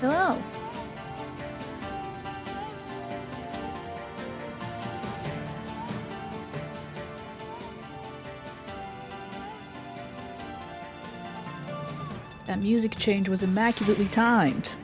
Hello. That music change was immaculately timed.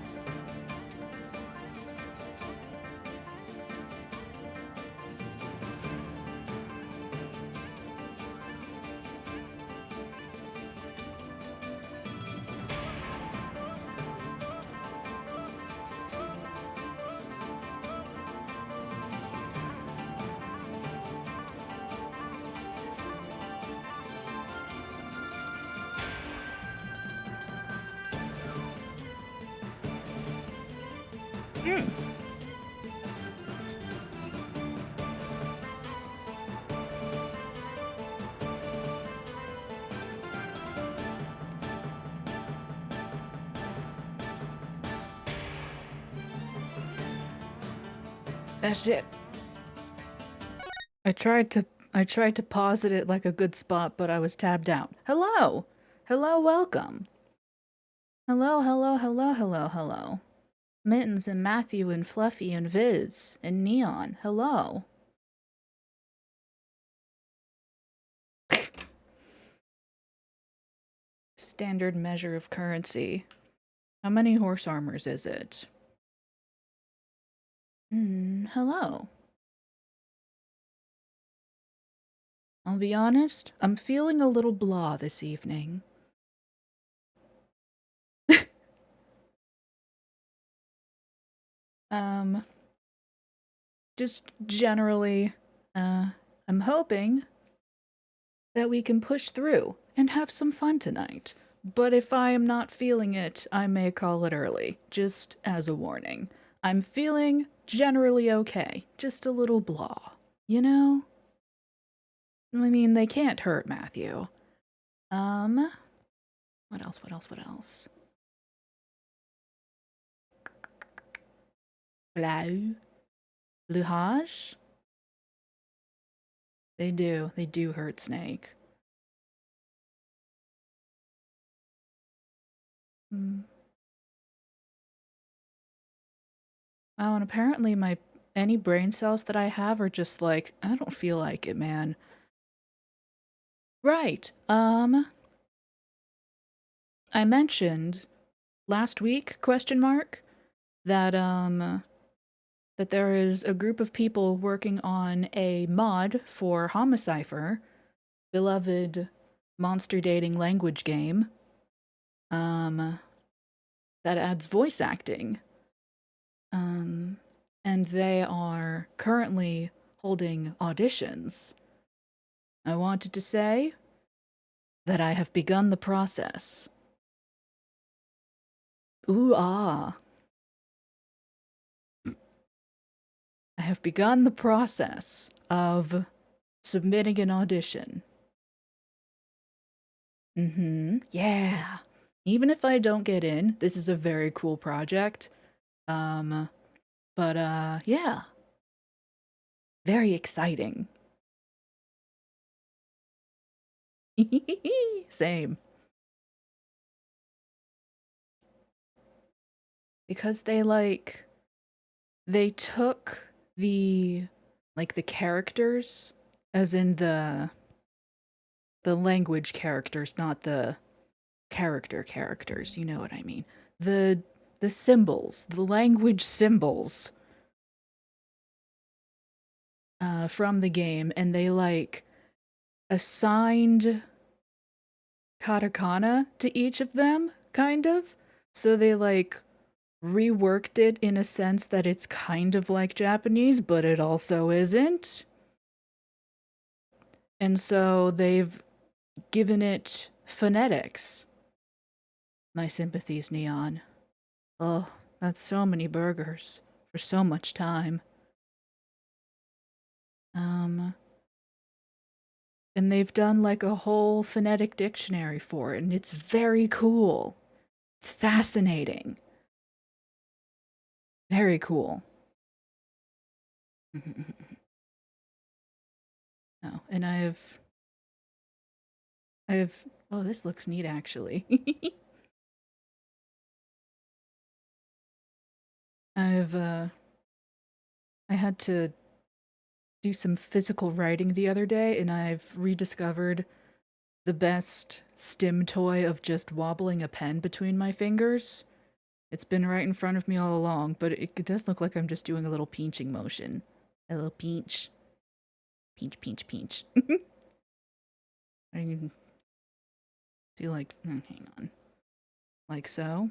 That's it. I tried to pause it at like a good spot, but I was tabbed out. Hello. Hello, welcome. Hello. Mittens and Matthew and Fluffy and Viz and Neon. Hello. Standard measure of currency. How many horse armors is it? Hello. I'll be honest, I'm feeling a little blah this evening. Um, just generally, I'm hoping that we can push through and have some fun tonight. But if I am not feeling it, I may call it early, just as a warning. I'm feeling generally okay, just a little blah, you know? I mean, they can't hurt Matthew. What else? Hello? Luhaj? They do hurt Snake. Oh, and apparently any brain cells that I have are just like, I don't feel like it, man. Right. I mentioned last week, question mark, that that there is a group of people working on a mod for Homicipher, beloved monster dating language game. That adds voice acting. And they are currently holding auditions. I wanted to say that I have begun the process. Ooh ah. I have begun the process of submitting an audition. Yeah. Even if I don't get in, this is a very cool project. Yeah. Very exciting. Same. Because they took the the characters, as in the language characters, not the characters, you know what I mean. The symbols, the language symbols from the game, and they assigned katakana to each of them, kind of. So they reworked it in a sense that it's kind of like Japanese, but it also isn't. And so they've given it phonetics. My sympathies, Neon. Oh, that's so many burgers for so much time. And they've done a whole phonetic dictionary for it, and it's very cool. It's fascinating. Very cool. Oh, and oh, this looks neat actually. I had to do some physical writing the other day, and I've rediscovered the best stim toy of just wobbling a pen between my fingers. It's been right in front of me all along, but it does look like I'm just doing a little pinching motion. A little pinch. Pinch, pinch, pinch. I can feel like, hang on. Like so.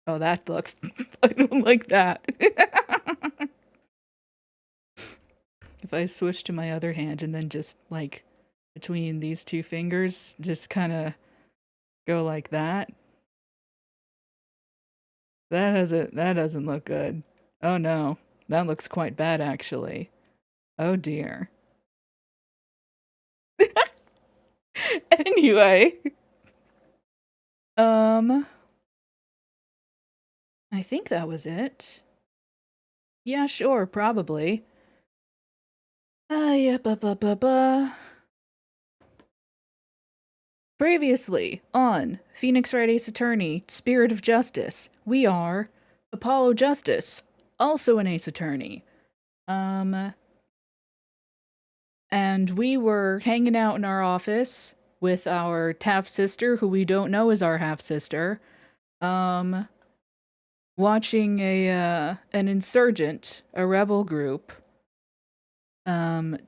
Oh, that looks, I don't like that. If I switch to my other hand and then just, like, between these two fingers, just kind of go like that. That doesn't look good. Oh no, that looks quite bad actually. Oh dear. Anyway, I think that was it. Yeah, sure, probably. Yeah, Previously on Phoenix Wright Ace Attorney, Spirit of Justice, we are Apollo Justice, also an Ace Attorney. And we were hanging out in our office with our half sister, who we don't know is our half sister, watching an insurgent, a rebel group,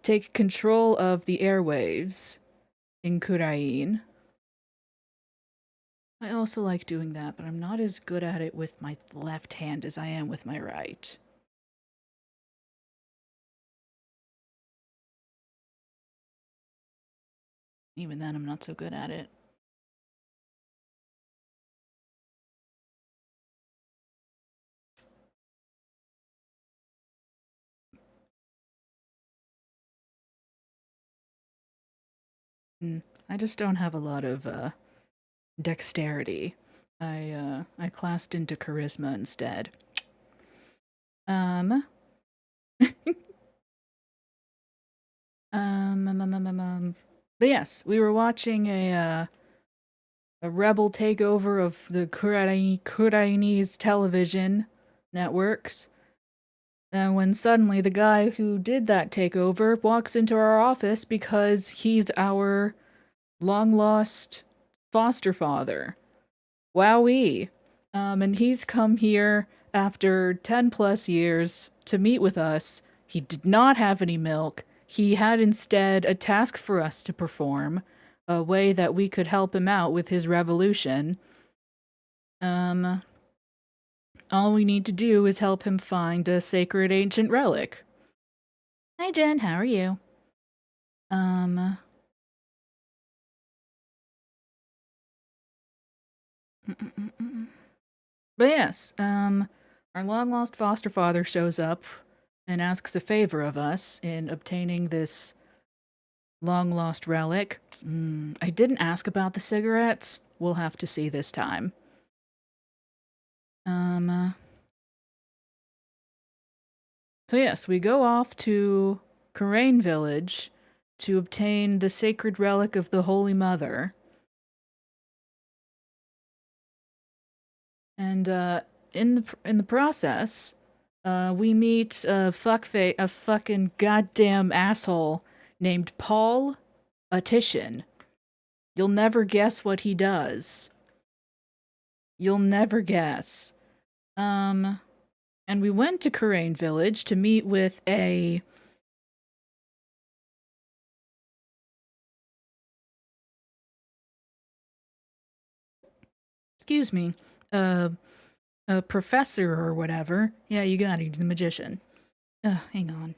take control of the airwaves in Kurain. I also like doing that, but I'm not as good at it with my left hand as I am with my right. Even then, I'm not so good at it. I just don't have a lot of dexterity. I classed into charisma instead. Um, but yes, we were watching a rebel takeover of the Kurainese television networks. And when suddenly the guy who did that takeover walks into our office because he's our long lost foster father. Wowee. And he's come here after 10 plus years to meet with us. He did not have any milk. He had instead a task for us to perform, a way that we could help him out with his revolution. All we need to do is help him find a sacred ancient relic. Hi Jen, how are you? But yes, our long lost foster father shows up and asks a favor of us in obtaining this long lost relic. I didn't ask about the cigarettes. We'll have to see this time. So yes, we go off to Karain village to obtain the sacred relic of the Holy Mother. And in the process, we meet a fucking goddamn asshole named Paul Atitian. You'll never guess what he does. You'll never guess. And we went to Kurain Village to meet with a excuse me, a professor or whatever. Yeah, you got it, he's the magician. Hang on.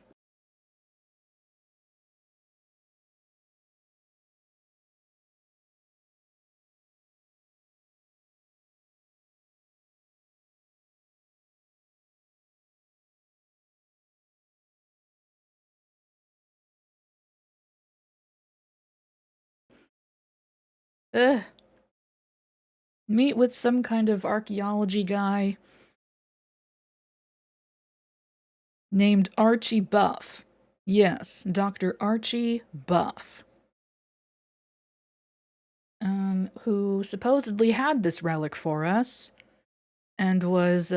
Meet with some kind of archaeology guy named Archie Buff. Yes, Dr. Archie Buff. Who supposedly had this relic for us. and was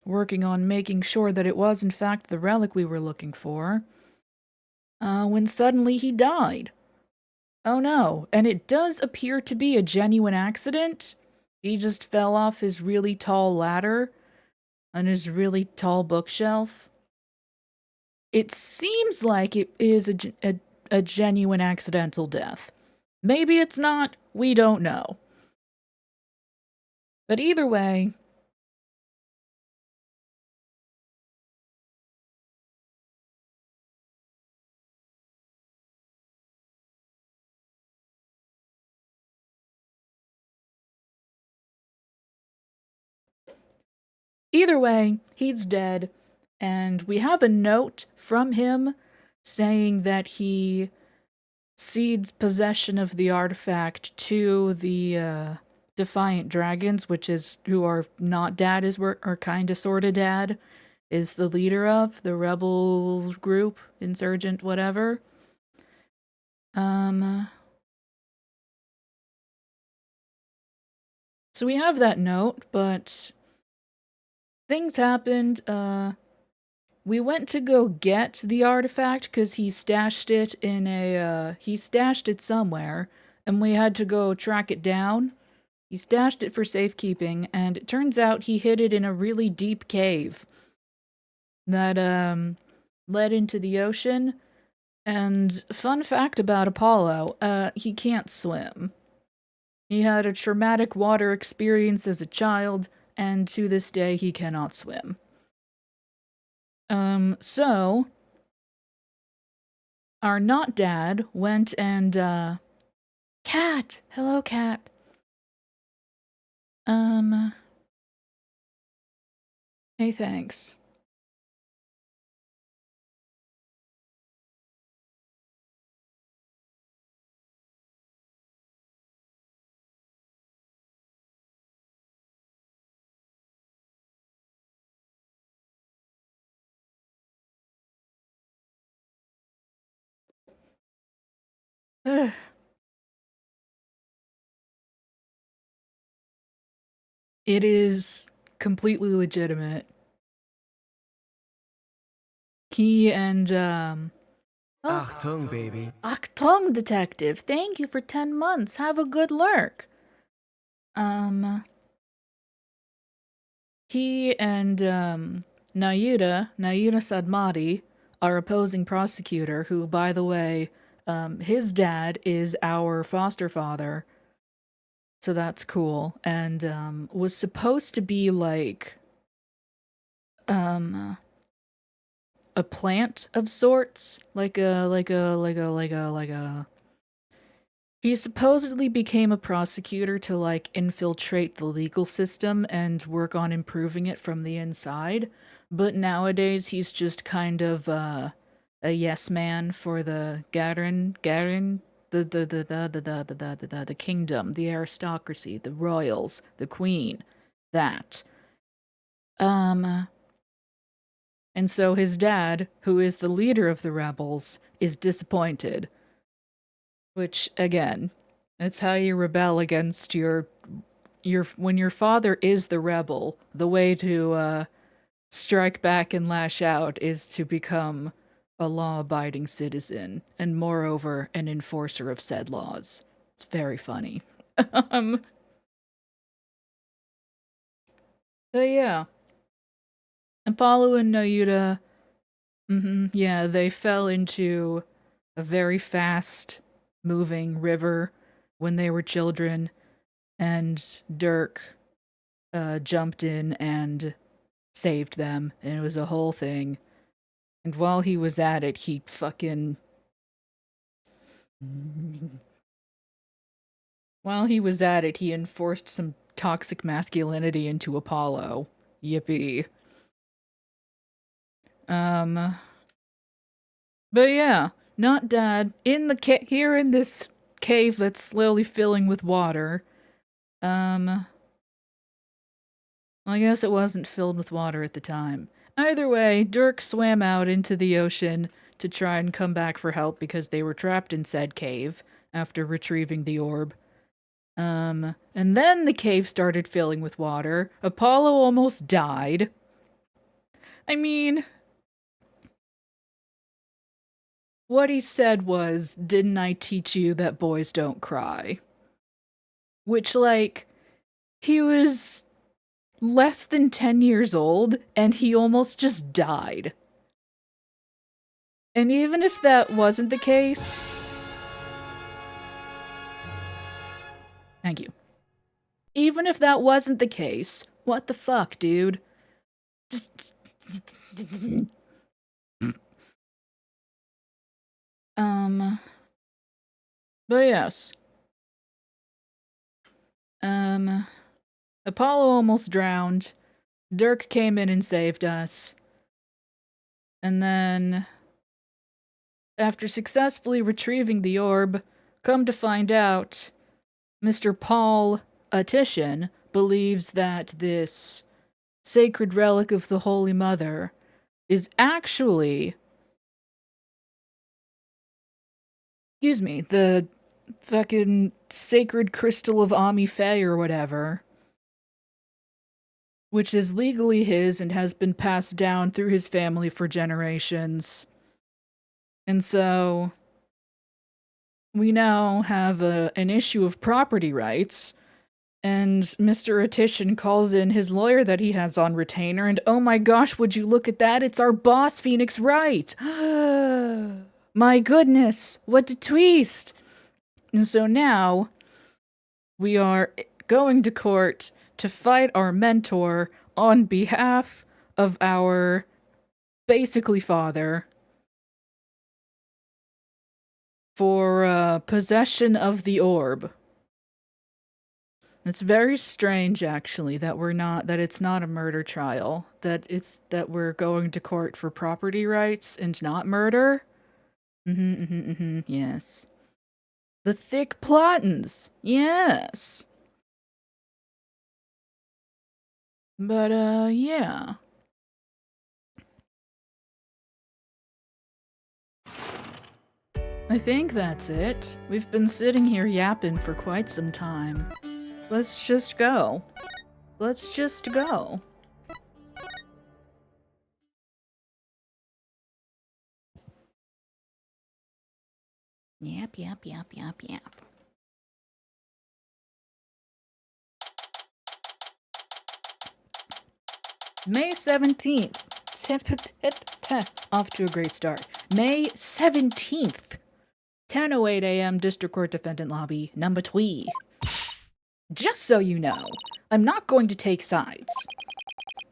working on making sure that it was in fact the relic we were looking for, when suddenly he died. Oh no, and it does appear to be a genuine accident. He just fell off his really tall ladder on his really tall bookshelf. It seems like it is a genuine accidental death. Maybe it's not, we don't know. But either way, he's dead, and we have a note from him saying that he cedes possession of the artifact to the Defiant Dragons, which is who our not dad is, or kinda sorta dad is the leader of the rebel group, insurgent, whatever. So we have that note, but things happened. We went to go get the artifact because he stashed it in he stashed it somewhere, and we had to go track it down. He stashed it for safekeeping, and it turns out he hid it in a really deep cave that, led into the ocean. And fun fact about Apollo, he can't swim. He had a traumatic water experience as a child, and to this day he cannot swim. So our not dad went and, Cat! Hello, cat. Hey, thanks. Ugh. It is completely legitimate. He and, Achtung, baby. Achtung, detective. Thank you for 10 months. Have a good lurk. He and, Nayuda Sadmati, our opposing prosecutor, who, by the way, his dad is our foster father. So that's cool. And, was supposed to be like, a plant of sorts. He supposedly became a prosecutor to, like, infiltrate the legal system and work on improving it from the inside. But nowadays, he's just kind of, a yes man for the Garen, the kingdom, the aristocracy, the royals, the queen, that. And so his dad, who is the leader of the rebels, is disappointed. Which, again, it's how you rebel against your when your father is the rebel, the way to strike back and lash out is to become a law-abiding citizen, and moreover, an enforcer of said laws. It's very funny. um, but yeah. Apollo and Nayuda, yeah, they fell into a very fast moving river when they were children, and Dirk jumped in and saved them, and it was a whole thing. And while he was at it, he fucking. While he was at it, he enforced some toxic masculinity into Apollo. Yippee. Um, but yeah, not dad. In the here in this cave that's slowly filling with water. Well, I guess it wasn't filled with water at the time. Either way, Dirk swam out into the ocean to try and come back for help because they were trapped in said cave after retrieving the orb. And then the cave started filling with water. Apollo almost died. I mean, what he said was, "Didn't I teach you that boys don't cry?" Which, like, he was less than 10 years old and he almost just died. And even if that wasn't the case... Thank you. Even if that wasn't the case, what the fuck, dude? Just... But yes. Apollo almost drowned. Dirk came in and saved us. And then, after successfully retrieving the orb, come to find out, Mr. Paul Athena believes that this sacred relic of the Holy Mother is actually... Excuse me, the fucking sacred crystal of Ami Faye or whatever, which is legally his and has been passed down through his family for generations. And so we now have an issue of property rights, and Mr. Athena calls in his lawyer that he has on retainer, and oh my gosh, would you look at that? It's our boss, Phoenix Wright! My goodness, what a twist! And so now, we are going to court to fight our mentor on behalf of our, basically, father for possession of the orb. It's very strange, actually, that it's not a murder trial. That we're going to court for property rights and not murder. Yes. The thick plottins, yes. But, yeah. I think that's it. We've been sitting here yapping for quite some time. Let's just go. Let's just go. Yap, yap, yap, yap, yap. May 17th. Off to a great start. May 17th. 10:08 a.m. District Court Defendant Lobby, number 2. Just so you know, I'm not going to take sides.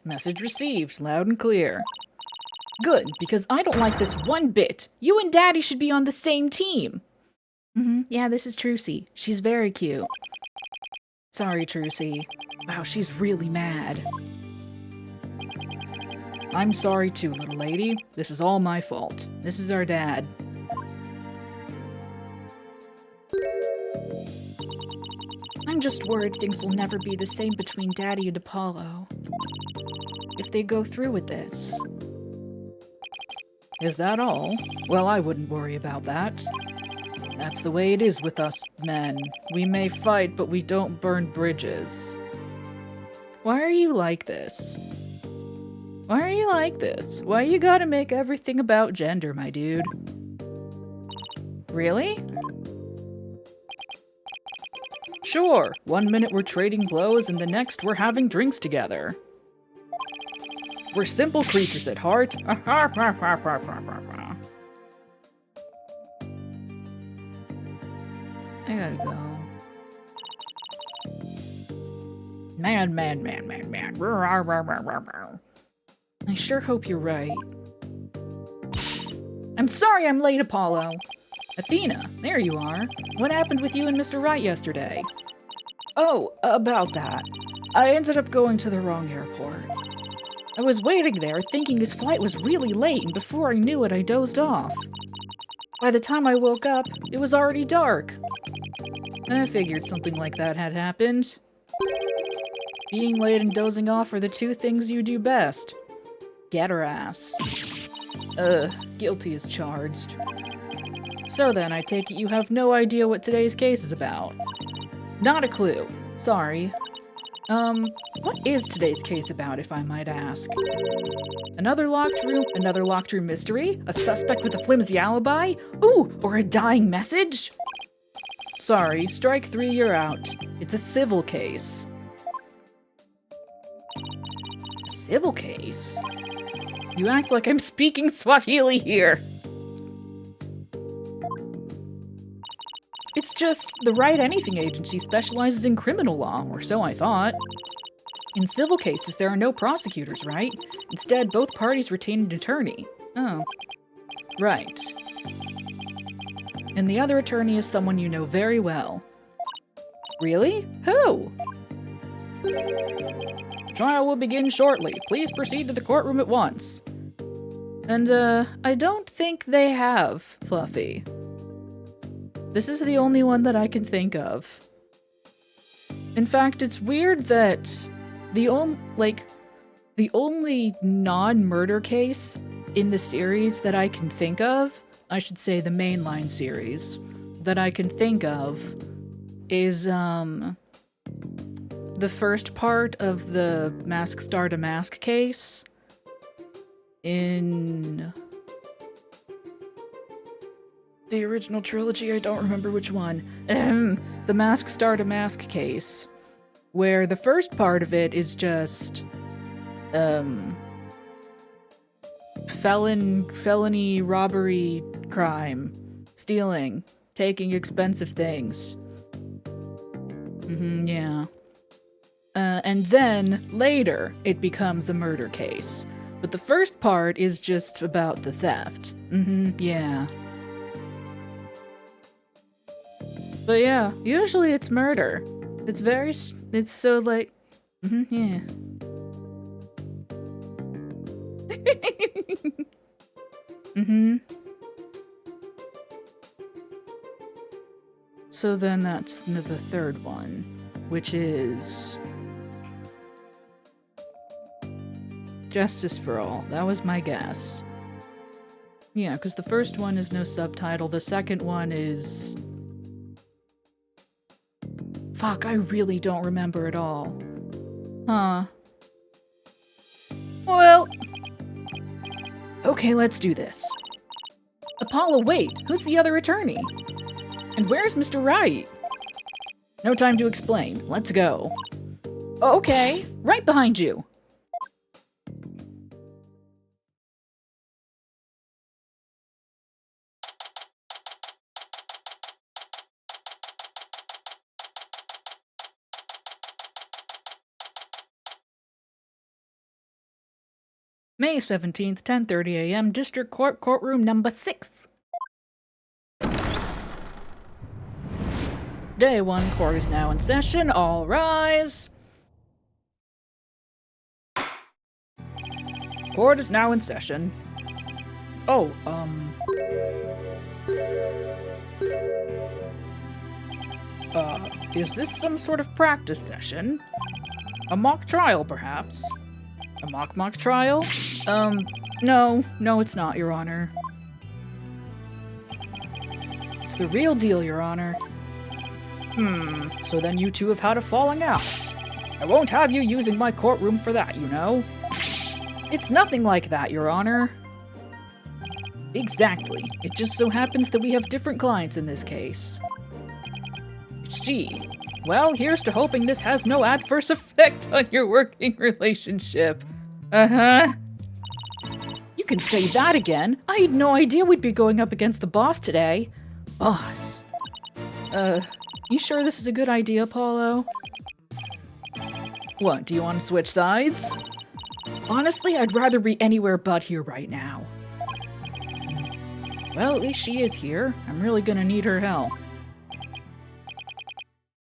Message received, loud and clear. Good, because I don't like this one bit. You and Daddy should be on the same team. Yeah, this is Trucy. She's very cute. Sorry, Trucy. Wow, she's really mad. I'm sorry too, little lady. This is all my fault. This is our dad. I'm just worried things will never be the same between Daddy and Apollo. If they go through with this. Is that all? Well, I wouldn't worry about that. That's the way it is with us men. We may fight, but we don't burn bridges. Why are you like this? Why are you like this? Why you gotta make everything about gender, my dude? Really? Sure, 1 minute we're trading blows and the next we're having drinks together. We're simple creatures at heart. I gotta go. Man. I sure hope you're right. I'm sorry I'm late, Apollo. Athena, there you are. What happened with you and Mr. Wright yesterday? Oh, about that. I ended up going to the wrong airport. I was waiting there thinking his flight was really late, and before I knew it, I dozed off. By the time I woke up, it was already dark. I figured something like that had happened. Being late and dozing off are the two things you do best. Get her ass. Guilty as charged. So then, I take it you have no idea what today's case is about. Not a clue. Sorry. What is today's case about, if I might ask? Another locked room mystery? A suspect with a flimsy alibi? Ooh, or a dying message? Sorry, strike 3, you're out. It's a civil case. A civil case? You act like I'm speaking Swahili here. It's just the Wright Anything Agency specializes in criminal law, or so I thought. In civil cases, there are no prosecutors, right? Instead, both parties retain an attorney. Oh. Right. And the other attorney is someone you know very well. Really? Who? Trial will begin shortly. Please proceed to the courtroom at once. And, I don't think they have, Fluffy. This is the only one that I can think of. In fact, it's weird that the only non-murder case in the series that I can think of, I should say the mainline series, that I can think of is, the first part of the Mask Star to Mask case in the original trilogy. I don't remember which one. The Mask Star to Mask case, where the first part of it is just felony, robbery, crime, stealing, taking expensive things. Yeah. And then later it becomes a murder case. But the first part is just about the theft. Yeah. But yeah, usually it's murder. It's so like, yeah. So then that's the third one, which is Justice for All. That was my guess. Yeah, because the first one is no subtitle. The second one is... Fuck, I really don't remember at all. Huh. Well... Okay, let's do this. Apollo, wait! Who's the other attorney? And where's Mr. Wright? No time to explain. Let's go. Okay, right behind you. May 17th, 10:30 a.m., District Court, Courtroom number 6. Day 1, court is now in session. All rise. Court is now in session. Oh, is this some sort of practice session? A mock trial, perhaps? A mock trial? No, it's not, Your Honor. It's the real deal, Your Honor. So then you two have had a falling out. I won't have you using my courtroom for that, you know? It's nothing like that, Your Honor. Exactly. It just so happens that we have different clients in this case. See. Well, here's to hoping this has no adverse effect on your working relationship. Uh-huh. You can say that again. I had no idea we'd be going up against the boss today. Boss. You sure this is a good idea, Paulo? What, do you want to switch sides? Honestly, I'd rather be anywhere but here right now. Well, at least she is here. I'm really gonna need her help.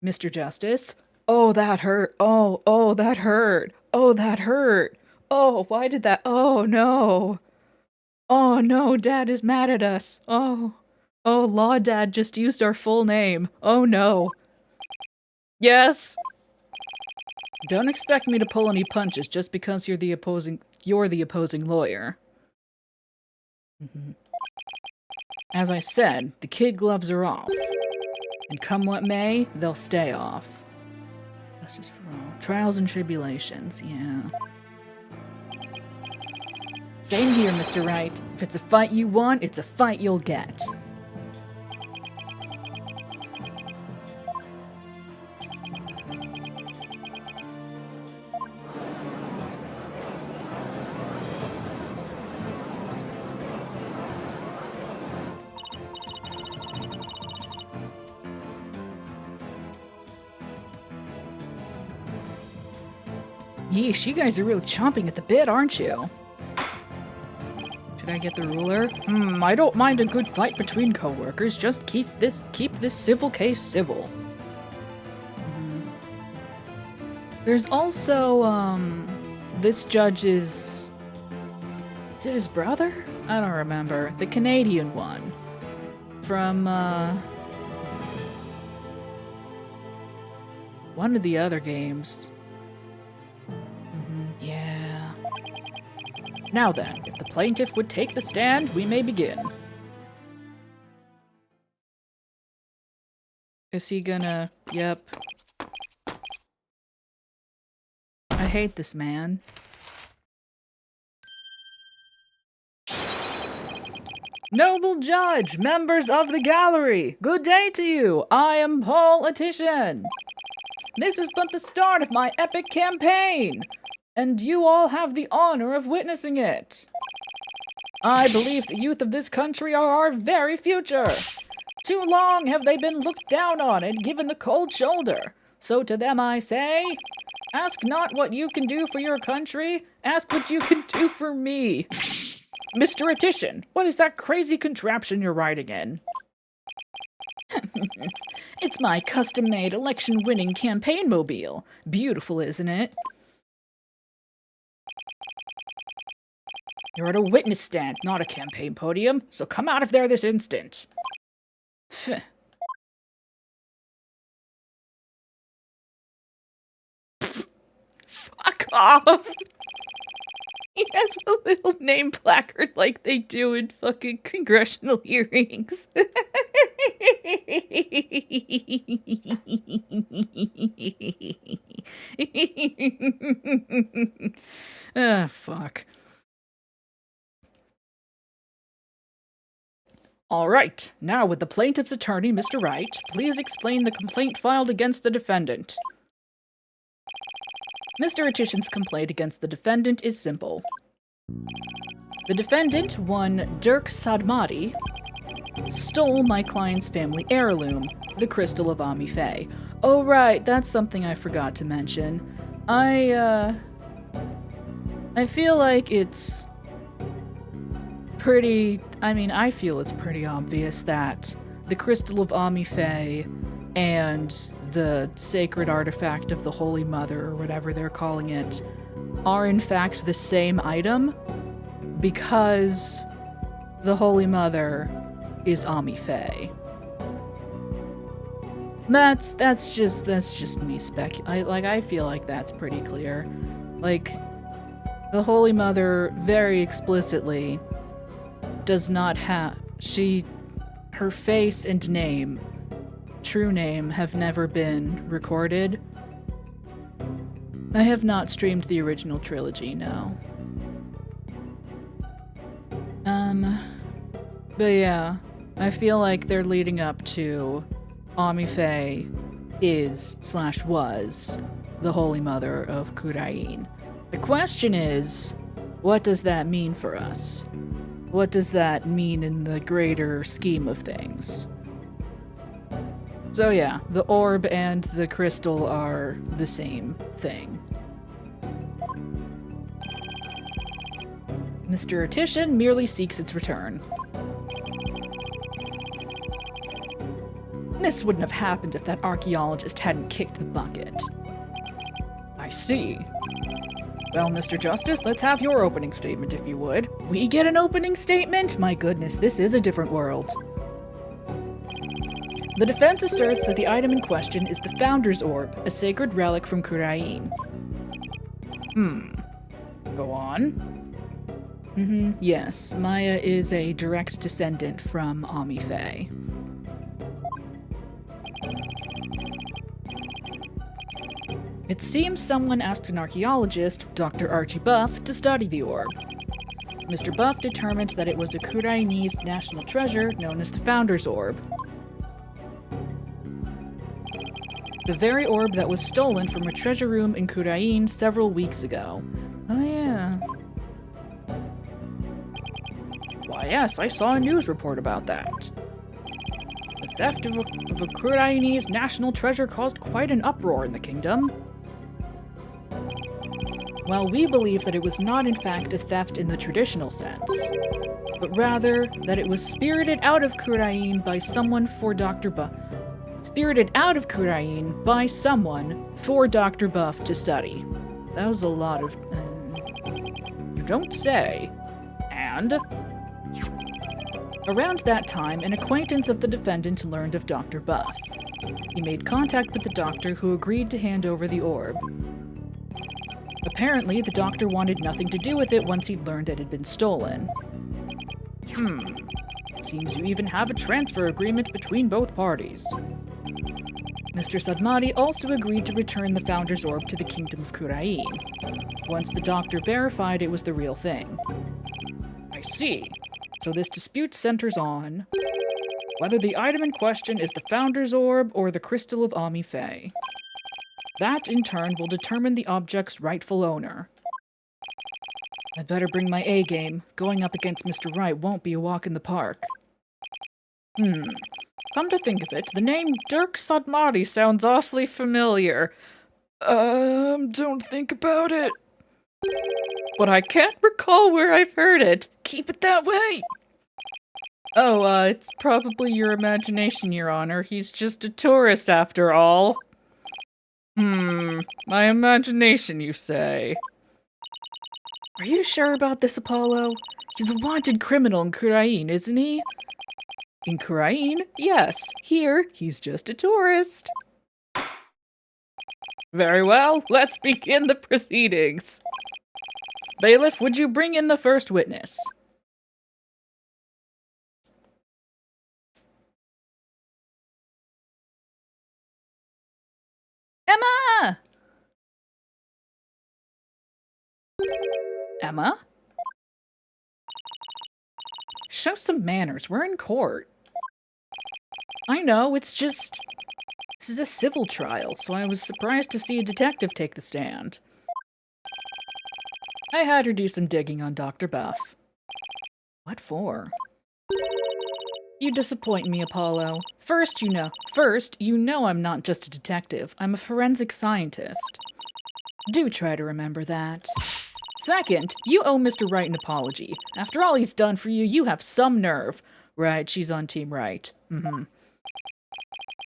Mr. Justice? Oh, that hurt. Oh, that hurt. Oh, that hurt. Oh, why did that? Oh, no. Oh, no, Dad is mad at us. Oh, Law Dad just used our full name. Oh, no. Yes. Don't expect me to pull any punches just because you're the opposing lawyer. As I said, the kid gloves are off. And come what may, they'll stay off. Justice for all. Trials and tribulations, yeah. Same here, Mr. Wright. If it's a fight you want, it's a fight you'll get. Yeesh, you guys are really chomping at the bit, aren't you? Should I get the ruler? I don't mind a good fight between co-workers. Just keep this civil case civil. There's also, this judge is it his brother? I don't remember. The Canadian one. From, one of the other games. Yeah. Now then, if the plaintiff would take the stand, we may begin. Is he gonna... Yep. I hate this man. Noble judge, members of the gallery, good day to you. I am politician. This is but the start of my epic campaign, and you all have the honor of witnessing it. I believe the youth of this country are our very future. Too long have they been looked down on and given the cold shoulder. So to them I say, ask not what you can do for your country, ask what you can do for me. Mr. Etition, what is that crazy contraption you're riding in? It's my custom-made election-winning campaign mobile. Beautiful, isn't it? You're at a witness stand, not a campaign podium, so come out of there this instant. Fuck off! He has a little name placard like they do in fucking congressional hearings. Ah, fuck. All right, now with the plaintiff's attorney, Mr. Wright, please explain the complaint filed against the defendant. Mr. Etition's complaint against the defendant is simple. The defendant, one Dirk Sadmati, stole my client's family heirloom, the Crystal of Ami Fae. Oh right, that's something I forgot to mention. I feel like it's pretty... I feel it's pretty obvious that the Crystal of Ami Fae and the sacred artifact of the Holy Mother, or whatever they're calling it, are in fact the same item, because the Holy Mother is Ami Fae. That's just me I feel like that's pretty clear. Like, the Holy Mother very explicitly does not have... her face and name, true name, have never been recorded. I have not streamed the original trilogy, no. But yeah, I feel like they're leading up to Ami Fae is/was the Holy Mother of Kurain. The question is, what does that mean for us? What does that mean in the greater scheme of things? So yeah, the orb and the crystal are the same thing. Mr. Etition merely seeks its return. This wouldn't have happened if that archaeologist hadn't kicked the bucket. I see. Well, Mr. Justice, let's have your opening statement if you would. We get an opening statement? My goodness, this is a different world. The defense asserts that the item in question is the Founder's Orb, a sacred relic from Kurain. Go on. Yes, Maya is a direct descendant from Ami Fae. It seems someone asked an archaeologist, Dr. Archie Buff, to study the orb. Mr. Buff determined that it was a Kurainese national treasure known as the Founder's Orb. The very orb that was stolen from a treasure room in Kurain several weeks ago. Oh yeah. Why yes, I saw a news report about that. The theft of a Kurainese national treasure caused quite an uproar in the kingdom. Well, we believe that it was not in fact a theft in the traditional sense, but rather that it was spirited out of Kurain by someone for Dr. Buff. Spirited out of Kurain by someone for Dr. Buff to study. That was a lot of... you don't say. And... around that time, an acquaintance of the defendant learned of Dr. Buff. He made contact with the doctor, who agreed to hand over the orb. Apparently, the doctor wanted nothing to do with it once he'd learned it had been stolen. Seems you even have a transfer agreement between both parties. Mr. Sadmati also agreed to return the Founder's Orb to the Kingdom of Kurain, once the doctor verified it was the real thing. I see. So this dispute centers on whether the item in question is the Founder's Orb or the Crystal of Ami Faye. That, in turn, will determine the object's rightful owner. I'd better bring my A game. Going up against Mr. Wright won't be a walk in the park. Come to think of it, the name Dirk Sadmati sounds awfully familiar. Don't think about it. But I can't recall where I've heard it. Keep it that way. Oh, it's probably your imagination, Your Honor. He's just a tourist after all. My imagination, you say? Are you sure about this, Apollo? He's a wanted criminal in Kurain, isn't he? In Kurain? Yes. Here, he's just a tourist. Very well, let's begin the proceedings. Bailiff, would you bring in the first witness? Emma! Emma? Show some manners. We're in court. I know, it's just... this is a civil trial, so I was surprised to see a detective take the stand. I had her do some digging on Dr. Buff. What for? You disappoint me, Apollo. First, you know I'm not just a detective. I'm a forensic scientist. Do try to remember that. Second, you owe Mr. Wright an apology. After all he's done for you, you have some nerve. Right, she's on Team Wright.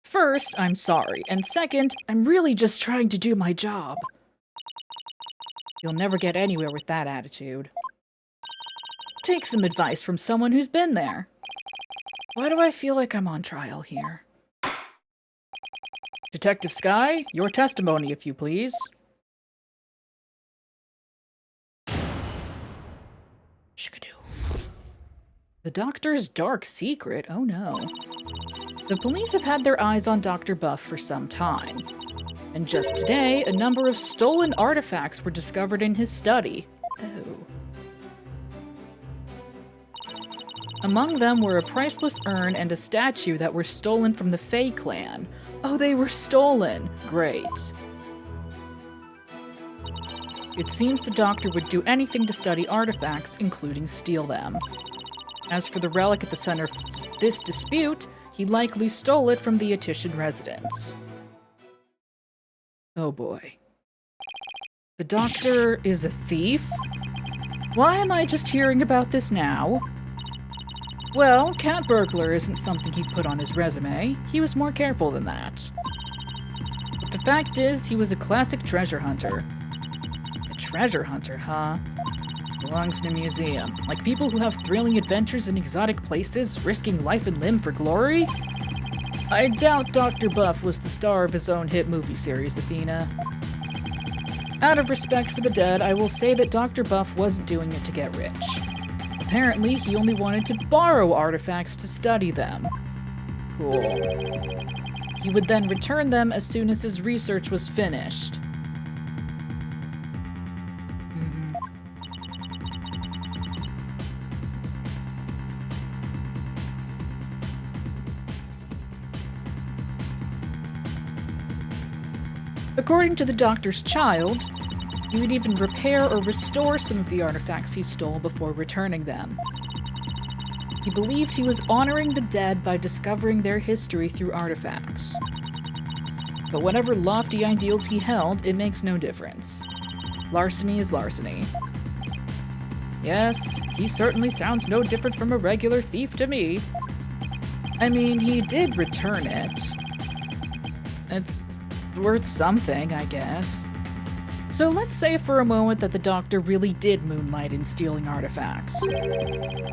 First, I'm sorry. And second, I'm really just trying to do my job. You'll never get anywhere with that attitude. Take some advice from someone who's been there. Why do I feel like I'm on trial here? Detective Skye, your testimony, if you please. The doctor's dark secret? Oh no. The police have had their eyes on Dr. Buff for some time. And just today, a number of stolen artifacts were discovered in his study. Oh. Among them were a priceless urn and a statue that were stolen from the Fae clan. Oh, they were stolen! Great. It seems the doctor would do anything to study artifacts, including steal them. As for the relic at the center of this dispute, he likely stole it from the Athenian residence. Oh boy. The doctor is a thief? Why am I just hearing about this now? Well, cat burglar isn't something he'd put on his resume. He was more careful than that. But the fact is, he was a classic treasure hunter. A treasure hunter, huh? Belongs in a museum. Like people who have thrilling adventures in exotic places, risking life and limb for glory? I doubt Dr. Buff was the star of his own hit movie series, Athena. Out of respect for the dead, I will say that Dr. Buff wasn't doing it to get rich. Apparently, he only wanted to borrow artifacts to study them. Cool. He would then return them as soon as his research was finished. According to the doctor's child, he would even repair or restore some of the artifacts he stole before returning them. He believed he was honoring the dead by discovering their history through artifacts. But whatever lofty ideals he held, it makes no difference. Larceny is larceny. Yes, he certainly sounds no different from a regular thief to me. I mean, he did return it. It's worth something, I guess. So let's say for a moment that the doctor really did moonlight in stealing artifacts.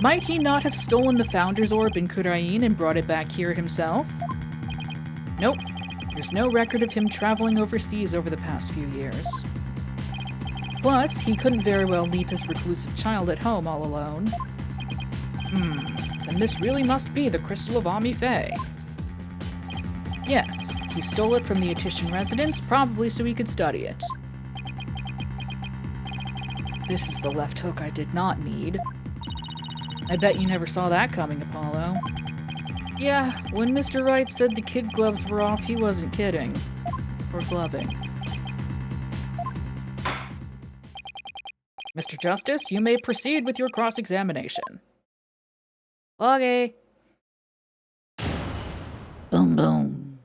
Might he not have stolen the Founder's Orb in Kurain and brought it back here himself? Nope. There's no record of him traveling overseas over the past few years. Plus, he couldn't very well leave his reclusive child at home all alone. Then this really must be the Crystal of Ami Fae. Yes, he stole it from the Attian residence, probably so he could study it. This is the left hook I did not need. I bet you never saw that coming, Apollo. Yeah, when Mr. Wright said the kid gloves were off, he wasn't kidding. For gloving. Mr. Justice, you may proceed with your cross-examination. Okay. Boom, boom.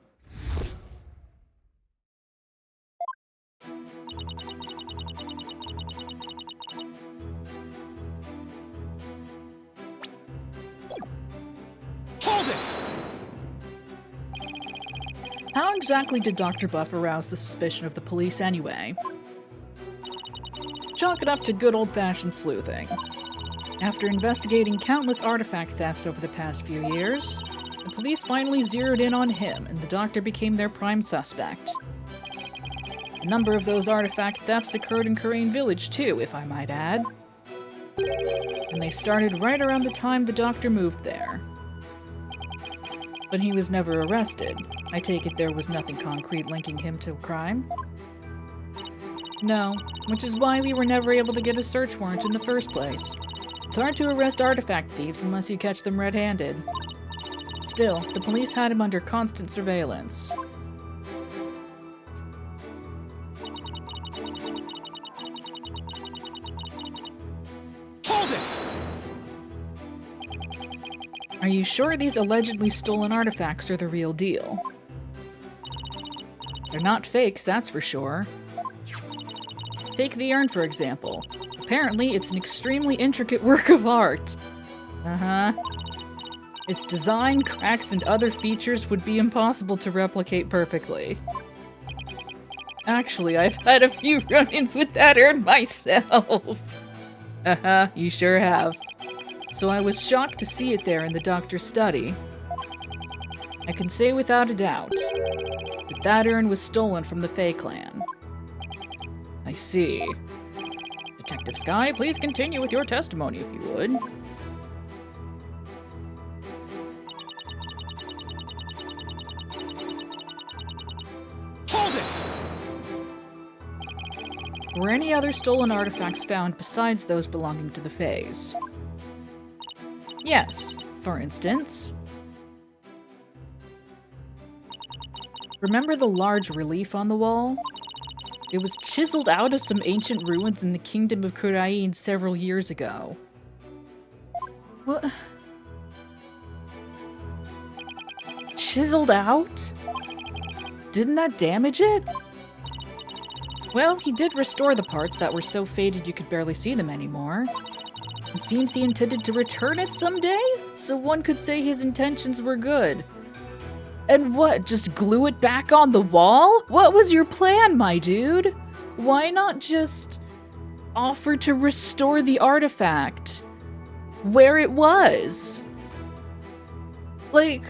Hold it! How exactly did Dr. Buff arouse the suspicion of the police anyway? Chalk it up to good old-fashioned sleuthing. After investigating countless artifact thefts over the past few years, the police finally zeroed in on him, and the doctor became their prime suspect. A number of those artifact thefts occurred in Kurain Village too, if I might add. And they started right around the time the doctor moved there. But he was never arrested. I take it there was nothing concrete linking him to a crime? No, which is why we were never able to get a search warrant in the first place. It's hard to arrest artifact thieves unless you catch them red-handed. Still, the police had him under constant surveillance. Hold it! Are you sure these allegedly stolen artifacts are the real deal? They're not fakes, that's for sure. Take the urn, for example. Apparently, it's an extremely intricate work of art. Uh-huh. Its design, cracks, and other features would be impossible to replicate perfectly. Actually, I've had a few run-ins with that urn myself. Uh-huh, you sure have. So I was shocked to see it there in the doctor's study. I can say without a doubt that that urn was stolen from the Fae clan. I see. Detective Sky, please continue with your testimony if you would. Hold it! Were any other stolen artifacts found besides those belonging to the Faes? Yes, for instance. Remember the large relief on the wall? It was chiseled out of some ancient ruins in the Kingdom of Kurain several years ago. What? Chiseled out? Didn't that damage it? Well, he did restore the parts that were so faded you could barely see them anymore. It seems he intended to return it someday, so one could say his intentions were good. And what, just glue it back on the wall? What was your plan, my dude? Why not just offer to restore the artifact where it was? Like,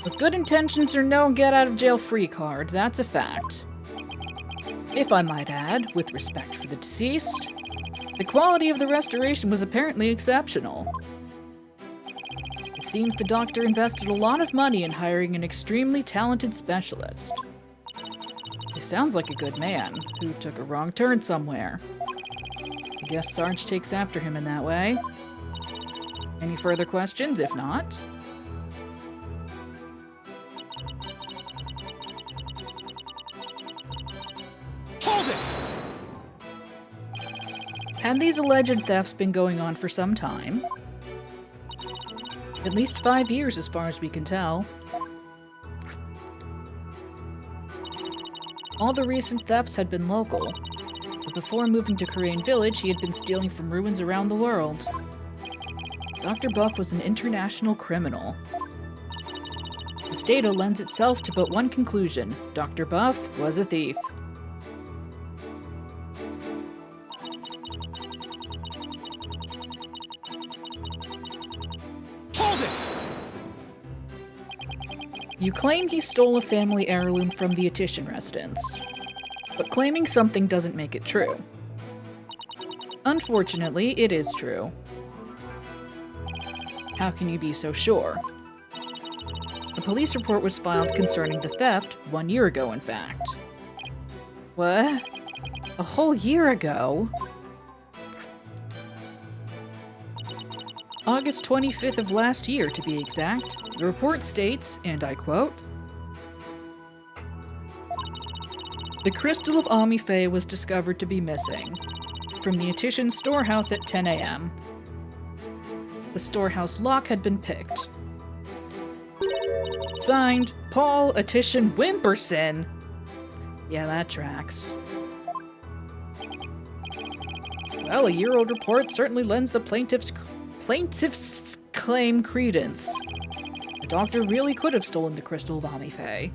But good intentions are no get-out-of-jail-free card, that's a fact. If I might add, with respect for the deceased, the quality of the restoration was apparently exceptional. It seems the doctor invested a lot of money in hiring an extremely talented specialist. He sounds like a good man, who took a wrong turn somewhere. I guess Sarge takes after him in that way. Any further questions? If not... Had these alleged thefts been going on for some time? At least 5 years as far as we can tell. All the recent thefts had been local, but before moving to Korean Village, he had been stealing from ruins around the world. Dr. Buff was an international criminal. This data lends itself to but one conclusion: Dr. Buff was a thief. Hold it! You claim he stole a family heirloom from the Athena residence, but claiming something doesn't make it true. Unfortunately, it is true. How can you be so sure? A police report was filed concerning the theft 1 year ago, in fact. What? A whole year ago? August 25th of last year, to be exact. The report states, and I quote, "The crystal of Amife was discovered to be missing from the Athena storehouse at 10 a.m. The storehouse lock had been picked. Signed, Paul Athena Wimperson." Yeah, that tracks. Well, a year-old report certainly lends the plaintiff's claim credence. The doctor really could have stolen the crystal of Amife.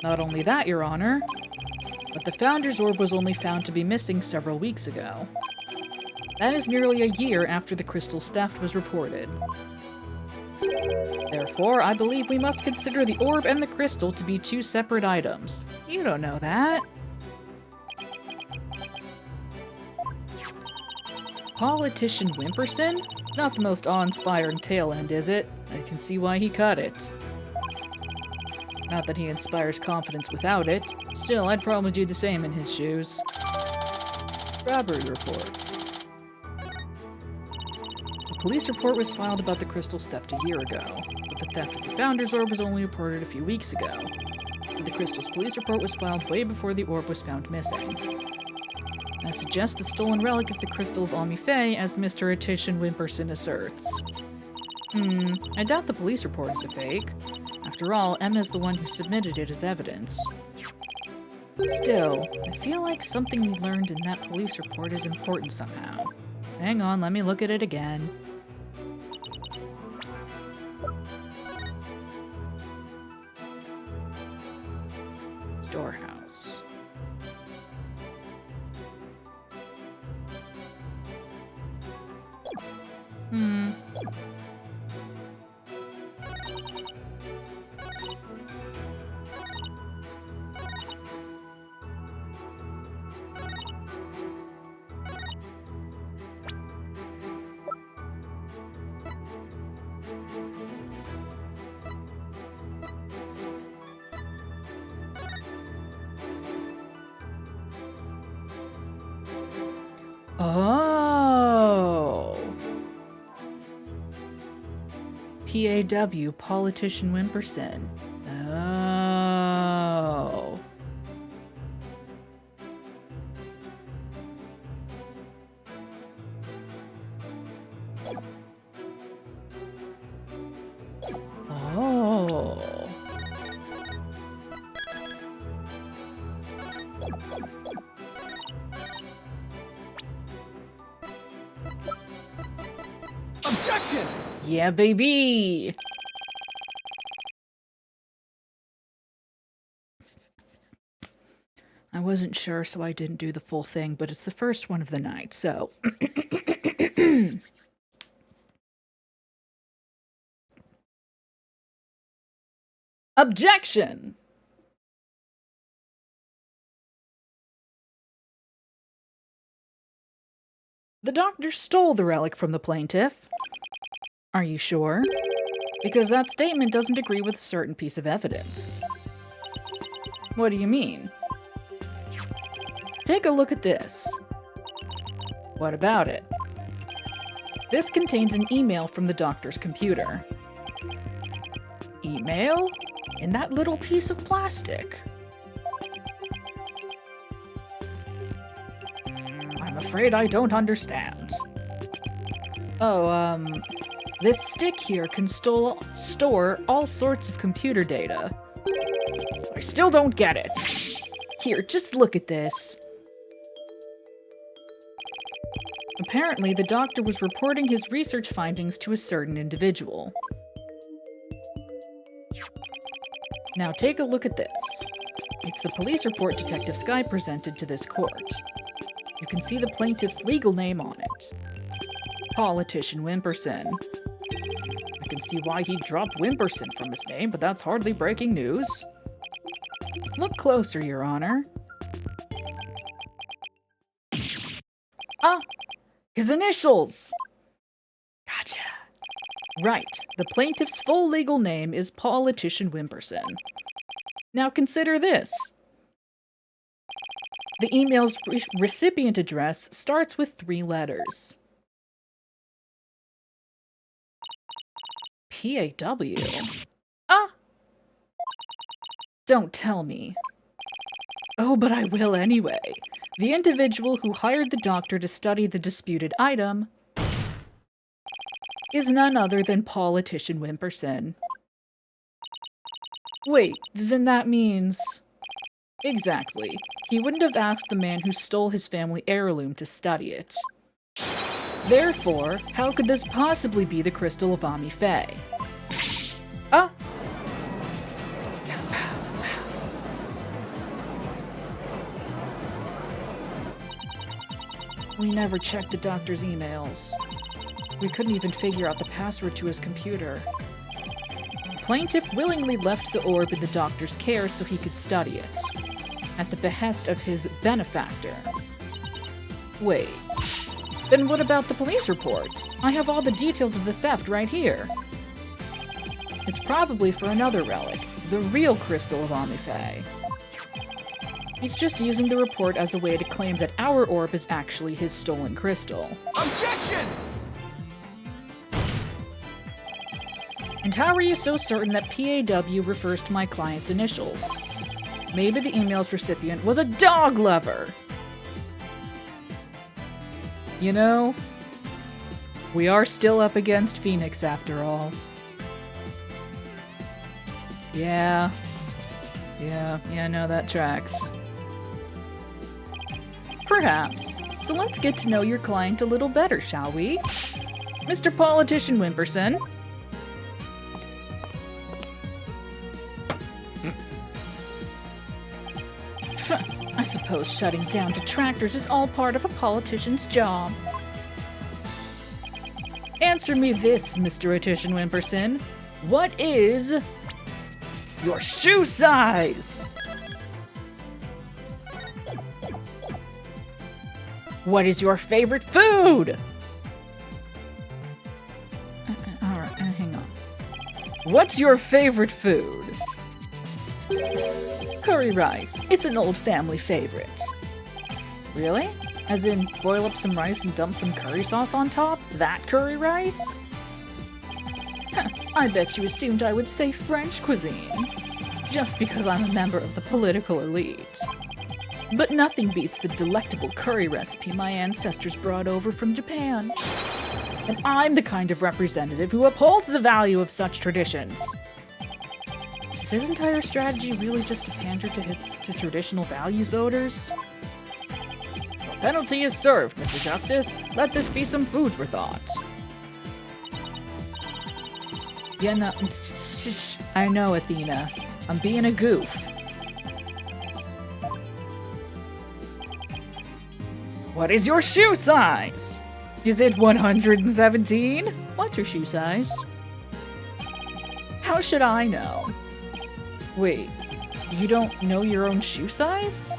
Not only that, Your Honor, but the Founder's Orb was only found to be missing several weeks ago. That is nearly a year after the crystal's theft was reported. Therefore, I believe we must consider the orb and the crystal to be two separate items. You don't know that. Politician Wimperson? Not the most awe-inspiring tail end, is it? I can see why he cut it. Not that he inspires confidence without it. Still, I'd probably do the same in his shoes. Robbery report. A police report was filed about the crystal's theft a year ago, but the theft of the Founder's Orb was only reported a few weeks ago. And the crystal's police report was filed way before the orb was found missing. That suggests the stolen relic is the crystal of Amife, as Mr. Athena Wimperson asserts. I doubt the police report is a fake. After all, Emma's the one who submitted it as evidence. Still, I feel like something we learned in that police report is important somehow. Hang on, let me look at it again. Storehouse. Oh. PAW, Politician Wimperson. Oh. Oh. Objection! Yeah, baby! I wasn't sure, so I didn't do the full thing, but it's the first one of the night, so... Objection! The doctor stole the relic from the plaintiff. Are you sure? Because that statement doesn't agree with a certain piece of evidence. What do you mean? Take a look at this. What about it? This contains an email from the doctor's computer. Email? In that little piece of plastic. afraid I don't understand. Oh, this stick here can store all sorts of computer data. I still don't get it. Here, just look at this. Apparently, the doctor was reporting his research findings to a certain individual. Now take a look at this. It's the police report Detective Sky presented to this court. You can see the plaintiff's legal name on it. Politician Wimperson. I can see why he dropped Wimperson from his name, but that's hardly breaking news. Look closer, Your Honor. Ah! His initials! Gotcha. Right. The plaintiff's full legal name is Politician Wimperson. Now consider this. The email's recipient address starts with 3 letters. PAW? Ah! Don't tell me. Oh, but I will anyway. The individual who hired the doctor to study the disputed item is none other than Politician Wimperson. Wait, then that means... Exactly. He wouldn't have asked the man who stole his family heirloom to study it. Therefore, how could this possibly be the crystal of Ami Faye? Ah! We never checked the doctor's emails. We couldn't even figure out the password to his computer. Plaintiff willingly left the orb in the doctor's care so he could study it, at the behest of his benefactor. Wait, then what about the police report? I have all the details of the theft right here. It's probably for another relic, the real crystal of Ami Faye. He's just using the report as a way to claim that our orb is actually his stolen crystal. Objection! And how are you so certain that PAW refers to my client's initials? Maybe the email's recipient was a dog lover! You know, we are still up against Phoenix after all. Yeah, no, that tracks. Perhaps. So let's get to know your client a little better, shall we? Mr. Politician Wimperson. I suppose shutting down detractors is all part of a politician's job. Answer me this, Mr. Etition Wimperson. What is your shoe size? What is your favorite food? Alright, hang on. What's your favorite food? Curry rice. It's an old family favorite. Really? As in, boil up some rice and dump some curry sauce on top? That curry rice? I bet you assumed I would say French cuisine. Just because I'm a member of the political elite. But nothing beats the delectable curry recipe my ancestors brought over from Japan. And I'm the kind of representative who upholds the value of such traditions. Is his entire strategy really just to pander to traditional values voters? The penalty is served, Mr. Justice. Let this be some food for thought. Yeah, no, I know, Athena. I'm being a goof. What is your shoe size? Is it 117? What's your shoe size? How should I know? Wait, you don't know your own shoe size?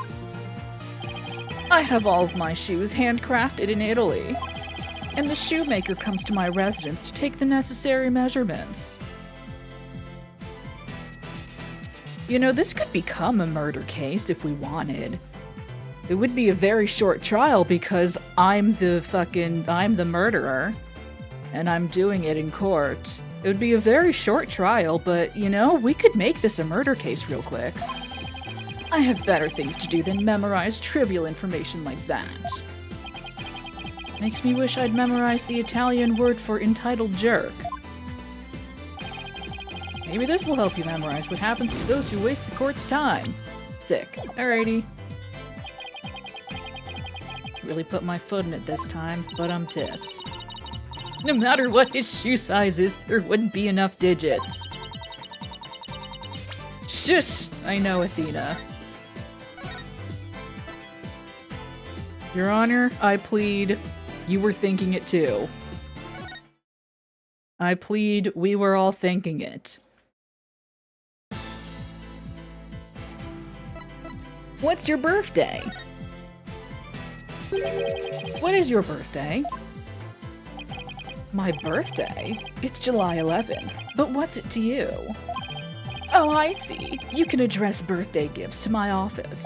I have all of my shoes handcrafted in Italy, and the shoemaker comes to my residence to take the necessary measurements. You know, this could become a murder case if we wanted. It would be a very short trial because I'm the murderer, and I'm doing it in court. It would be a very short trial, but, you know, we could make this a murder case real quick. I have better things to do than memorize trivial information like that. Makes me wish I'd memorized the Italian word for entitled jerk. Maybe this will help you memorize what happens to those who waste the court's time. Sick. Alrighty. Really put my foot in it this time, but tis. No matter what his shoe size is, there wouldn't be enough digits. Shush! I know, Athena. Your Honor, I plead, you were thinking it too. I plead, we were all thinking it. What's your birthday? What is your birthday? My birthday? It's July 11th, but what's it to you? Oh, I see. You can address birthday gifts to my office.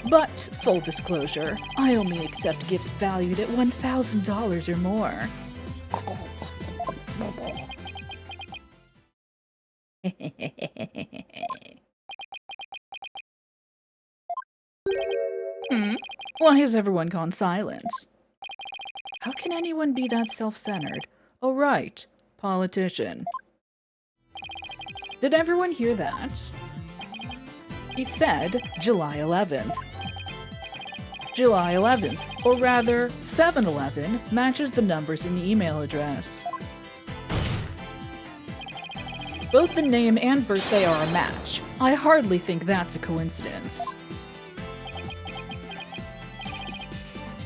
But, full disclosure, I only accept gifts valued at $1,000 or more. Why has everyone gone silent? How can anyone be that self-centered? Oh, right. Politician. Did everyone hear that? He said July 11th. July 11th, or rather, 7-11, matches the numbers in the email address. Both the name and birthday are a match. I hardly think that's a coincidence.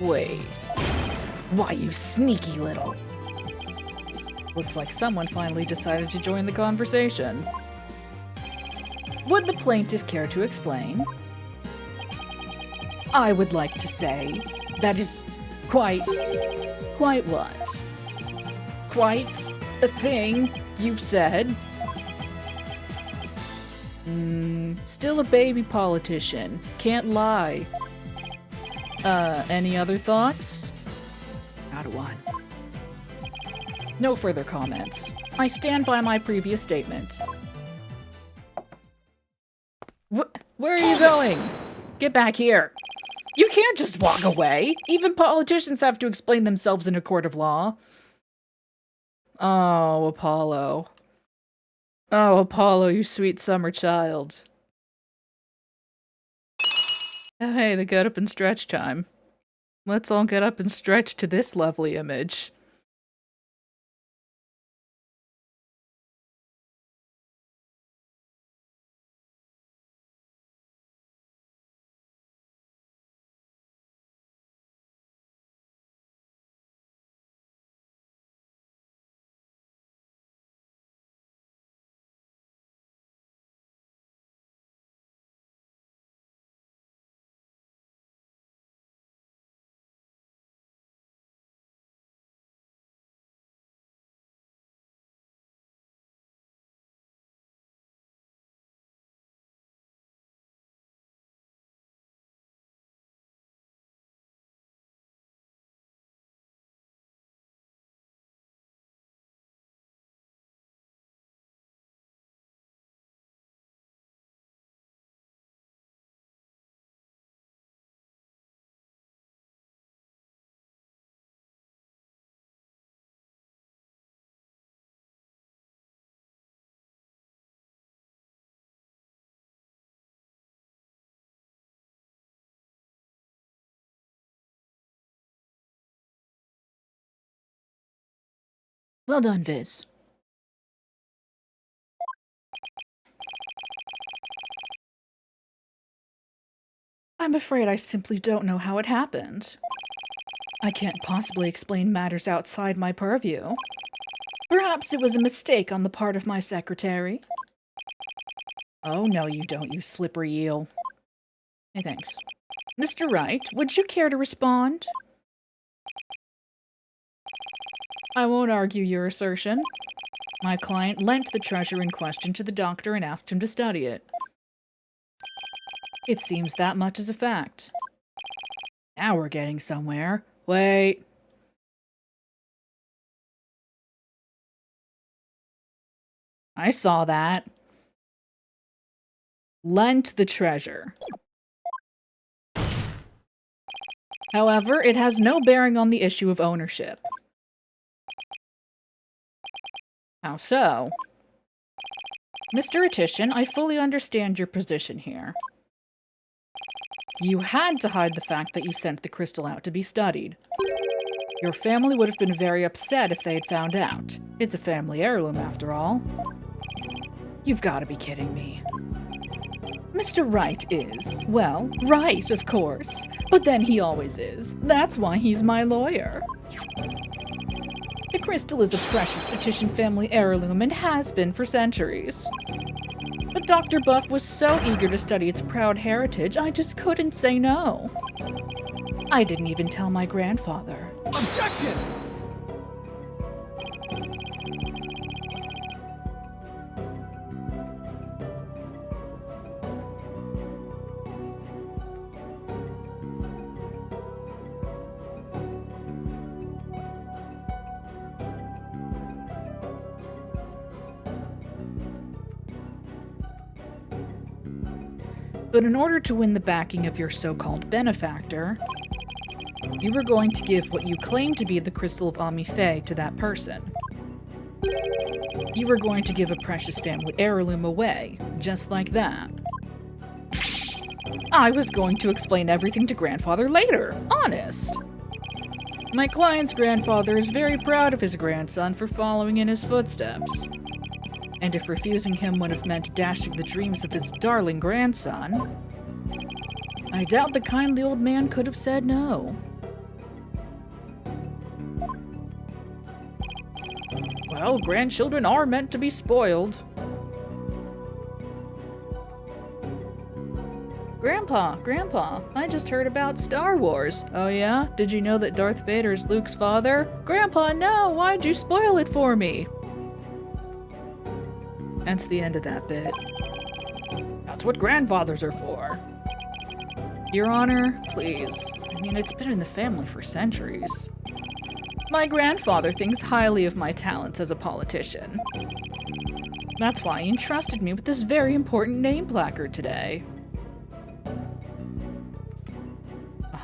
Wait. Why, you sneaky little... Looks like someone finally decided to join the conversation. Would the plaintiff care to explain? I would like to say that is quite what? Quite a thing you've said? Still a baby politician. Can't lie. Any other thoughts? Not one. No further comments. I stand by my previous statement. Where are you going? Get back here. You can't just walk away. Even politicians have to explain themselves in a court of law. Oh, Apollo. Oh, Apollo, you sweet summer child. Oh, hey, the get up and stretch time. Let's all get up and stretch to this lovely image. Well done, Viz. I'm afraid I simply don't know how it happened. I can't possibly explain matters outside my purview. Perhaps it was a mistake on the part of my secretary. Oh, no, you don't, you slippery eel. Hey, thanks. Mr. Wright, would you care to respond? I won't argue your assertion. My client lent the treasure in question to the doctor and asked him to study it. It seems that much is a fact. Now we're getting somewhere. Wait. I saw that. Lent the treasure. However, it has no bearing on the issue of ownership. How so? Mr. Attition, I fully understand your position here. You had to hide the fact that you sent the crystal out to be studied. Your family would have been very upset if they had found out. It's a family heirloom, after all. You've got to be kidding me. Mr. Wright is, well, right, of course. But then he always is. That's why he's my lawyer. The crystal is a precious Attition family heirloom and has been for centuries. But Dr. Buff was so eager to study its proud heritage, I just couldn't say no. I didn't even tell my grandfather. Objection! But in order to win the backing of your so-called benefactor, you were going to give what you claim to be the Crystal of Amife to that person. You were going to give a precious family heirloom away, just like that. I was going to explain everything to grandfather later, honest. My client's grandfather is very proud of his grandson for following in his footsteps. And if refusing him would have meant dashing the dreams of his darling grandson, I doubt the kindly old man could have said no. Well, grandchildren are meant to be spoiled. Grandpa, I just heard about Star Wars. Oh yeah? Did you know that Darth Vader is Luke's father? Grandpa, no! Why'd you spoil it for me? That's the end of that bit. That's what grandfathers are for. Your Honor, please. I mean, it's been in the family for centuries. My grandfather thinks highly of my talents as a politician. That's why he entrusted me with this very important name placard today.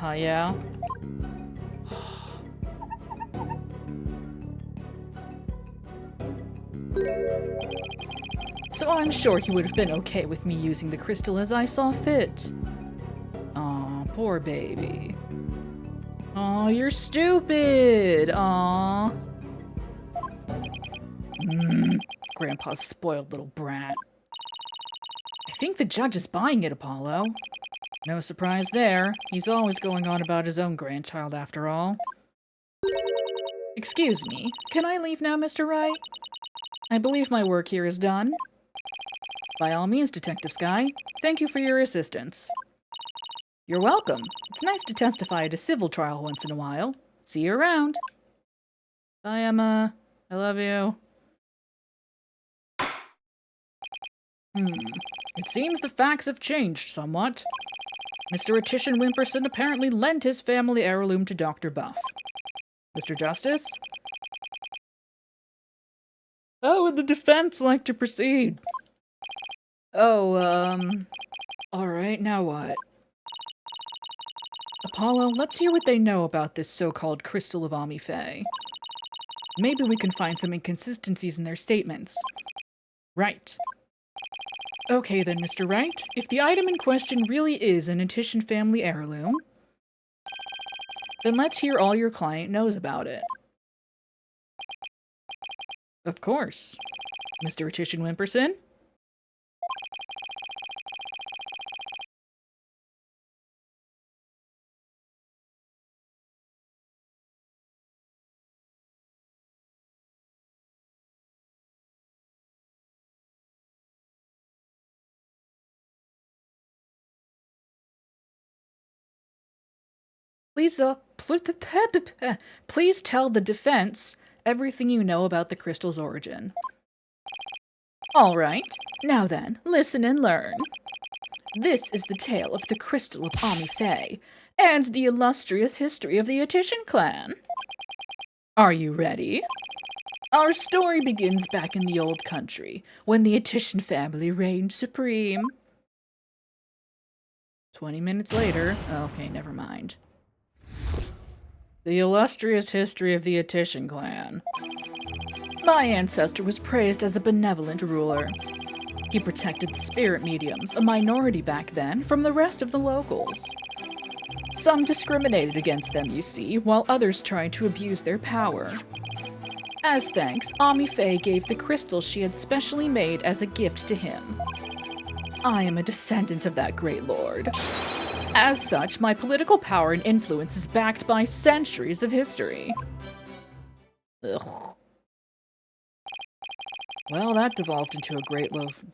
Yeah? So I'm sure he would have been okay with me using the crystal as I saw fit. Aw, poor baby. Aw, you're stupid! Aw. Grandpa's spoiled little brat. I think the judge is buying it, Apollo. No surprise there. He's always going on about his own grandchild, after all. Excuse me, can I leave now, Mr. Wright? I believe my work here is done. By all means, Detective Sky. Thank you for your assistance. You're welcome. It's nice to testify at a civil trial once in a while. See you around. Bye, Emma. I love you. It seems the facts have changed somewhat. Mr. Attition Wimperson apparently lent his family heirloom to Dr. Buff. Mr. Justice? How would the defense like to proceed? Oh, alright, now what? Apollo, let's hear what they know about this so-called Crystal of Amife. Maybe we can find some inconsistencies in their statements. Right. Okay then, Mr. Wright. If the item in question really is an Attition family heirloom, then let's hear all your client knows about it. Of course. Mr. Attition Wimperson? Please tell the defense everything you know about the crystal's origin. All right, now then, listen and learn. This is the tale of the Crystal of Amife and the illustrious history of the Attition clan. Are you ready? Our story begins back in the old country, when the Attition family reigned supreme. 20 minutes later, okay, never mind. The illustrious history of the Athenian clan. My ancestor was praised as a benevolent ruler. He protected the spirit mediums, a minority back then, from the rest of the locals. Some discriminated against them, you see, while others tried to abuse their power. As thanks, Amife gave the crystal she had specially made as a gift to him. I am a descendant of that great lord. As such, my political power and influence is backed by centuries of history. Ugh. Well, that devolved into a great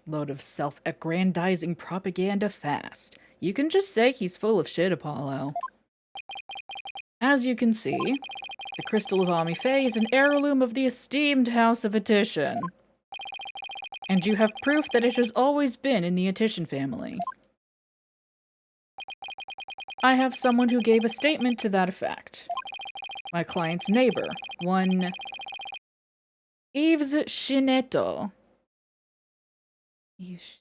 load of self-aggrandizing propaganda fast. You can just say he's full of shit, Apollo. As you can see, the Crystal of Amife is an heirloom of the esteemed House of Athena. And you have proof that it has always been in the Athena family. I have someone who gave a statement to that effect. My client's neighbor, one Yves Shineto. Age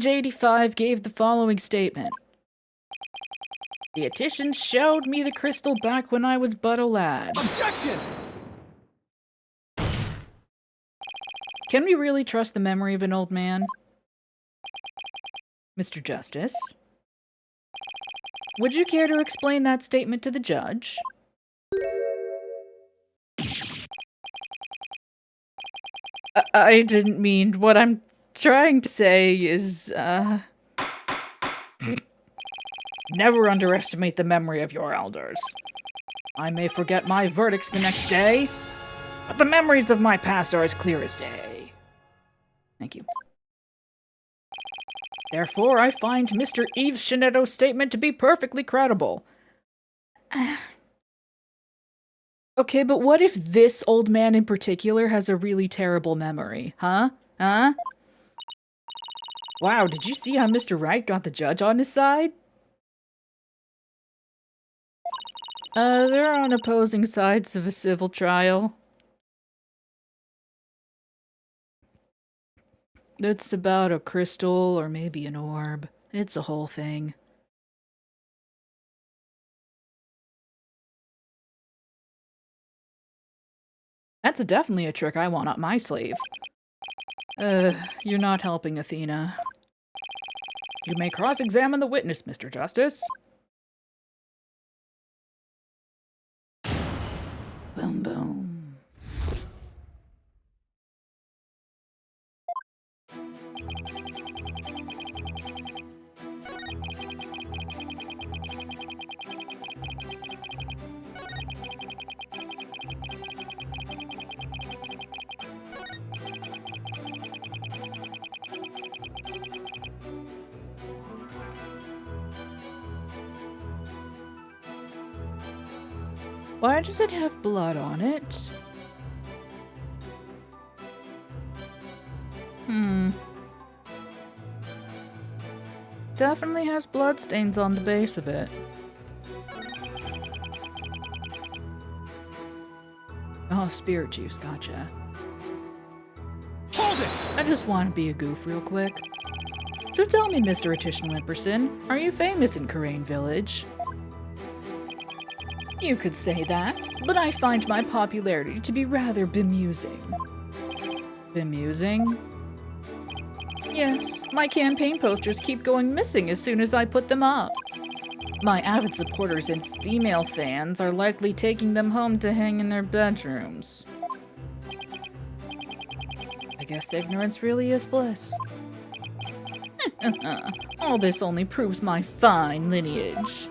85 gave the following statement. The Athenians showed me the crystal back when I was but a lad. Objection! Can we really trust the memory of an old man? Mr. Justice, would you care to explain that statement to the judge? I didn't mean. What I'm trying to say is, never underestimate the memory of your elders. I may forget my verdicts the next day, but the memories of my past are as clear as day. Thank you. Therefore, I find Mr. Yves Shineto's statement to be perfectly credible. Okay, but what if this old man in particular has a really terrible memory? Huh? Huh? Wow, did you see how Mr. Wright got the judge on his side? They're on opposing sides of a civil trial. It's about a crystal or maybe an orb. It's a whole thing. That's definitely a trick I want up my sleeve. You're not helping, Athena. You may cross-examine the witness, Mr. Justice. Boom, boom. Why does it have blood on it? Definitely has blood stains on the base of it. Oh, spirit juice, gotcha. Hold it! I just want to be a goof real quick. So tell me, Mr. Atishan Wimperson, are you famous in Karain Village? You could say that, but I find my popularity to be rather bemusing. Bemusing? Yes, my campaign posters keep going missing as soon as I put them up. My avid supporters and female fans are likely taking them home to hang in their bedrooms. I guess ignorance really is bliss. All this only proves my fine lineage.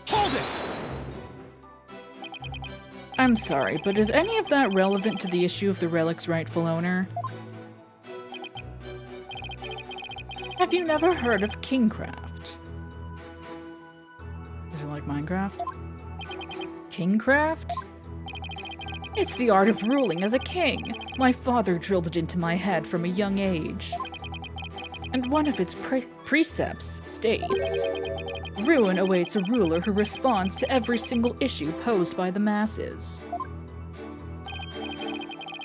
Hold it! I'm sorry, but is any of that relevant to the issue of the relic's rightful owner? Have you never heard of Kingcraft? Is it like Minecraft? Kingcraft? It's the art of ruling as a king. My father drilled it into my head from a young age. And one of its precepts states, "Ruin awaits a ruler who responds to every single issue posed by the masses."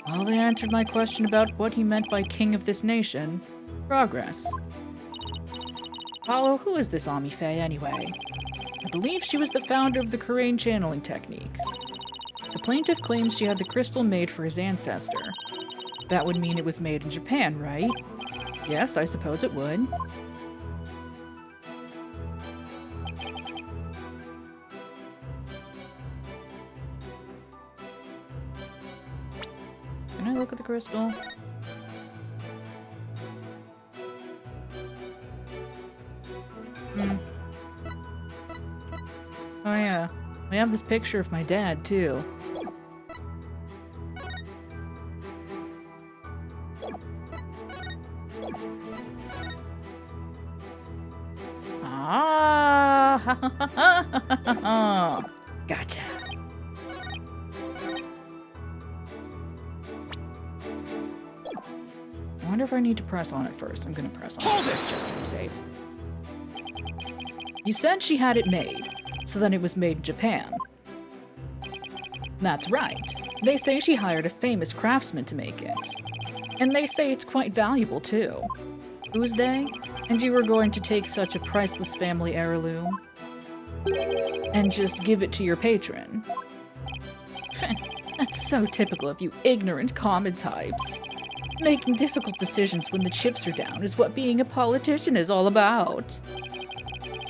Well, they answered my question about what he meant by king of this nation. Progress. Apollo, who is this Ami Faye anyway? I believe she was the founder of the Kurain channeling technique. The plaintiff claims she had the crystal made for his ancestor. That would mean it was made in Japan, right? Yes, I suppose it would. Can I look at the crystal? Oh yeah, I have this picture of my dad, too. Ah! Gotcha. I wonder if I need to press on it first. I'm gonna press on it first just to be safe. You said she had it made, so then it was made in Japan. That's right. They say she hired a famous craftsman to make it. And they say it's quite valuable, too. Who's they? And you were going to take such a priceless family heirloom and just give it to your patron? That's so typical of you ignorant common types. Making difficult decisions when the chips are down is what being a politician is all about.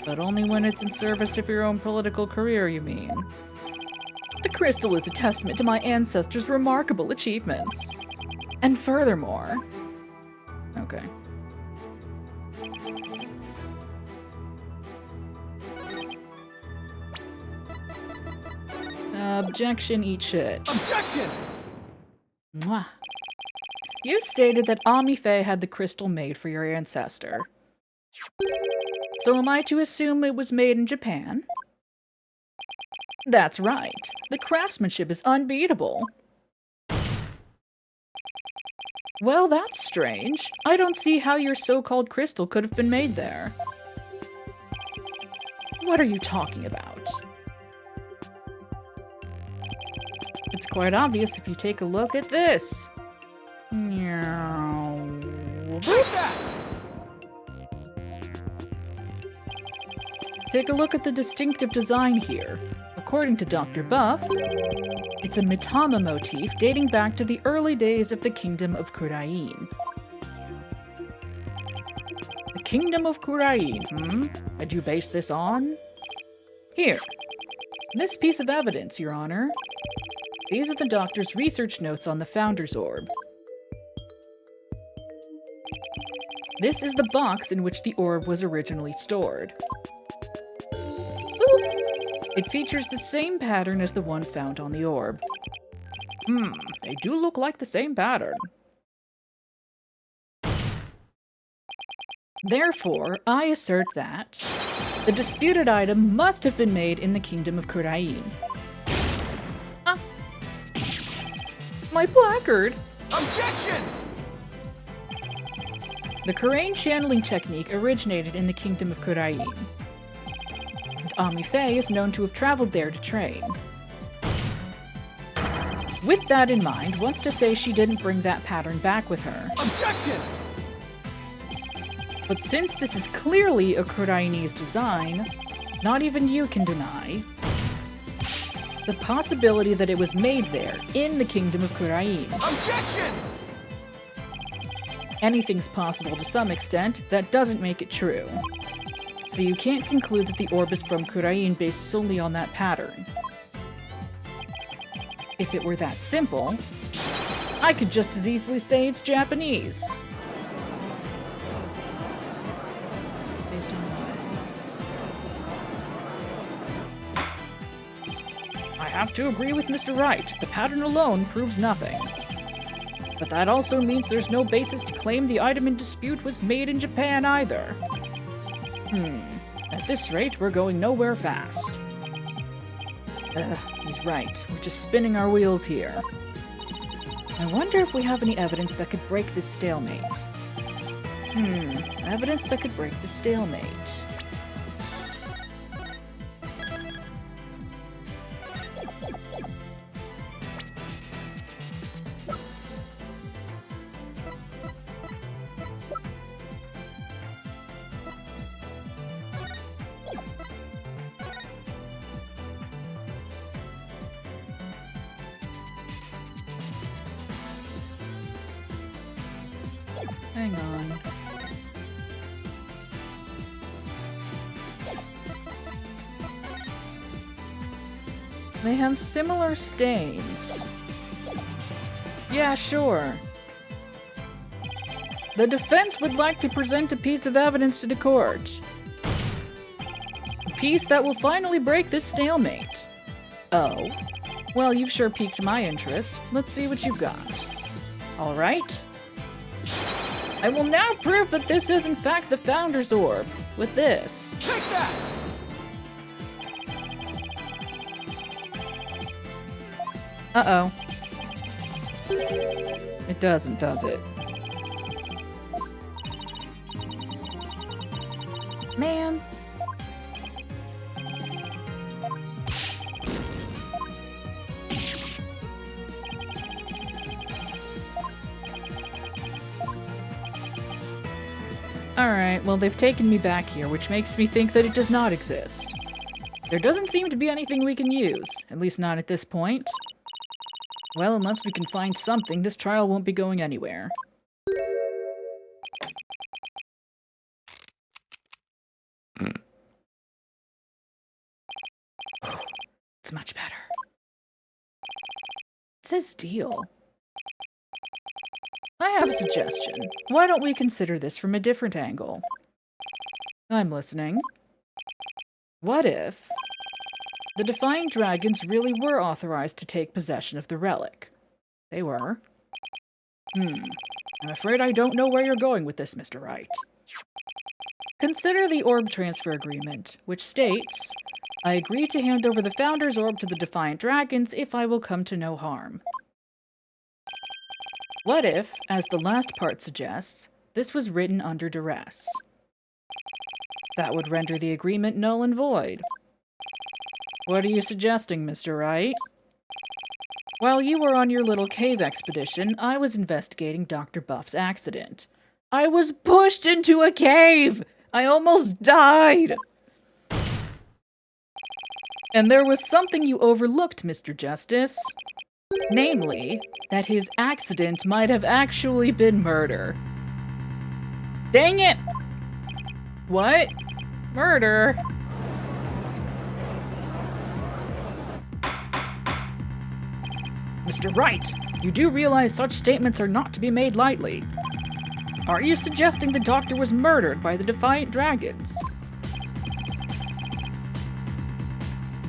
But only when it's in service of your own political career, you mean? The crystal is a testament to my ancestors' remarkable achievements. And furthermore... Okay. Objection, eat shit. Objection! Mwah. You stated that Ami Faye had the crystal made for your ancestor. So am I to assume it was made in Japan? That's right. The craftsmanship is unbeatable. Well, that's strange. I don't see how your so-called crystal could have been made there. What are you talking about? It's quite obvious if you take a look at this. Take that! Take a look at the distinctive design here. According to Dr. Buff, it's a Mitama motif dating back to the early days of the Kingdom of Kurain. The Kingdom of Kurain, Had you based this on? Here. This piece of evidence, Your Honor. These are the doctor's research notes on the Founder's Orb. This is the box in which the orb was originally stored. It features the same pattern as the one found on the orb. They do look like the same pattern. Therefore, I assert that the disputed item must have been made in the Kingdom of Kurain. Ah! My placard! Objection! The Kurain channeling technique originated in the Kingdom of Kurain. And Ami Faye is known to have traveled there to train. With that in mind, wants to say she didn't bring that pattern back with her. Objection! But since this is clearly a Kurainese design, not even you can deny the possibility that it was made there, in the Kingdom of Kurain. Objection! Anything's possible to some extent, that doesn't make it true. So you can't conclude that the orb is from Kurain based solely on that pattern. If it were that simple, I could just as easily say it's Japanese. Based on what? I have to agree with Mr. Wright. The pattern alone proves nothing. But that also means there's no basis to claim the item in dispute was made in Japan either. At this rate, we're going nowhere fast. He's right. We're just spinning our wheels here. I wonder if we have any evidence that could break this stalemate. Evidence that could break the stalemate. Hang on. They have similar stains. Yeah, sure. The defense would like to present a piece of evidence to the court. A piece that will finally break this stalemate. Oh. Well, you've sure piqued my interest. Let's see what you've got. All right. I will now prove that this is in fact the Founder's Orb, with this. Take that! Uh-oh. It doesn't, does it? Man. Alright, well they've taken me back here, which makes me think that it does not exist. There doesn't seem to be anything we can use, at least not at this point. Well, unless we can find something, this trial won't be going anywhere. It's much better. It says deal. I have a suggestion. Why don't we consider this from a different angle? I'm listening. What if the Defying Dragons really were authorized to take possession of the relic? They were. I'm afraid I don't know where you're going with this, Mr. Wright. Consider the Orb Transfer Agreement, which states, I agree to hand over the Founder's Orb to the Defiant Dragons if I will come to no harm. What if, as the last part suggests, this was written under duress? That would render the agreement null and void. What are you suggesting, Mr. Wright? While you were on your little cave expedition, I was investigating Dr. Buff's accident. I was pushed into a cave! I almost died! And there was something you overlooked, Mr. Justice. Namely, that his accident might have actually been murder. Dang it! What? Murder? Mr. Wright, you do realize such statements are not to be made lightly. Are you suggesting the doctor was murdered by the Defiant Dragons?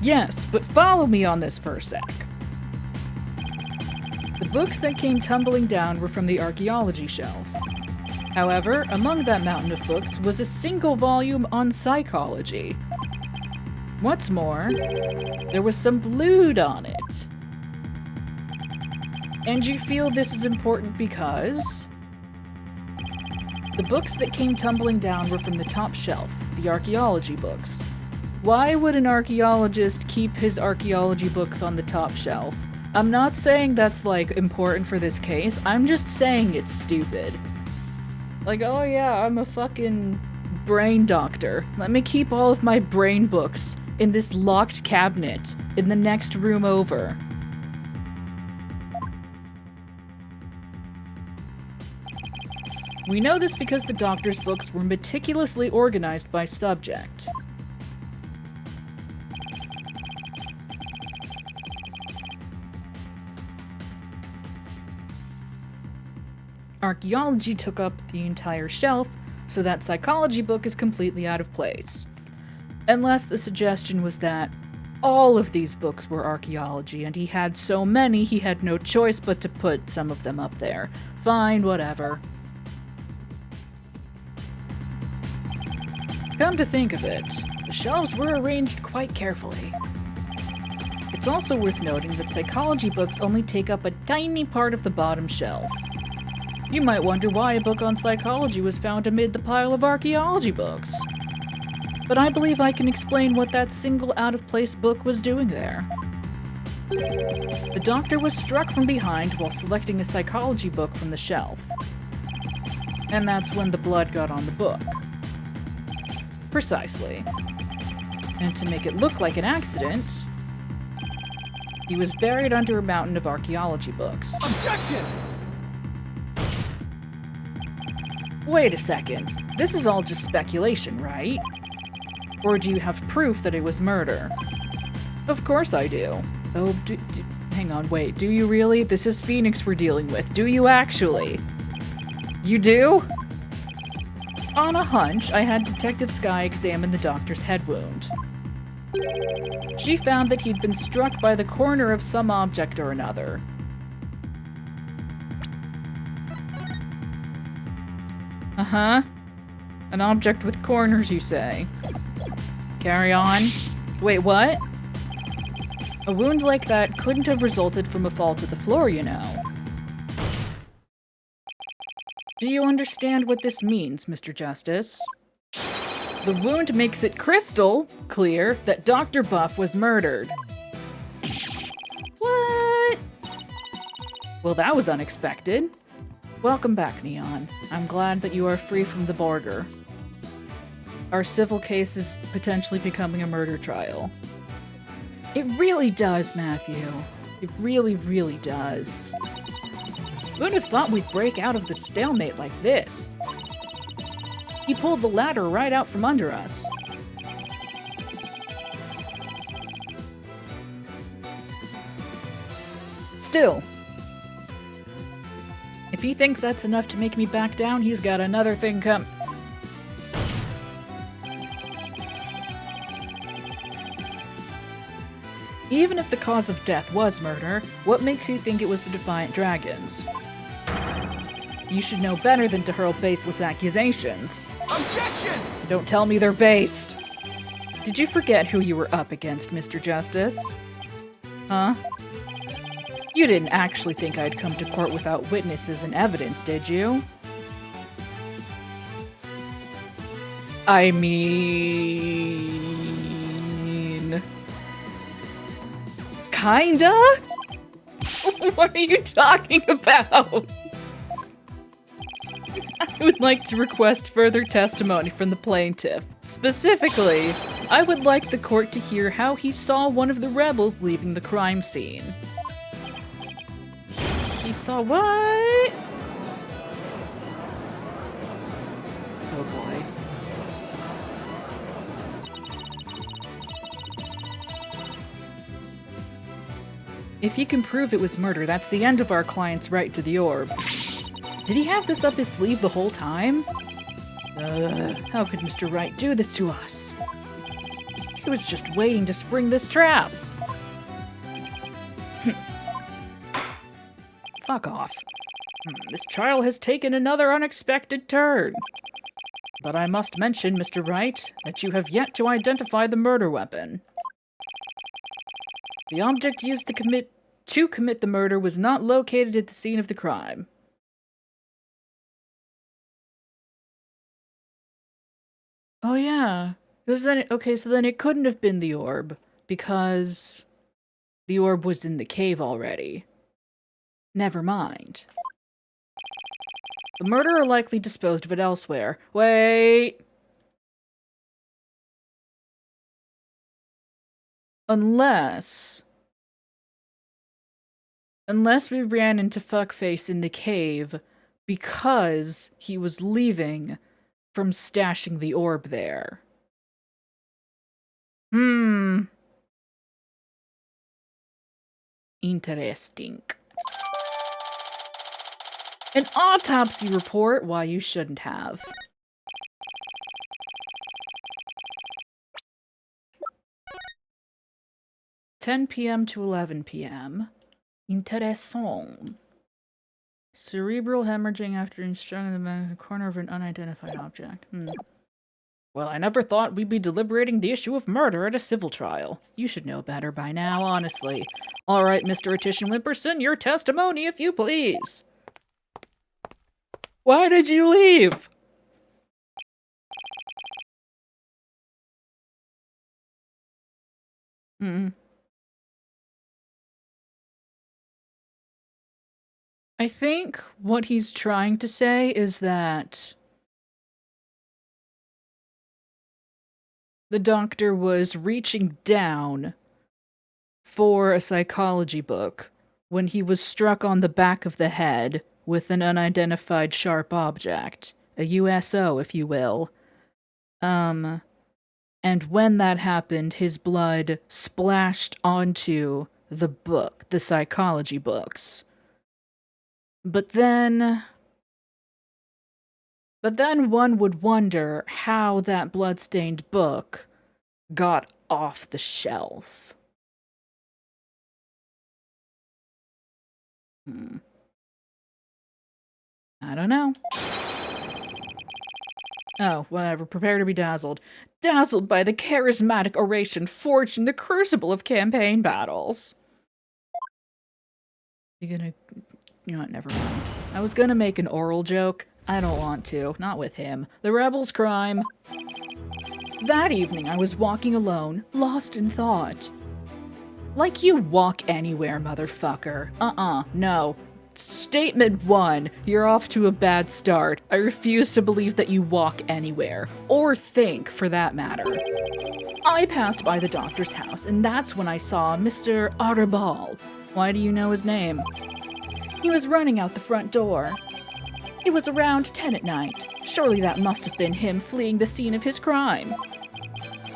Yes, but follow me on this for a sec. The books that came tumbling down were from the archaeology shelf. However, among that mountain of books was a single volume on psychology. What's more, there was some blood on it. And you feel this is important because the books that came tumbling down were from the top shelf, the archaeology books. Why would an archaeologist keep his archaeology books on the top shelf? I'm not saying that's, like, important for this case. I'm just saying it's stupid. Like, oh yeah, I'm a fucking brain doctor. Let me keep all of my brain books in this locked cabinet in the next room over. We know this because the doctor's books were meticulously organized by subject. Archaeology took up the entire shelf, so that psychology book is completely out of place. Unless the suggestion was that all of these books were archaeology, and he had so many he had no choice but to put some of them up there. Fine, whatever. Come to think of it, the shelves were arranged quite carefully. It's also worth noting that psychology books only take up a tiny part of the bottom shelf. You might wonder why a book on psychology was found amid the pile of archaeology books. But I believe I can explain what that single out-of-place book was doing there. The doctor was struck from behind while selecting a psychology book from the shelf. And that's when the blood got on the book. Precisely. And to make it look like an accident, he was buried under a mountain of archaeology books. Objection! Wait a second. This is all just speculation, right? Or do you have proof that it was murder? Of course I do. Oh, hang on, wait. Do you really? This is Phoenix we're dealing with. Do you actually? You do? On a hunch, I had Detective Skye examine the doctor's head wound. She found that he'd been struck by the corner of some object or another. Uh-huh. An object with corners, you say? Carry on. Wait, what? A wound like that couldn't have resulted from a fall to the floor, you know. Do you understand what this means, Mr. Justice? The wound makes it crystal clear that Dr. Buff was murdered. What? Well, that was unexpected. Welcome back, Neon. I'm glad that you are free from the Borger. Our civil case is potentially becoming a murder trial. It really does, Matthew. It really, really does. Who'd have thought we'd break out of the stalemate like this? He pulled the ladder right out from under us. Still, if he thinks that's enough to make me back down, he's got another thing come. Even if the cause of death was murder, what makes you think it was the Defiant Dragons? You should know better than to hurl baseless accusations. Objection! Don't tell me they're based. Did you forget who you were up against, Mr. Justice? Huh? You didn't actually think I'd come to court without witnesses and evidence, did you? I mean... Kinda? What are you talking about? I would like to request further testimony from the plaintiff. Specifically, I would like the court to hear how he saw one of the rebels leaving the crime scene. He saw what? Oh boy. If he can prove it was murder, that's the end of our client's right to the orb. Did he have this up his sleeve the whole time? How could Mr. Wright do this to us? He was just waiting to spring this trap. Fuck off. This trial has taken another unexpected turn. But I must mention, Mr. Wright, that you have yet to identify the murder weapon. The object used to commit the murder was not located at the scene of the crime. Oh yeah. Okay, so then it couldn't have been the orb, because the orb was in the cave already. Never mind. The murderer likely disposed of it elsewhere. Wait! Unless we ran into Fuckface in the cave because he was leaving from stashing the orb there. Interesting. An autopsy report? Why, you shouldn't have. (10 p.m. to 11 p.m.) Interessant. Cerebral hemorrhaging after instructing the corner of an unidentified object. Well, I never thought we'd be deliberating the issue of murder at a civil trial. You should know better by now, honestly. All right, Mr. Attition Wimperson, your testimony, if you please. Why did you leave? Hmm. I think what he's trying to say is that the doctor was reaching down for a psychology book when he was struck on the back of the head with an unidentified sharp object, a USO, if you will. And when that happened, his blood splashed onto the book, the psychology books. But then one would wonder how that bloodstained book got off the shelf. I don't know. Oh, whatever. Prepare to be dazzled. Dazzled by the charismatic oration forged in the crucible of campaign battles. You know what, never mind. I was gonna make an oral joke. I don't want to. Not with him. The rebel's crime. That evening, I was walking alone, lost in thought. Like you walk anywhere, motherfucker. No. Statement 1. You're off to a bad start. I refuse to believe that you walk anywhere. Or think, for that matter. I passed by the doctor's house, and that's when I saw Mr. Arabal. Why do you know his name? He was running out the front door. It was around 10 at night. Surely that must have been him fleeing the scene of his crime.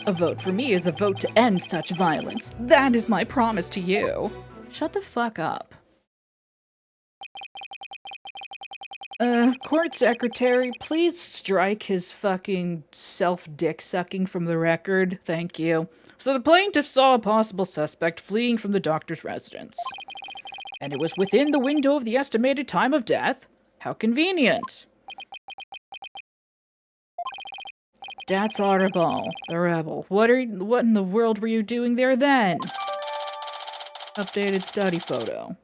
A vote for me is a vote to end such violence. That is my promise to you. Shut the fuck up. Court secretary, please strike his fucking self-dick sucking from the record. Thank you. So the plaintiff saw a possible suspect fleeing from the doctor's residence. And it was within the window of the estimated time of death. How convenient. That's Arabal, the rebel. What in the world were you doing there then? Updated study photo.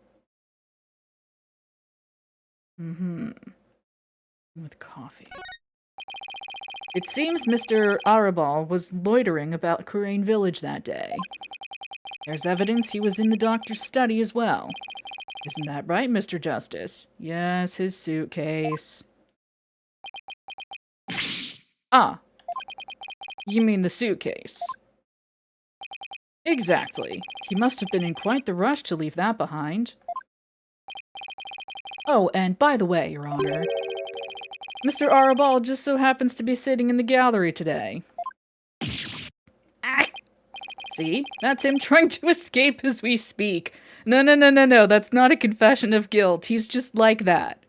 With coffee. It seems Mr. Arabal was loitering about Crane Village that day. There's evidence he was in the doctor's study as well. Isn't that right, Mr. Justice? Yes, his suitcase. Ah. You mean the suitcase? Exactly. He must have been in quite the rush to leave that behind. Oh, and by the way, Your Honor, Mr. Arabal just so happens to be sitting in the gallery today. Ah! See? That's him trying to escape as we speak. No, that's not a confession of guilt. He's just like that.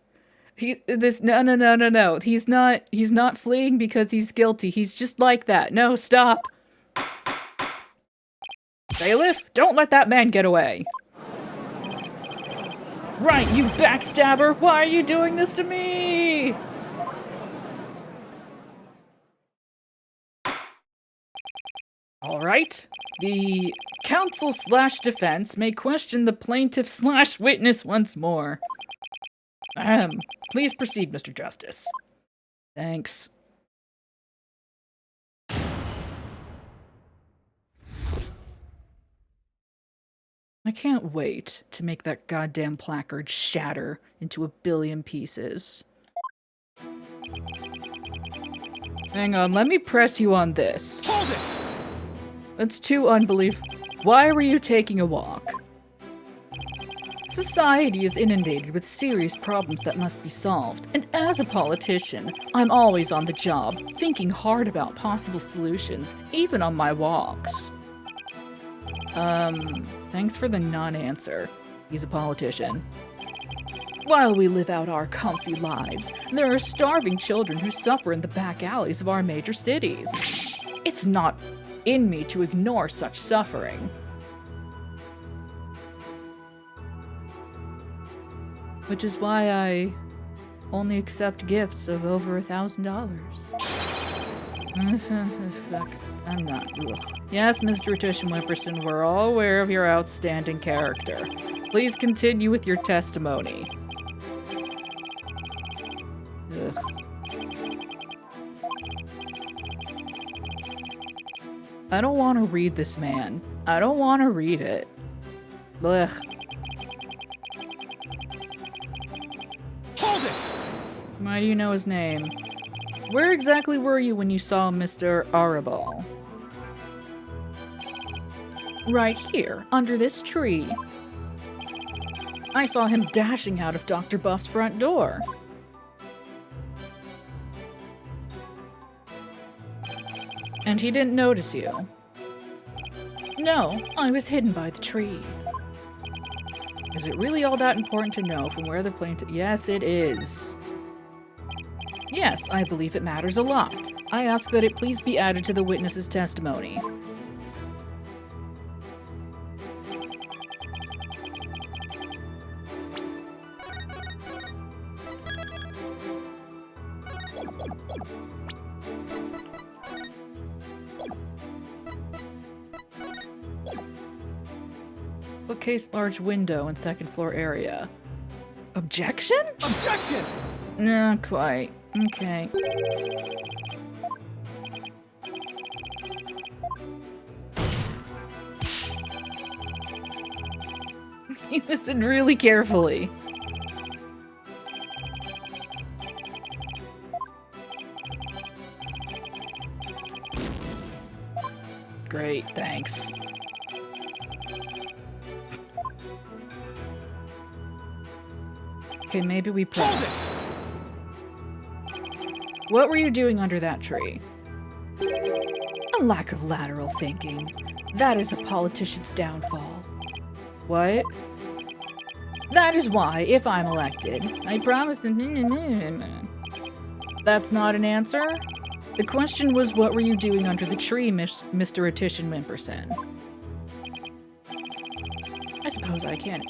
No. He's not fleeing because he's guilty. He's just like that. No, stop. Bailiff, don't let that man get away. Right, you backstabber! Why are you doing this to me? Alright. The counsel/defense may question the plaintiff/witness once more. Please proceed, Mr. Justice. Thanks. I can't wait to make that goddamn placard shatter into a billion pieces. Hang on, let me press you on this. Hold it! That's too unbelievable. Why were you taking a walk? Society is inundated with serious problems that must be solved, and as a politician, I'm always on the job, thinking hard about possible solutions, even on my walks. Thanks for the non-answer. He's a politician. While we live out our comfy lives, there are starving children who suffer in the back alleys of our major cities. It's not in me to ignore such suffering. Which is why I only accept gifts of over $1,000. Fuck, I'm not. Ugh. Yes, Mr. Tisham Whipperson, we're all aware of your outstanding character. Please continue with your testimony. Ugh. I don't want to read this man. I don't want to read it. Ugh. Hold it! Why do you know his name? Where exactly were you when you saw Mr. Arabal? Right here, under this tree. I saw him dashing out of Dr. Buff's front door. And he didn't notice you? No, I was hidden by the tree. Is it really all that important to know from where the plaintiff— Yes, it is. Yes, I believe it matters a lot. I ask that it please be added to the witness's testimony. Bookcase, large window, and second floor area. Objection? Objection! Not quite. Okay. He listened really carefully. Great, thanks. Okay, maybe we press. What were you doing under that tree? A lack of lateral thinking. That is a politician's downfall. What? That is why, if I'm elected, I promise— That's not an answer? The question was, what were you doing under the tree, Mr. Athena Wimperson? I suppose I can.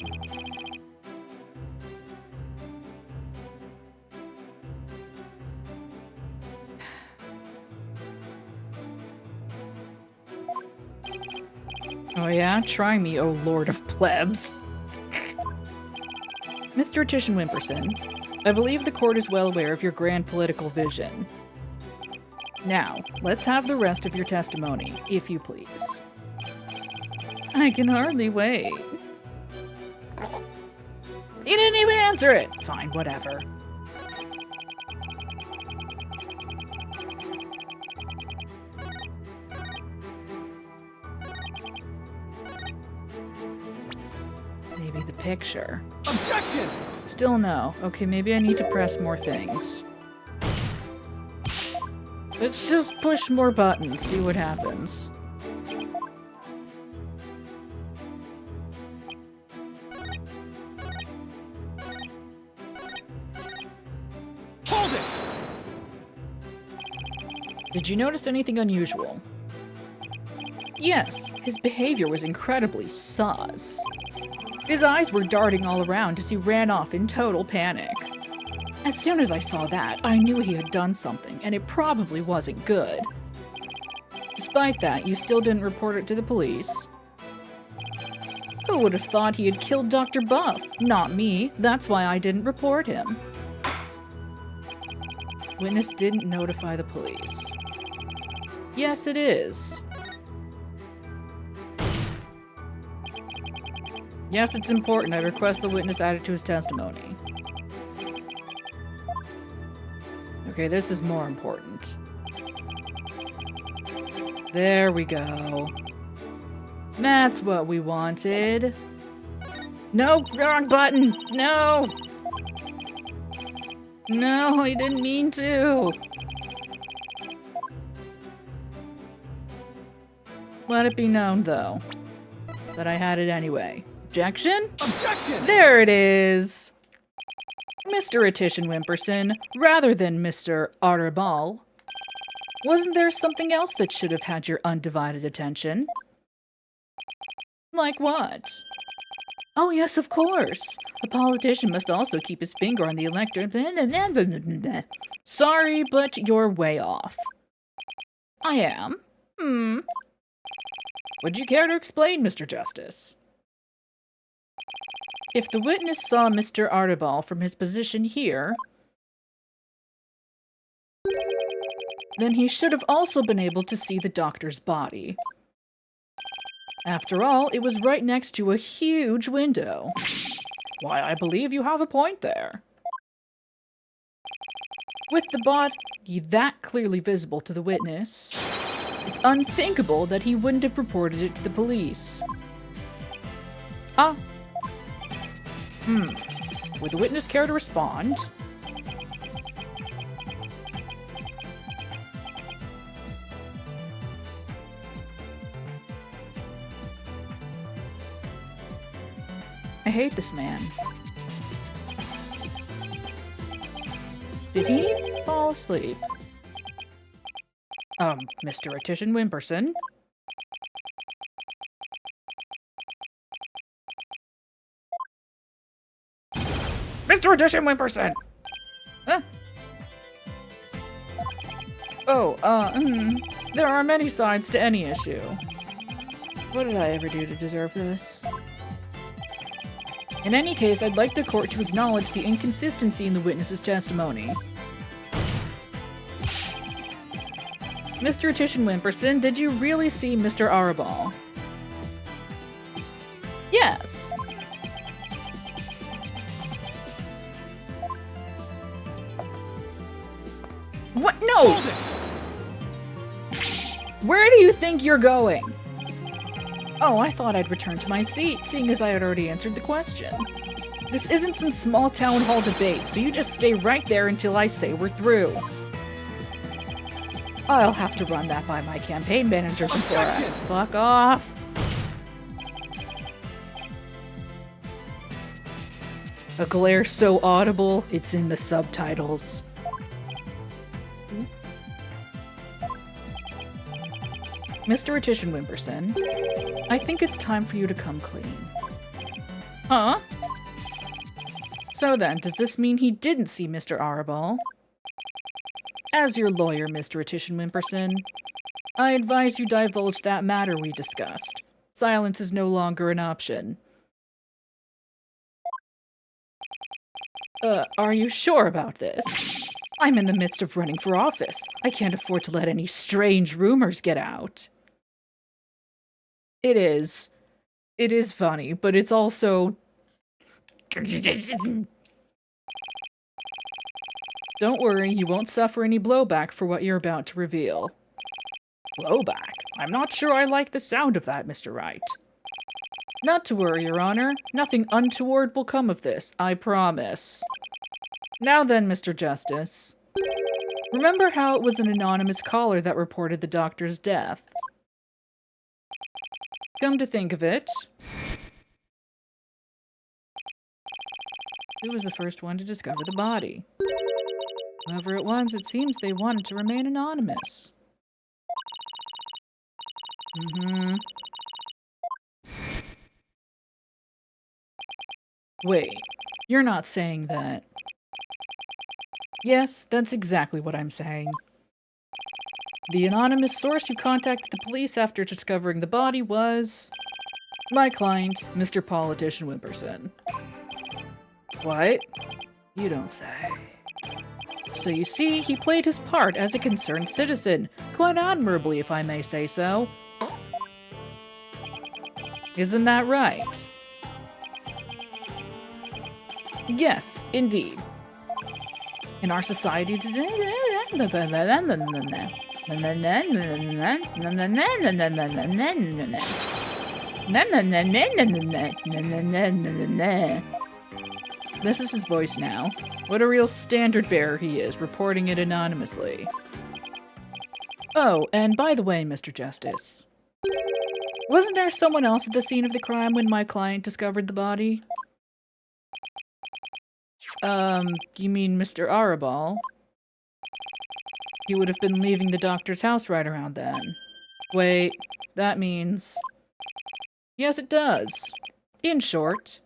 Oh yeah? Try me, O Lord of Plebs. Mr. Athena Wimperson, I believe the court is well aware of your grand political vision. Now, let's have the rest of your testimony, if you please. I can hardly wait. He didn't even answer it! Fine, whatever. Maybe the picture. Objection! Still no. Okay, maybe I need to press more things. Let's just push more buttons, see what happens. Hold it! Did you notice anything unusual? Yes, his behavior was incredibly sus. His eyes were darting all around as he ran off in total panic. As soon as I saw that, I knew he had done something, and it probably wasn't good. Despite that, you still didn't report it to the police. Who would have thought he had killed Dr. Buff? Not me. That's why I didn't report him. Witness didn't notify the police. Yes, it is. Yes, it's important. I request the witness added to his testimony. Okay, this is more important. There we go. That's what we wanted. No, wrong button! No! No, I didn't mean to. Let it be known, though, that I had it anyway. Objection? Objection! There it is! Mr. Athena Wimperson, rather than Mr. Arabal, wasn't there something else that should have had your undivided attention? Like what? Oh yes, of course. A politician must also keep his finger on the electorate. Sorry, but you're way off. I am? Would you care to explain, Mr. Justice? If the witness saw Mr. Arabal from his position here, then he should have also been able to see the doctor's body. After all, it was right next to a huge window. Why, I believe you have a point there. With the body that clearly visible to the witness, it's unthinkable that he wouldn't have reported it to the police. Would the witness care to respond? I hate this man. Did he fall asleep? Mr. Attition Wimperson? Mr. Attition Wimperson! There are many sides to any issue. What did I ever do to deserve this? In any case, I'd like the court to acknowledge the inconsistency in the witness's testimony. Mr. Attition Wimperson, did you really see Mr. Arabal? Yes. What? No! Where do you think you're going? Oh, I thought I'd return to my seat, seeing as I had already answered the question. This isn't some small town hall debate, so you just stay right there until I say we're through. I'll have to run that by my campaign manager before I... Fuck off! A glare so audible, it's in the subtitles. Mr. Attition Wimperson, I think it's time for you to come clean. Huh? So then, does this mean he didn't see Mr. Arabal? As your lawyer, Mr. Attition Wimperson, I advise you divulge that matter we discussed. Silence is no longer an option. Are you sure about this? I'm in the midst of running for office. I can't afford to let any strange rumors get out. It is. It is funny, but it's also... Don't worry, you won't suffer any blowback for what you're about to reveal. Blowback? I'm not sure I like the sound of that, Mr. Wright. Not to worry, Your Honor. Nothing untoward will come of this, I promise. Now then, Mr. Justice. Remember how it was an anonymous caller that reported the doctor's death? Come to think of it, who was the first one to discover the body? Whoever it was, it seems they wanted to remain anonymous. Wait, you're not saying that... Yes, that's exactly what I'm saying. The anonymous source who contacted the police after discovering the body was... my client, Mr. Attition Wimperson. What? You don't say. So you see, he played his part as a concerned citizen, quite admirably, if I may say so. Isn't that right? Yes, indeed. In our society today... This is his voice now. What a real standard bearer he is, reporting it anonymously. Oh, and by the way, Mr. Justice. Wasn't there someone else at the scene of the crime when my client discovered the body? You mean Mr. Arabal? He would have been leaving the doctor's house right around then. Wait, that means... Yes, it does. In short,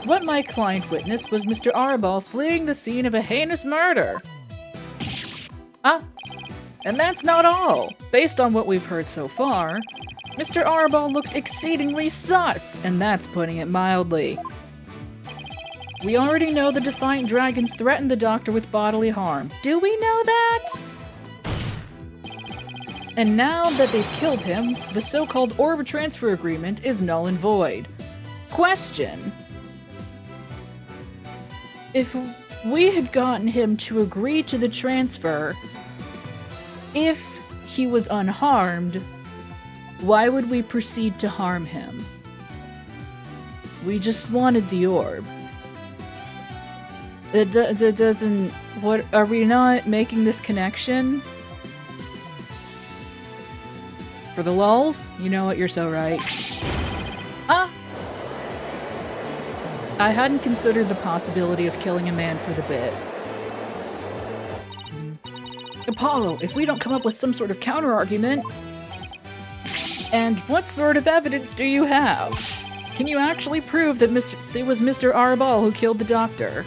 what my client witnessed was Mr. Arabal fleeing the scene of a heinous murder. And that's not all. Based on what we've heard so far, Mr. Arabal looked exceedingly sus, and that's putting it mildly. We already know the Defiant Dragons threatened the Doctor with bodily harm. Do we know that? And now that they've killed him, the so-called orb transfer agreement is null and void. Question. If we had gotten him to agree to the transfer, if he was unharmed, why would we proceed to harm him? We just wanted the orb. It doesn't... What, are we not making this connection? For the lulz? You know what, you're so right. Ah! I hadn't considered the possibility of killing a man for the bit. Apollo, if we don't come up with some sort of counter-argument... And what sort of evidence do you have? Can you actually prove that it was Mr. Arbol who killed the doctor?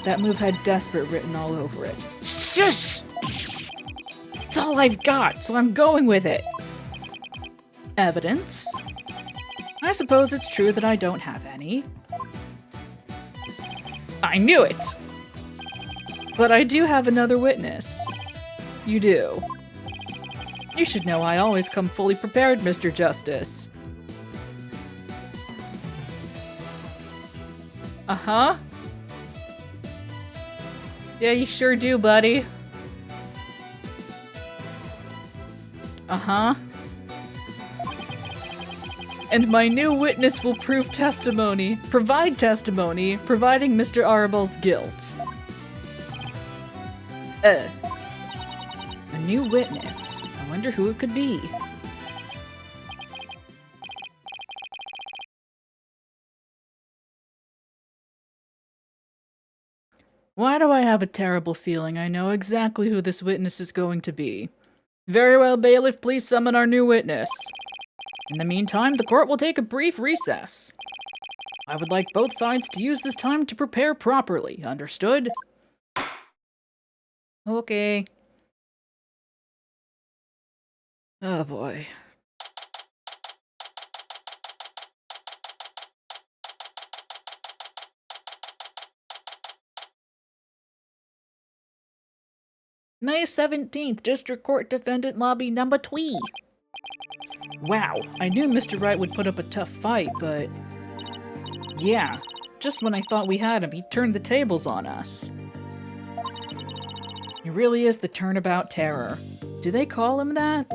That move had desperate written all over it. Shush! It's all I've got, so I'm going with it. Evidence? I suppose it's true that I don't have any. I knew it! But I do have another witness. You do. You should know I always come fully prepared, Mr. Justice. Uh-huh. Yeah, you sure do, buddy. Uh-huh. And my new witness will provide testimony, providing Mr. Arabol's guilt. A new witness. I wonder who it could be. Why do I have a terrible feeling I know exactly who this witness is going to be? Very well, bailiff, please summon our new witness. In the meantime, the court will take a brief recess. I would like both sides to use this time to prepare properly, understood? Okay. Oh boy. May 17th, District Court Defendant Lobby number 2. Wow, I knew Mr. Wright would put up a tough fight, but... yeah, just when I thought we had him, he turned the tables on us. He really is the turnabout terror. Do they call him that?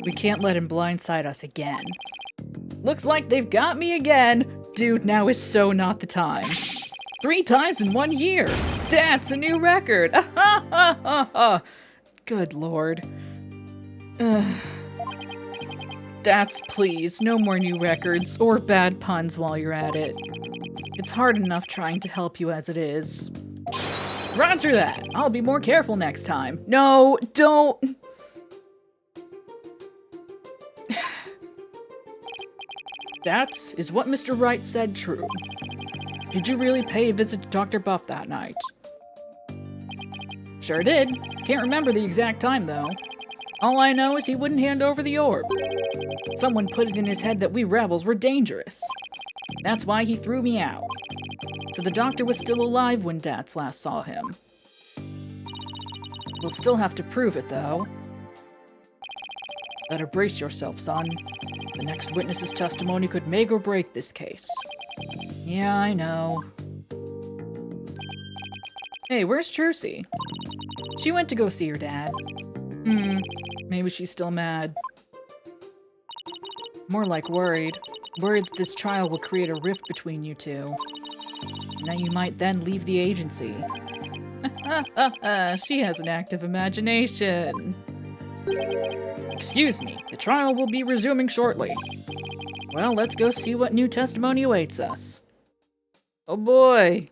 We can't let him blindside us again. Looks like they've got me again! Dude, now is so not the time. 3 times in 1 year! That's a new record! Good lord. Dats, please, no more new records or bad puns while you're at it. It's hard enough trying to help you as it is. Roger that! I'll be more careful next time. No, don't! That is what Mr. Wright said true. Did you really pay a visit to Dr. Buff that night? Sure did. Can't remember the exact time, though. All I know is he wouldn't hand over the orb. Someone put it in his head that we rebels were dangerous. That's why he threw me out. So the doctor was still alive when Dats last saw him. We'll still have to prove it, though. Better brace yourself, son. The next witness's testimony could make or break this case. Yeah, I know. Hey, where's Trucy? She went to go see her dad. Maybe she's still mad. More like worried. Worried that this trial will create a rift between you two. And that you might then leave the agency. She has an active imagination. Excuse me, the trial will be resuming shortly. Well, let's go see what new testimony awaits us. Oh boy.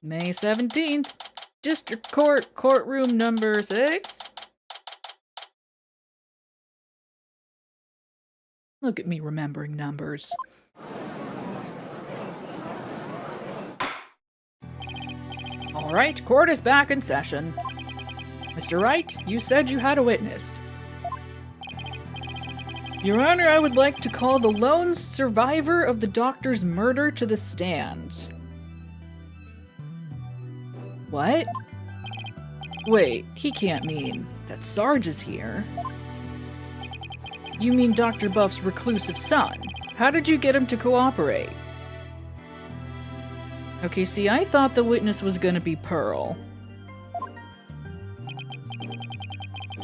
May 17th, District Court, courtroom number 6. Look at me remembering numbers. All right, court is back in session. Mr. Wright, you said you had a witness. Your Honor, I would like to call the lone survivor of the doctor's murder to the stand. What? Wait, he can't mean that Sarge is here. You mean Dr. Buff's reclusive son? How did you get him to cooperate? Okay, see, I thought the witness was gonna be Pearl.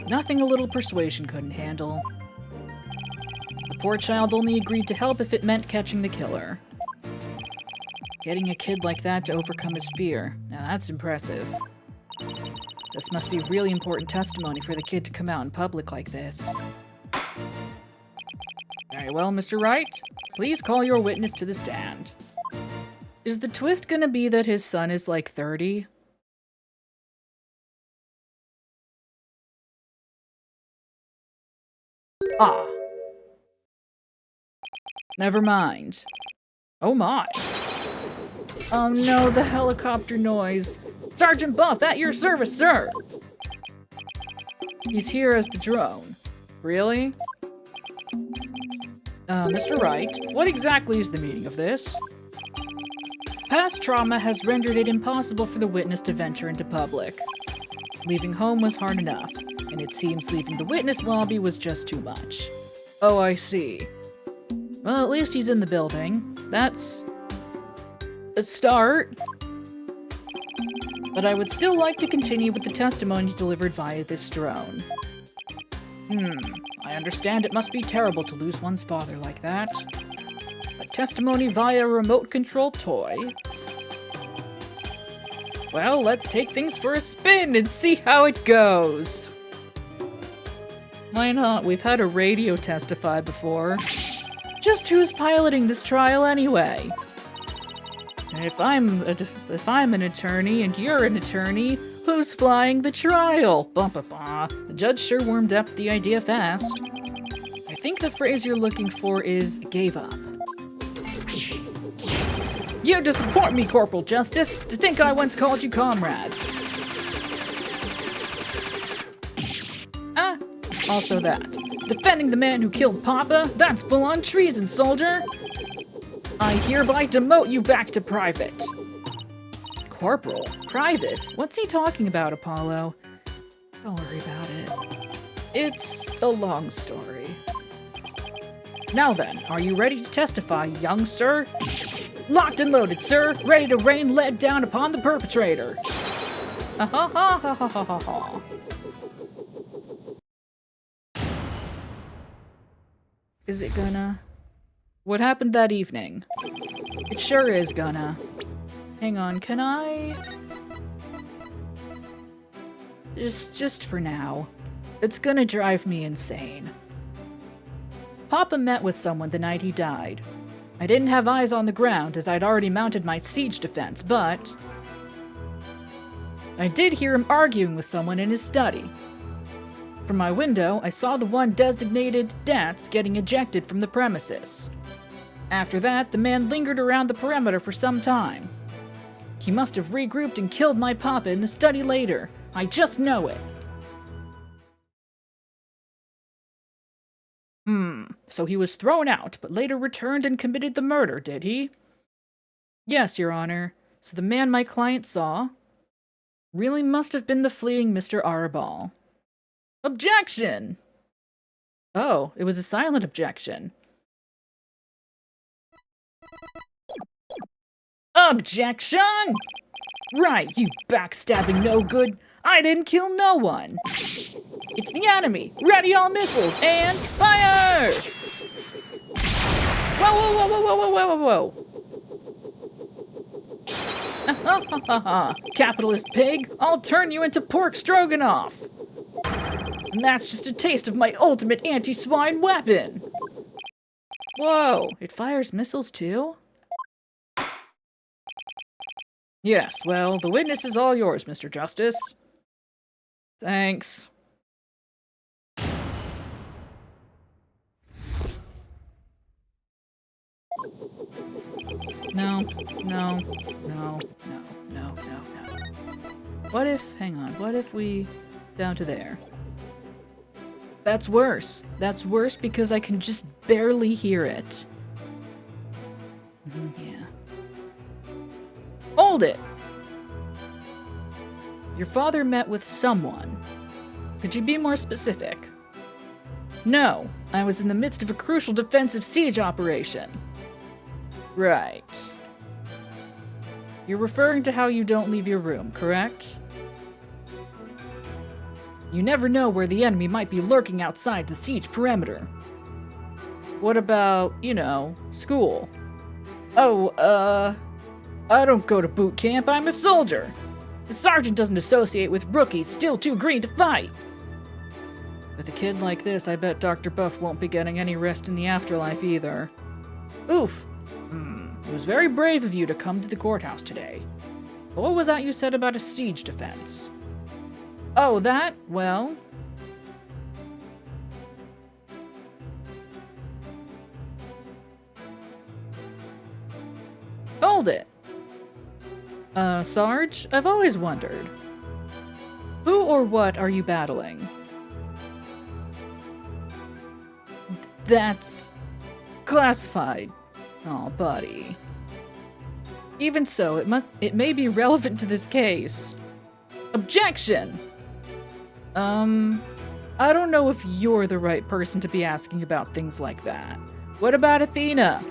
Nothing a little persuasion couldn't handle. The poor child only agreed to help if it meant catching the killer. Getting a kid like that to overcome his fear. Now that's impressive. This must be really important testimony for the kid to come out in public like this. Very well, Mr. Wright. Please call your witness to the stand. Is the twist gonna be that his son is like 30? Ah. Never mind. Oh my. Oh no, the helicopter noise. Sergeant Buff, at your service, sir! He's here as the drone. Really? Mr. Wright, what exactly is the meaning of this? Past trauma has rendered it impossible for the witness to venture into public. Leaving home was hard enough, and it seems leaving the witness lobby was just too much. Oh, I see. Well, at least he's in the building. That's a start. But I would still like to continue with the testimony delivered via this drone. I understand it must be terrible to lose one's father like that. A testimony via a remote-controlled toy? Well, let's take things for a spin and see how it goes. Why not? We've had a radio testify before. Just who's piloting this trial anyway? If I'm an attorney and you're an attorney, who's flying the trial? Bah. The judge sure warmed up the idea fast. I think the phrase you're looking for is gave up. You disappoint me, Corporal Justice, to think I once called you comrade. Also that. Defending the man who killed Papa? That's full-on treason, soldier! I hereby demote you back to private. Corporal? Private? What's he talking about, Apollo? Don't worry about it. It's a long story. Now then, are you ready to testify, youngster? Locked and loaded, sir. Ready to rain lead down upon the perpetrator. Ha ha ha ha ha ha ha. Is it gonna? What happened that evening? It sure is gonna. Hang on, can I? Just for now. It's gonna drive me insane. Papa met with someone the night he died. I didn't have eyes on the ground as I'd already mounted my siege defense, but I did hear him arguing with someone in his study. From my window, I saw the one designated Dats getting ejected from the premises. After that, the man lingered around the perimeter for some time. He must have regrouped and killed my papa in the study later. I just know it. So he was thrown out, but later returned and committed the murder, did he? Yes, Your Honor. So the man my client saw really must have been the fleeing Mr. Arball. Objection! Oh, it was a silent objection. Objection! Right, you backstabbing no-good. I didn't kill no one. It's the enemy. Ready all missiles and fire! Whoa. Capitalist pig, I'll turn you into pork stroganoff. And that's just a taste of my ultimate anti-swine weapon. Whoa, it fires missiles too? Yes, well, the witness is all yours, Mr. Justice. Thanks. No. What if we down to there? That's worse. That's worse because I can just barely hear it. Yeah. Hold it! Your father met with someone. Could you be more specific? No, I was in the midst of a crucial defensive siege operation. Right. You're referring to how you don't leave your room, correct? You never know where the enemy might be lurking outside the siege perimeter. What about, school? Oh, I don't go to boot camp, I'm a soldier. The sergeant doesn't associate with rookies still too green to fight. With a kid like this, I bet Dr. Buff won't be getting any rest in the afterlife either. Oof. It was very brave of you to come to the courthouse today. But what was that you said about a siege defense? Oh, that? Well... Hold it! Sarge, I've always wondered. Who or what are you battling? That's... classified. Oh, buddy. Even so, it may be relevant to this case. Objection! I don't know if you're the right person to be asking about things like that. What about Athena?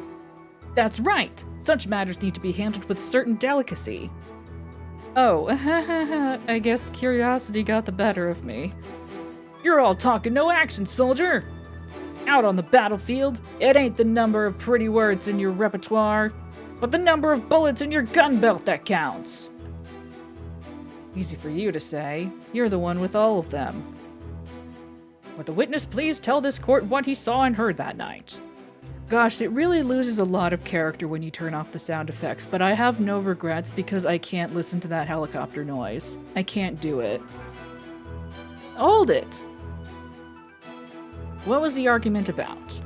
That's right! Such matters need to be handled with a certain delicacy. Oh, I guess curiosity got the better of me. You're all talk and no action, soldier! Out on the battlefield, it ain't the number of pretty words in your repertoire, but the number of bullets in your gun belt that counts. Easy for you to say. You're the one with all of them. Would the witness please tell this court what he saw and heard that night? Gosh, it really loses a lot of character when you turn off the sound effects, but I have no regrets because I can't listen to that helicopter noise. I can't do it. Hold it! What was the argument about?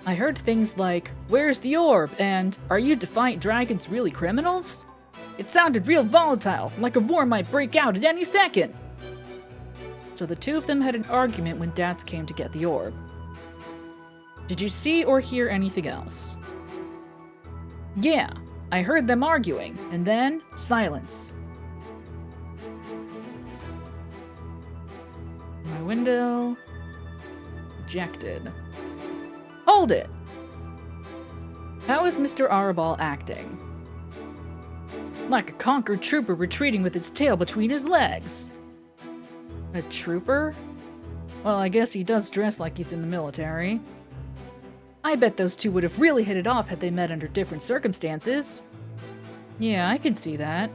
I heard things like, "Where's the orb?" and "Are you defiant dragons really criminals?" It sounded real volatile, like a war might break out at any second. So the two of them had an argument when Dats came to get the orb. Did you see or hear anything else? Yeah, I heard them arguing, and then silence. My window... ejected. Hold it! How is Mr. Arabal acting? Like a conquered trooper retreating with his tail between his legs. A trooper? Well, I guess he does dress like he's in the military. I bet those two would have really hit it off had they met under different circumstances. Yeah, I can see that.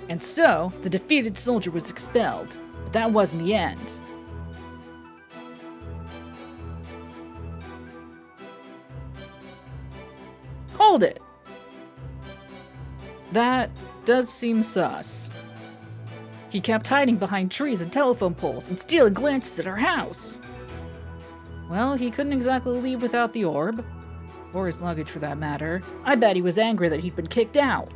And so, the defeated soldier was expelled, but that wasn't the end. Hold it! That does seem sus. He kept hiding behind trees and telephone poles and stealing glances at our house. Well, he couldn't exactly leave without the orb. Or his luggage, for that matter. I bet he was angry that he'd been kicked out.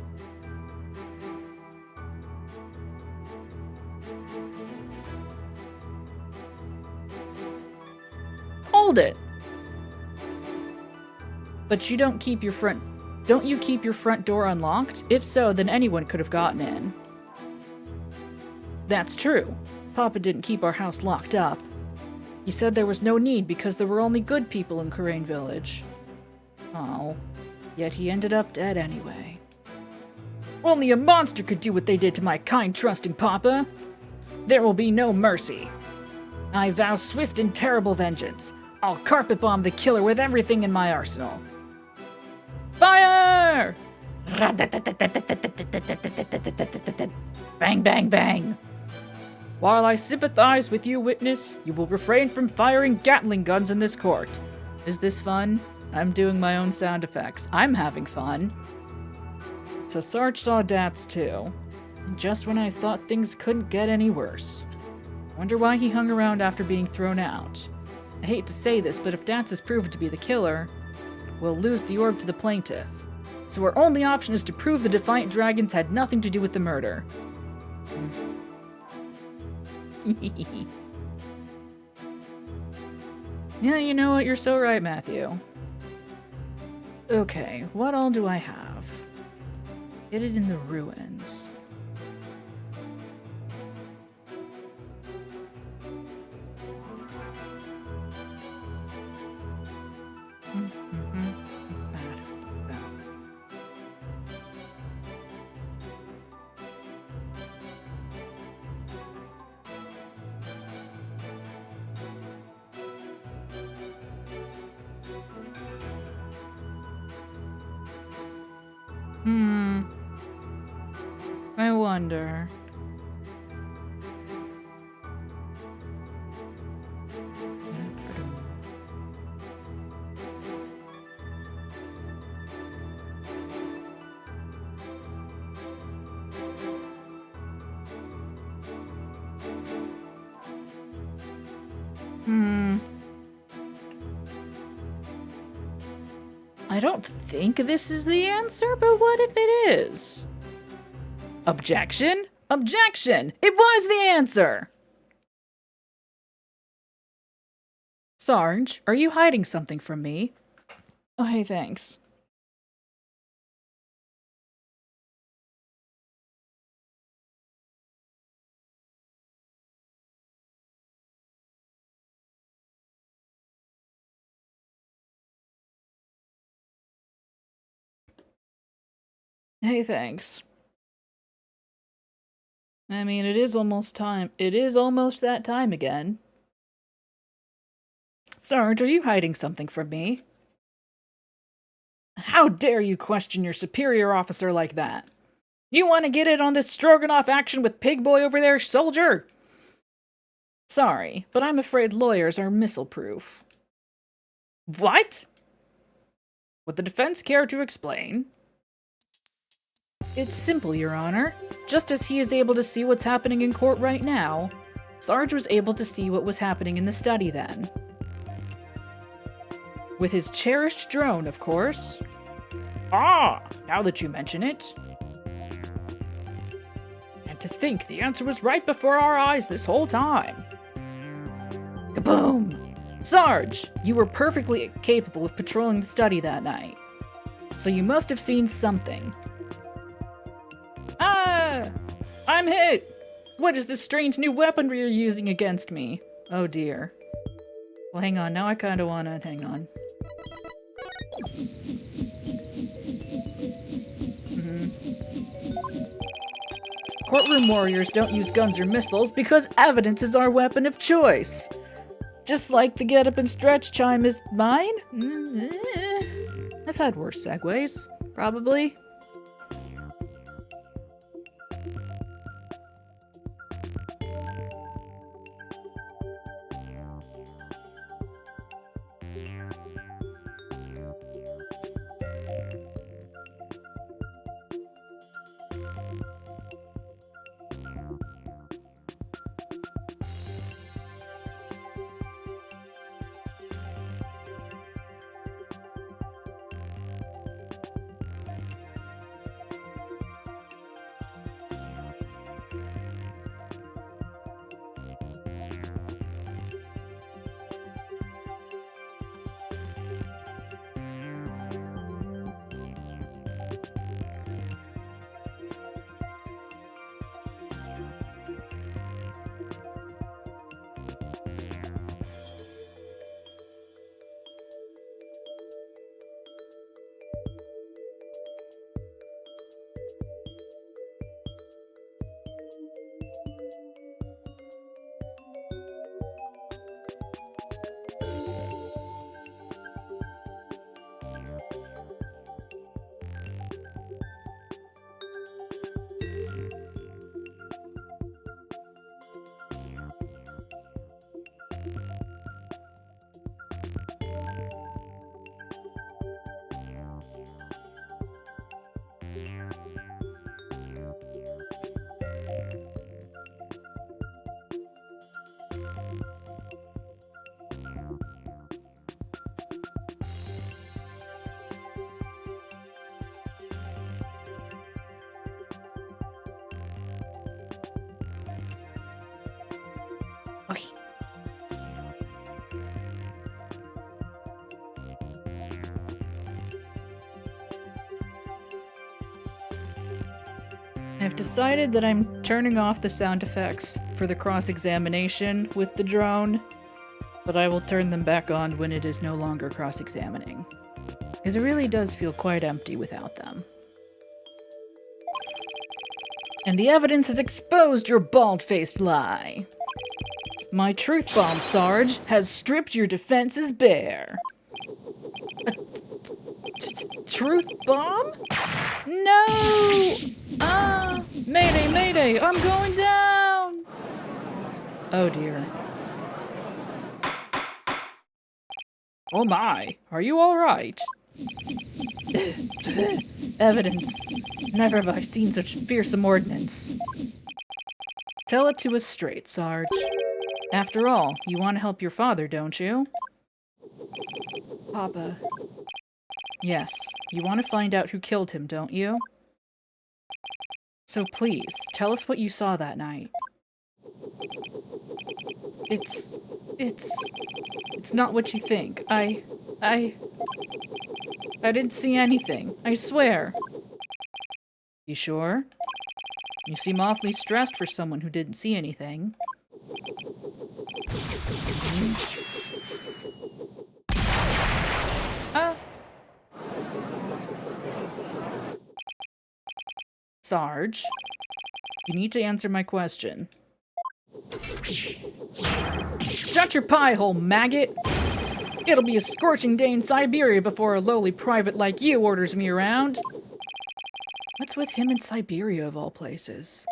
Hold it! But you don't keep your front... Don't you keep your front door unlocked? If so, then anyone could have gotten in. That's true. Papa didn't keep our house locked up. He said there was no need because there were only good people in Kurain Village. Oh, yet he ended up dead anyway. Only a monster could do what they did to my kind, trusting Papa. There will be no mercy. I vow swift and terrible vengeance. I'll carpet bomb the killer with everything in my arsenal. Fire! Bang, bang, bang. While I sympathize with you, witness, you will refrain from firing Gatling guns in this court. Is this fun? I'm doing my own sound effects. I'm having fun. So Sarge saw Dats too. And just when I thought things couldn't get any worse. Wonder why he hung around after being thrown out. I hate to say this, but if Dats is proven to be the killer, we'll lose the orb to the plaintiff. So our only option is to prove the Defiant Dragons had nothing to do with the murder. Yeah, you know what? You're so right, Matthew. Okay, what all do I have? Hid it in the ruins. I wonder. I don't think this is the answer, but what if it is? Objection? Objection! It was the answer! Sarge, are you hiding something from me? Oh, hey, thanks. Hey, thanks. I mean, it is almost time. It is almost that time again. Sarge, are you hiding something from me? How dare you question your superior officer like that? You want to get in on this Stroganoff action with Pig Boy over there, soldier? Sorry, but I'm afraid lawyers are missile-proof. What? Would the defense care to explain? It's simple, Your Honor. Just as he is able to see what's happening in court right now, Sarge was able to see what was happening in the study then. With his cherished drone, of course. Ah, now that you mention it. And to think the answer was right before our eyes this whole time. Kaboom! Sarge, you were perfectly capable of patrolling the study that night. So you must have seen something. Ah! I'm hit! What is this strange new weaponry you're using against me? Oh dear. Well, hang on. Now I kind of want to... Hang on. Courtroom warriors don't use guns or missiles because evidence is our weapon of choice. Just like the get up and stretch chime is mine? I've had worse segues, probably. Okay. I've decided that I'm turning off the sound effects for the cross-examination with the drone, but I will turn them back on when it is no longer cross-examining. Because it really does feel quite empty without them. And the evidence has exposed your bald-faced lie. My truth bomb, Sarge, has stripped your defenses bare. A truth bomb? No! Ah! Mayday, mayday! I'm going down! Oh dear. Oh my, are you alright? Evidence. Never have I seen such fearsome ordnance. Tell it to us straight, Sarge. After all, you want to help your father, don't you? Papa. Yes, you want to find out who killed him, don't you? So please, tell us what you saw that night. It's not what you think. I didn't see anything. I swear. You sure? You seem awfully stressed for someone who didn't see anything. Sarge, you need to answer my question. Shut your pie hole, maggot! It'll be a scorching day in Siberia before a lowly private like you orders me around. What's with him in Siberia, of all places?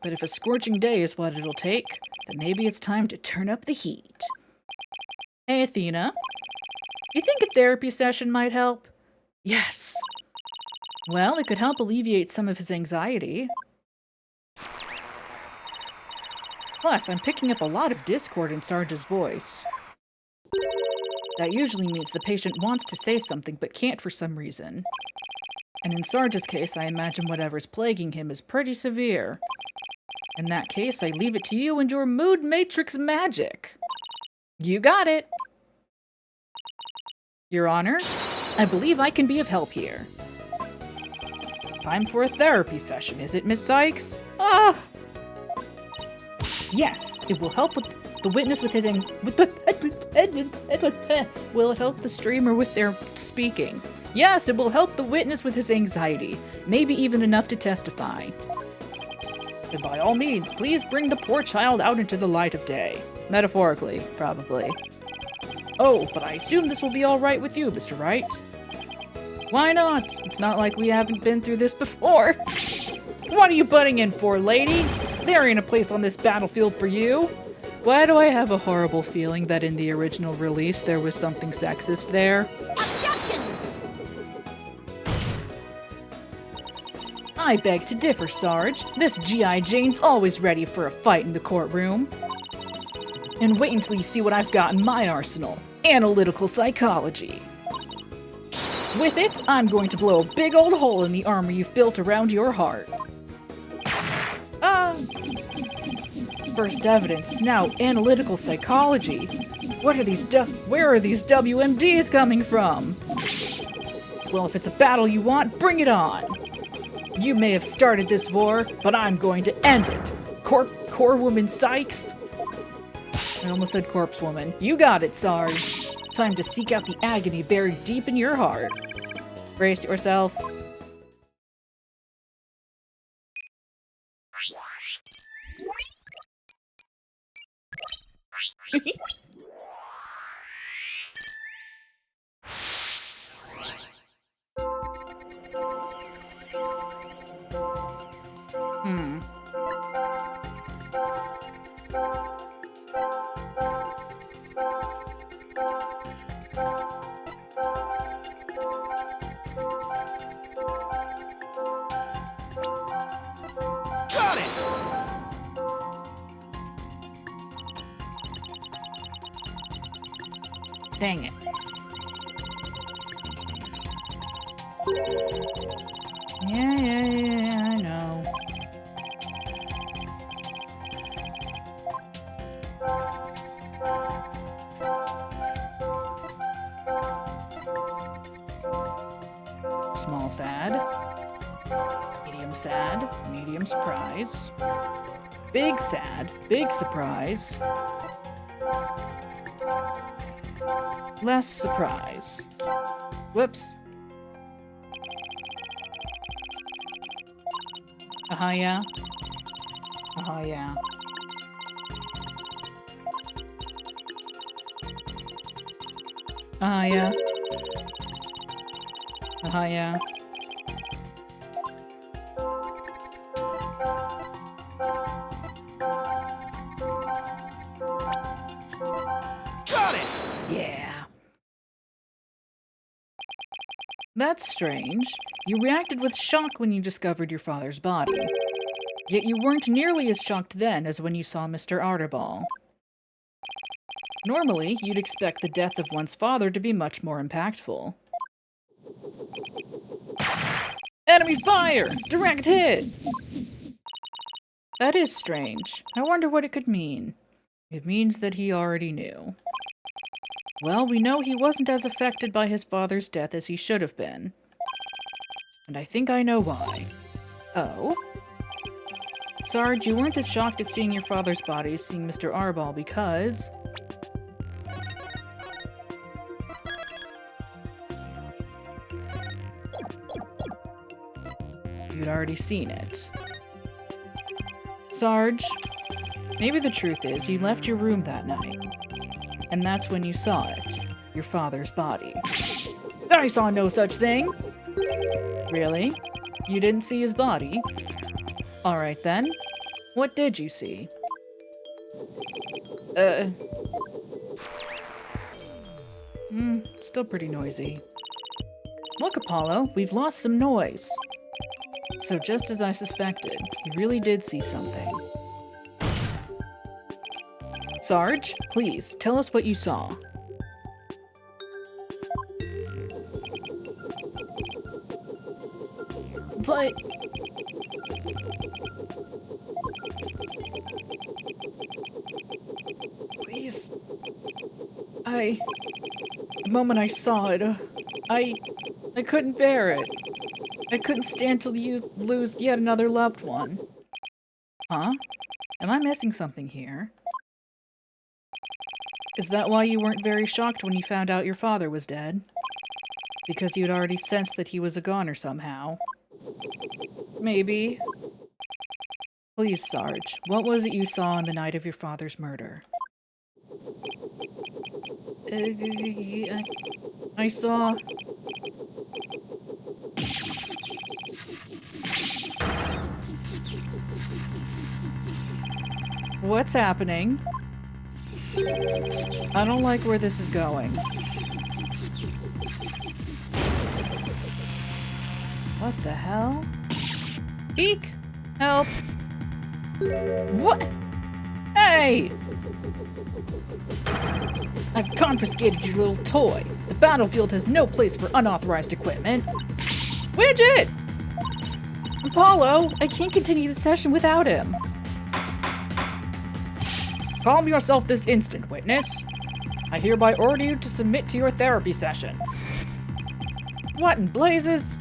But if a scorching day is what it'll take, then maybe it's time to turn up the heat. Hey, Athena. You think a therapy session might help? Yes. Well, it could help alleviate some of his anxiety. Plus, I'm picking up a lot of discord in Sarge's voice. That usually means the patient wants to say something but can't for some reason. And in Sarge's case, I imagine whatever's plaguing him is pretty severe. In that case, I leave it to you and your mood matrix magic. You got it. Your Honor, I believe I can be of help here. Time for a therapy session, is it, Miss Sykes? Ah! Yes, it will help with the witness with his will it help the streamer with their speaking? Yes, it will help the witness with his anxiety, maybe even enough to testify. And by all means, please bring the poor child out into the light of day. Metaphorically, probably. Oh, but I assume this will be all right with you, Mr. Wright. Why not? It's not like we haven't been through this before. What are you butting in for, lady? There ain't a place on this battlefield for you. Why do I have a horrible feeling that in the original release there was something sexist there? Objection! I beg to differ, Sarge. This G.I. Jane's always ready for a fight in the courtroom. And wait until you see what I've got in my arsenal. Analytical psychology. With it, I'm going to blow a big old hole in the armor you've built around your heart. First evidence, now analytical psychology. Where are these WMDs coming from? Well, if it's a battle you want, bring it on. You may have started this war, but I'm going to end it. Core woman Sykes. I almost said corpse woman. You got it, Sarge. Time to seek out the agony buried deep in your heart. Brace yourself. Got it! Dang it. Yeah, I know. Small sad. Medium surprise. Big sad, big surprise. Less surprise. Whoops. Yeah. Yeah. Yeah. Yeah. That's strange. You reacted with shock when you discovered your father's body. Yet you weren't nearly as shocked then as when you saw Mr. Arterball. Normally, you'd expect the death of one's father to be much more impactful. Enemy fire! Direct hit! That is strange. I wonder what it could mean. It means that he already knew. Well, we know he wasn't as affected by his father's death as he should have been. And I think I know why. Oh? Sarge, you weren't as shocked at seeing your father's body as seeing Mr. Arball because... you'd already seen it. Sarge, maybe the truth is you left your room that night. And that's when you saw it. Your father's body. I saw no such thing! Really? You didn't see his body? Alright then. What did you see? Still pretty noisy. Look, Apollo, we've lost some noise. So just as I suspected, you really did see something. Sarge, please, tell us what you saw. But... please... the moment I saw it, I couldn't bear it. I couldn't stand till you lose yet another loved one. Huh? Am I missing something here? Is that why you weren't very shocked when you found out your father was dead? Because you'd already sensed that he was a goner somehow? Maybe. Please, Sarge, what was it you saw on the night of your father's murder? I saw... What's happening? I don't like where this is going. What the hell? Eek! Help! What? Hey! I've confiscated your little toy. The battlefield has no place for unauthorized equipment. Widget! Apollo, I can't continue the session without him. Calm yourself this instant, witness. I hereby order you to submit to your therapy session. What in blazes?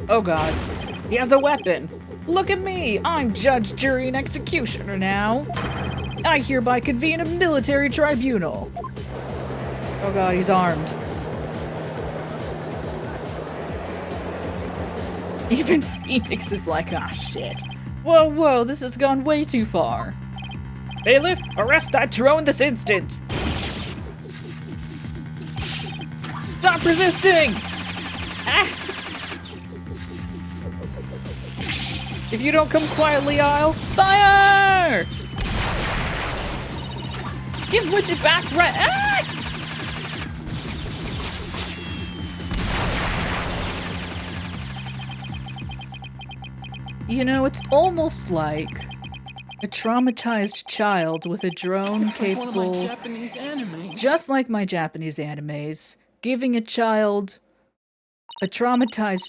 Oh god. He has a weapon. Look at me! I'm judge, jury, and executioner now. I hereby convene a military tribunal. Oh god, he's armed. Even Phoenix is like, ah, shit. Whoa, whoa, this has gone way too far. Bailiff, arrest that drone this instant! Stop resisting! Ah! If you don't come quietly, I'll fire! Give Widget back right. Ah! You know, it's almost like a traumatized child with a drone capable, One of my Japanese animes. just like my Japanese animes, giving a traumatized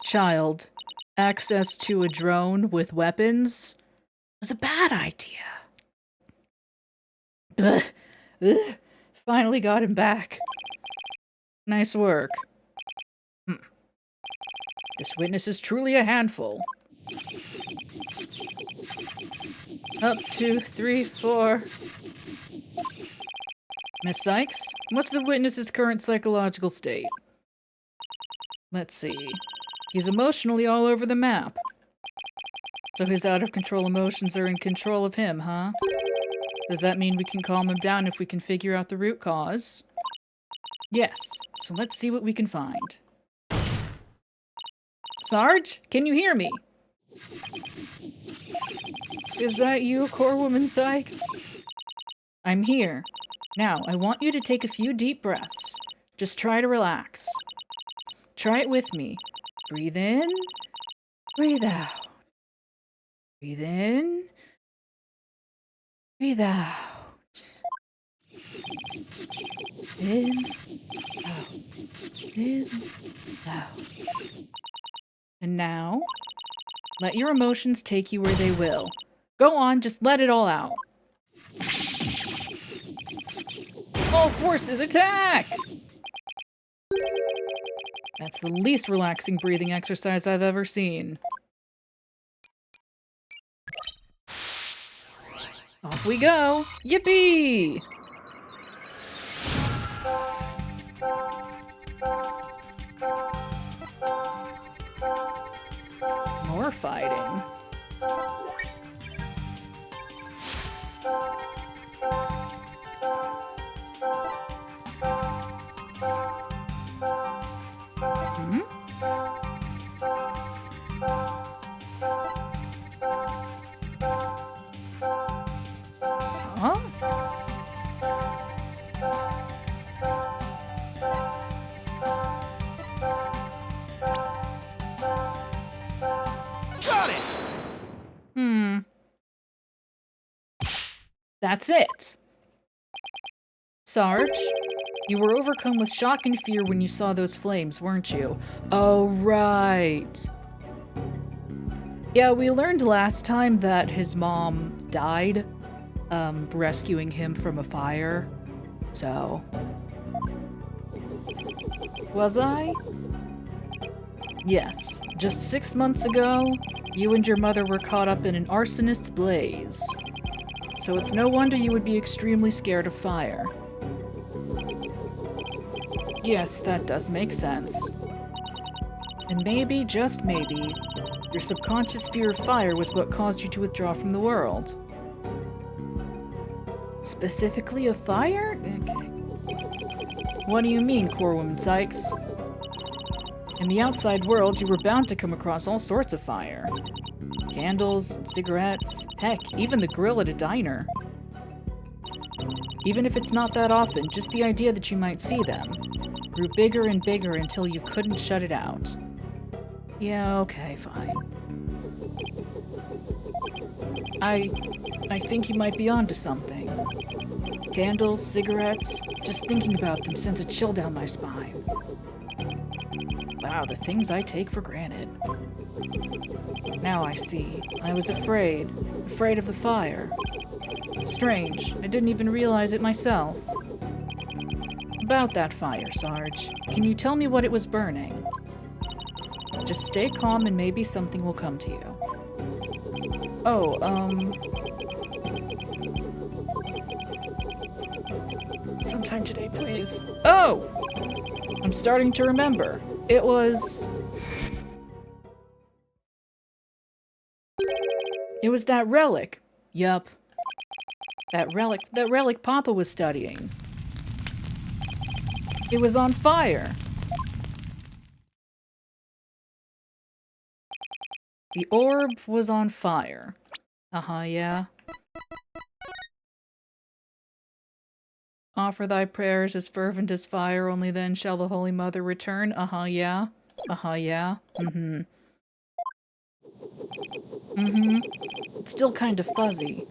child, access to a drone with weapons was a bad idea. Ugh. Ugh. Finally got him back. Nice work. This witness is truly a handful. Up, 2, 3, 4. Miss Sykes, what's the witness's current psychological state? Let's see. He's emotionally all over the map. So his out-of-control emotions are in control of him, huh? Does that mean we can calm him down if we can figure out the root cause? Yes, so let's see what we can find. Sarge, can you hear me? Is that you, Core Woman Sykes? I'm here. Now, I want you to take a few deep breaths. Just try to relax. Try it with me. Breathe in. Breathe out. Breathe in. Breathe out. In. Out. In. Out. And now, let your emotions take you where they will. Go on, just let it all out. All forces, attack! That's the least relaxing breathing exercise I've ever seen. Off we go! Yippee! More fighting. Hmm? Huh? Got it! That's it. Sarge, you were overcome with shock and fear when you saw those flames, weren't you? Oh, right. Yeah, we learned last time that his mom died, rescuing him from a fire. So... Was I? Yes. Just 6 months ago, you and your mother were caught up in an arsonist's blaze. So it's no wonder you would be extremely scared of fire. Yes, that does make sense. And maybe, just maybe, your subconscious fear of fire was what caused you to withdraw from the world. Specifically of fire? Okay. What do you mean, Core Woman Sykes? In the outside world, you were bound to come across all sorts of fire. Candles, cigarettes, heck, even the grill at a diner. Even if it's not that often, just the idea that you might see them grew bigger and bigger until you couldn't shut it out. Yeah, okay, fine. I think you might be onto something. Candles, cigarettes, just thinking about them sends a chill down my spine. Wow, the things I take for granted. Now I see. I was afraid of the fire. Strange, I didn't even realize it myself. About that fire, Sarge, can you tell me what it was burning? Just stay calm and maybe something will come to you. Oh, sometime today, please. Oh! I'm starting to remember. It was that relic. Yup. That relic Papa was studying. It was on fire. The orb was on fire. Uh-huh, yeah. Offer thy prayers as fervent as fire, only then shall the Holy Mother return. Uh-huh, yeah. Uh-huh, yeah. Mm-hmm. Mm-hmm. It's still kind of fuzzy.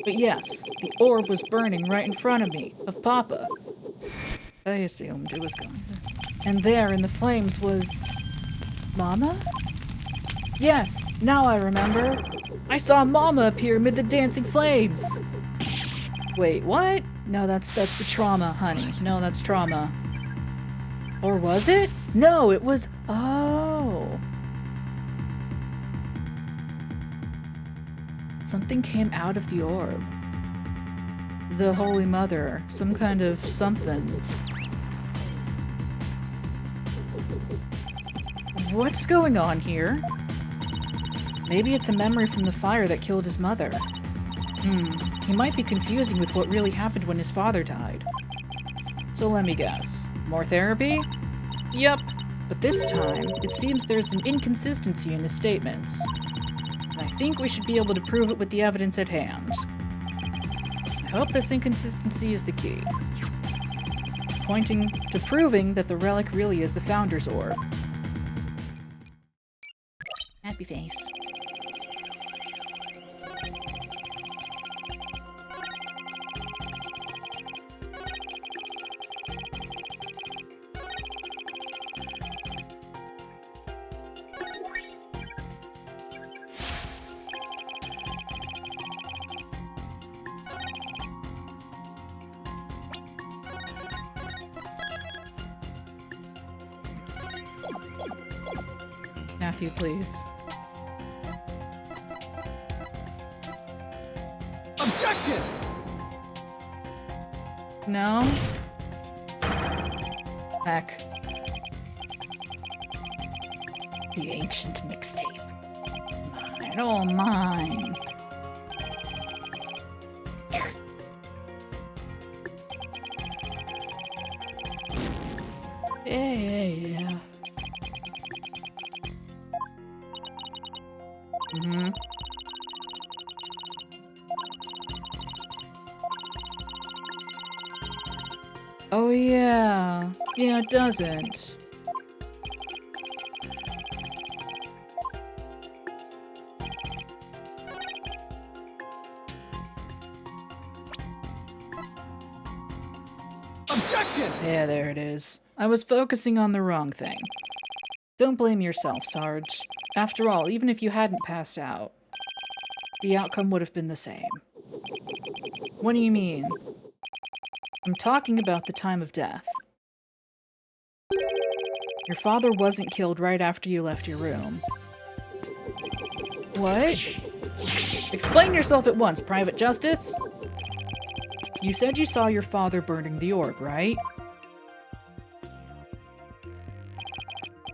But yes, the orb was burning right in front of me, of Papa. I assumed it was going to. And there in the flames was... Mama? Yes, now I remember. I saw Mama appear amid the dancing flames. Wait, what? No, that's the trauma, honey. No, that's trauma. Or was it? No, it was... Oh. Something came out of the orb. The Holy Mother. Some kind of something. What's going on here? Maybe it's a memory from the fire that killed his mother. He might be confusing with what really happened when his father died. So let me guess. More therapy? Yup. But this time, it seems there's an inconsistency in his statements. And I think we should be able to prove it with the evidence at hand. I hope this inconsistency is the key. Pointing to proving that the relic really is the Founder's Orb. Happy face. Matthew, please. Objection! No? Heck. The ancient mixtape. Mine, oh mine. Yeah. Mm-hmm. Oh yeah. Yeah, it doesn't. Objection! Yeah, there it is. I was focusing on the wrong thing. Don't blame yourself, Sarge. After all, even if you hadn't passed out, the outcome would have been the same. What do you mean? I'm talking about the time of death. Your father wasn't killed right after you left your room. What? Explain yourself at once, Private Justice! You said you saw your father burning the orb, right?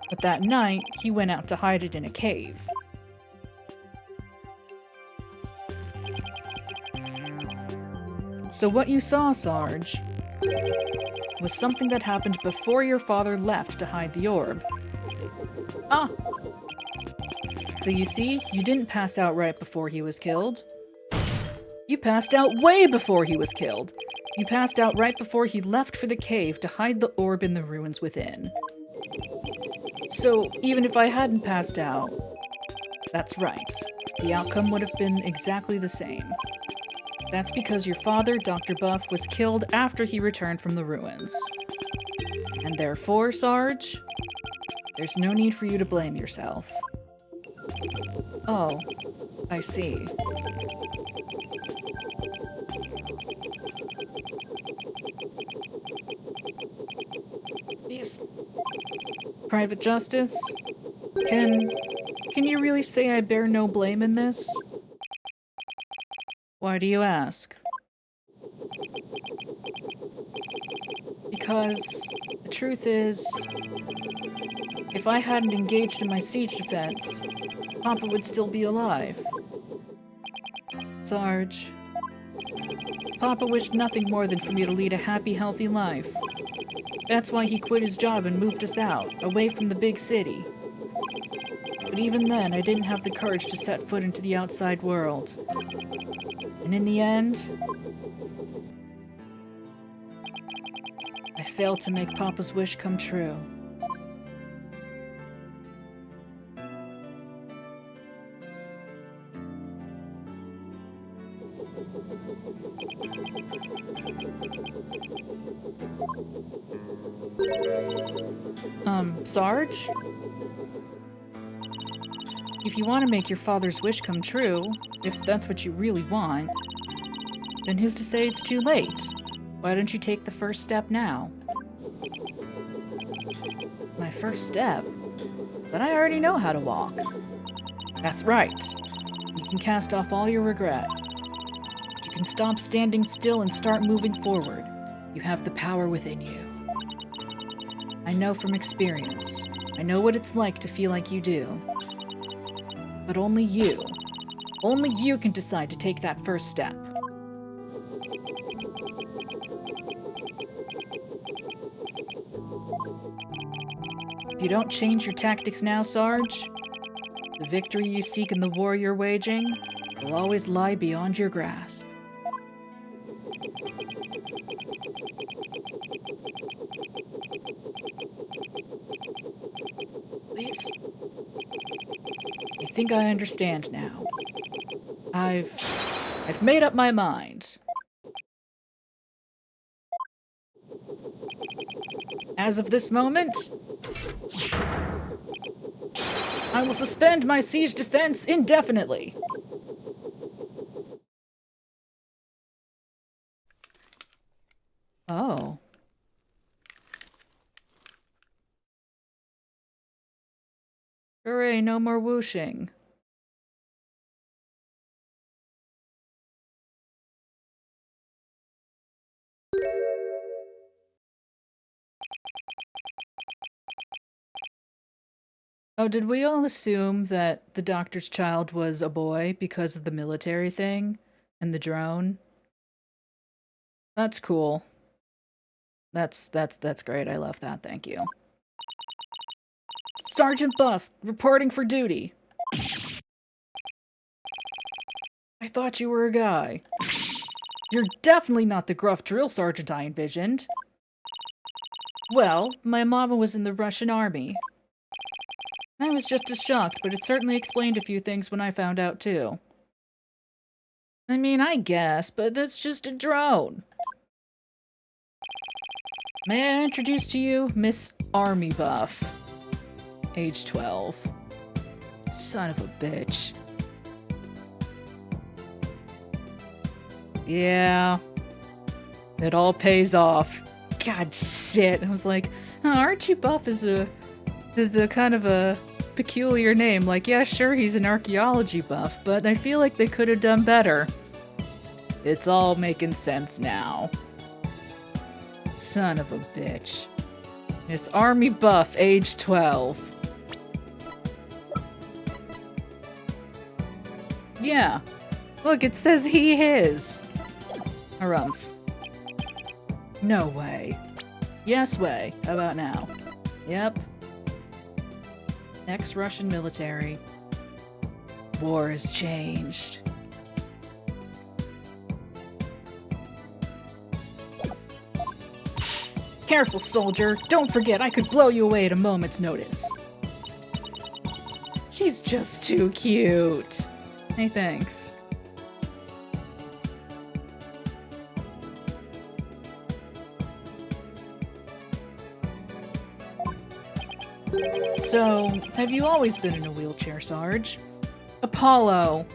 But that night, he went out to hide it in a cave. So what you saw, Sarge, was something that happened before your father left to hide the orb. Ah! So you see, you didn't pass out right before he was killed. You passed out way before he was killed. You passed out right before he left for the cave to hide the orb in the ruins within. So, even if I hadn't passed out, that's right. The outcome would have been exactly the same. That's because your father, Dr. Buff, was killed after he returned from the ruins. And therefore, Sarge, there's no need for you to blame yourself. Oh, I see. These... Private Justice? Can you really say I bear no blame in this? Why do you ask? Because the truth is, if I hadn't engaged in my siege defense, Papa would still be alive. Sarge, Papa wished nothing more than for me to lead a happy, healthy life. That's why he quit his job and moved us out, away from the big city. But even then, I didn't have the courage to set foot into the outside world. And in the end, I failed to make Papa's wish come true. Sarge? If you want to make your father's wish come true, if that's what you really want, then who's to say it's too late? Why don't you take the first step now? My first step? But I already know how to walk. That's right. You can cast off all your regret. You can stop standing still and start moving forward. You have the power within you. I know from experience. I know what it's like to feel like you do. But only you can decide to take that first step. If you don't change your tactics now, Sarge, the victory you seek in the war you're waging will always lie beyond your grasp. Please? I think I understand now. I've made up my mind. As of this moment, I will suspend my siege defense indefinitely. Oh. Hooray, no more whooshing. Oh, did we all assume that the doctor's child was a boy because of the military thing and the drone? That's cool. That's great. I love that. Thank you. Sergeant Buff, reporting for duty. I thought you were a guy. You're definitely not the gruff drill sergeant I envisioned. Well, my mama was in the Russian army. I was just as shocked, but it certainly explained a few things when I found out, too. I mean, I guess, but that's just a drone. May I introduce to you Miss Army Buff, age 12. Son of a bitch. Yeah, it all pays off. God shit. I was like, oh, Archie Buff is a kind of a peculiar name. Like, yeah, sure, he's an archaeology buff, but I feel like they could have done better. It's all making sense now. Son of a bitch. Miss Army Buff, age 12. Yeah. Look, it says he, his. Harumph. No way. Yes way. How about now? Yep. Ex-Russian military. War has changed. Careful, soldier. Don't forget, I could blow you away at a moment's notice. She's just too cute. Hey, thanks. So, have you always been in a wheelchair, Sarge? Apollo.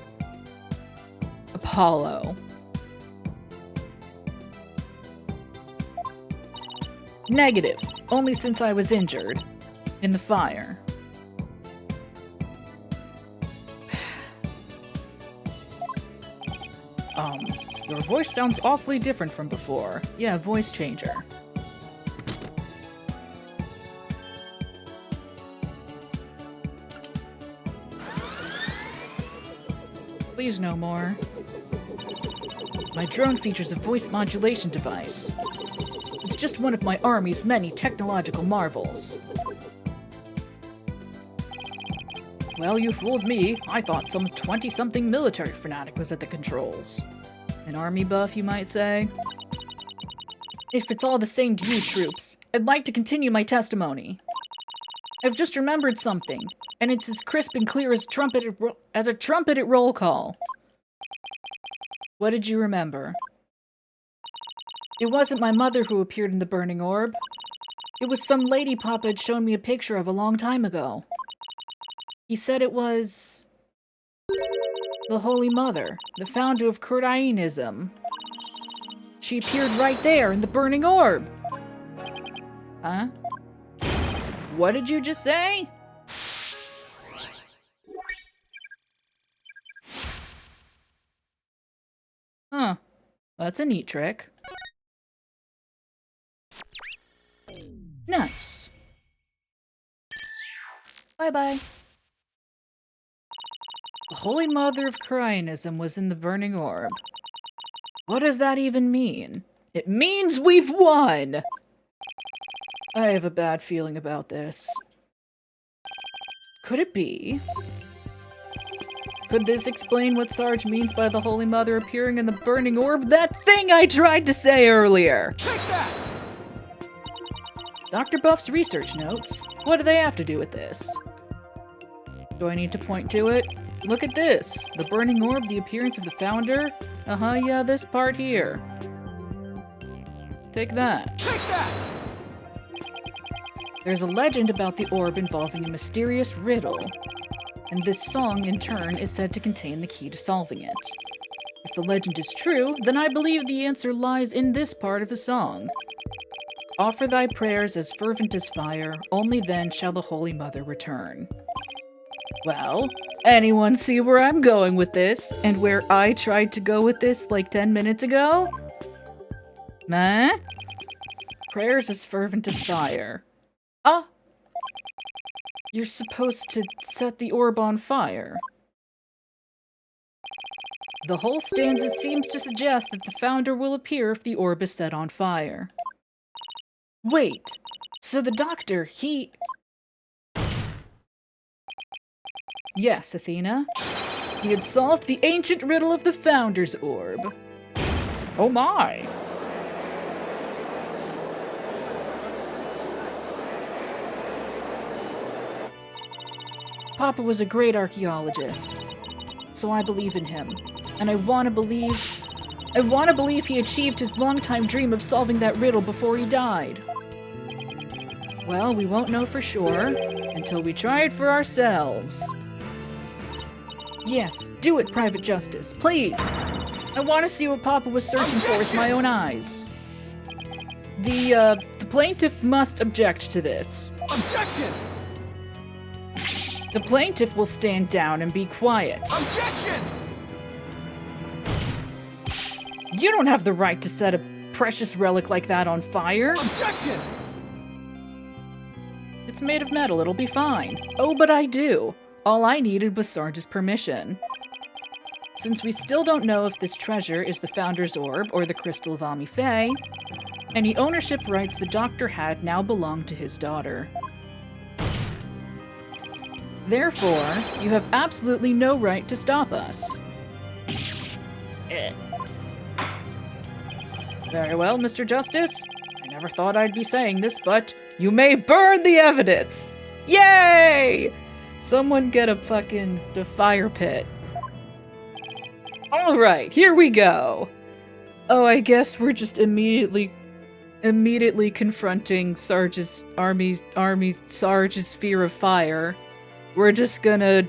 Negative. Only since I was injured. In the fire. Your voice sounds awfully different from before. Yeah, voice changer. Please no more. My drone features a voice modulation device. It's just one of my army's many technological marvels. Well, you fooled me. I thought some 20-something military fanatic was at the controls. An army buff, you might say? If it's all the same to you, troops, I'd like to continue my testimony. I've just remembered something, and it's as crisp and clear as a trumpeted roll call. What did you remember? It wasn't my mother who appeared in the burning orb. It was some lady Papa had shown me a picture of a long time ago. He said it was the Holy Mother, the founder of Kurdaism. She appeared right there in the burning orb. Huh? What did you just say? Huh. That's a neat trick. Nice. Bye-bye. The Holy Mother of Kurdaism was in the burning orb. What does that even mean? It means we've won! I have a bad feeling about this. Could it be? Could this explain what Sarge means by the Holy Mother appearing in the burning orb? That thing I tried to say earlier! Take that! Dr. Buff's research notes. What do they have to do with this? Do I need to point to it? Look at this. The burning orb, the appearance of the founder. Yeah, this part here. Take that. Take that! There's a legend about the orb involving a mysterious riddle, and this song, in turn, is said to contain the key to solving it. If the legend is true, then I believe the answer lies in this part of the song. Offer thy prayers as fervent as fire, only then shall the Holy Mother return. Well, anyone see where I'm going with this, and where I tried to go with this like 10 minutes ago? Meh? Prayers as fervent as fire. Ah! You're supposed to set the orb on fire. The whole stanza seems to suggest that the founder will appear if the orb is set on fire. Wait, so the doctor, he... Yes, Athena. He had solved the ancient riddle of the founder's orb. Oh my! Papa was a great archaeologist, so I believe in him, and I want to believe he achieved his longtime dream of solving that riddle before he died. Well, we won't know for sure until we try it for ourselves. Yes, do it, Private Justice, please. I want to see what Papa was searching for with my own eyes. The plaintiff must object to this. Objection! The plaintiff will stand down and be quiet. Objection! You don't have the right to set a precious relic like that on fire. Objection! It's made of metal, it'll be fine. Oh, but I do. All I needed was Sarge's permission. Since we still don't know if this treasure is the Founder's Orb or the Crystal of Ami-Fae, any ownership rights the Doctor had now belong to his daughter. Therefore, you have absolutely no right to stop us. Very well, Mr. Justice. I never thought I'd be saying this, but you may burn the evidence! Yay! Someone get the fire pit. Alright, here we go. Oh, I guess we're just immediately confronting Sarge's Sarge's fear of fire. We're just gonna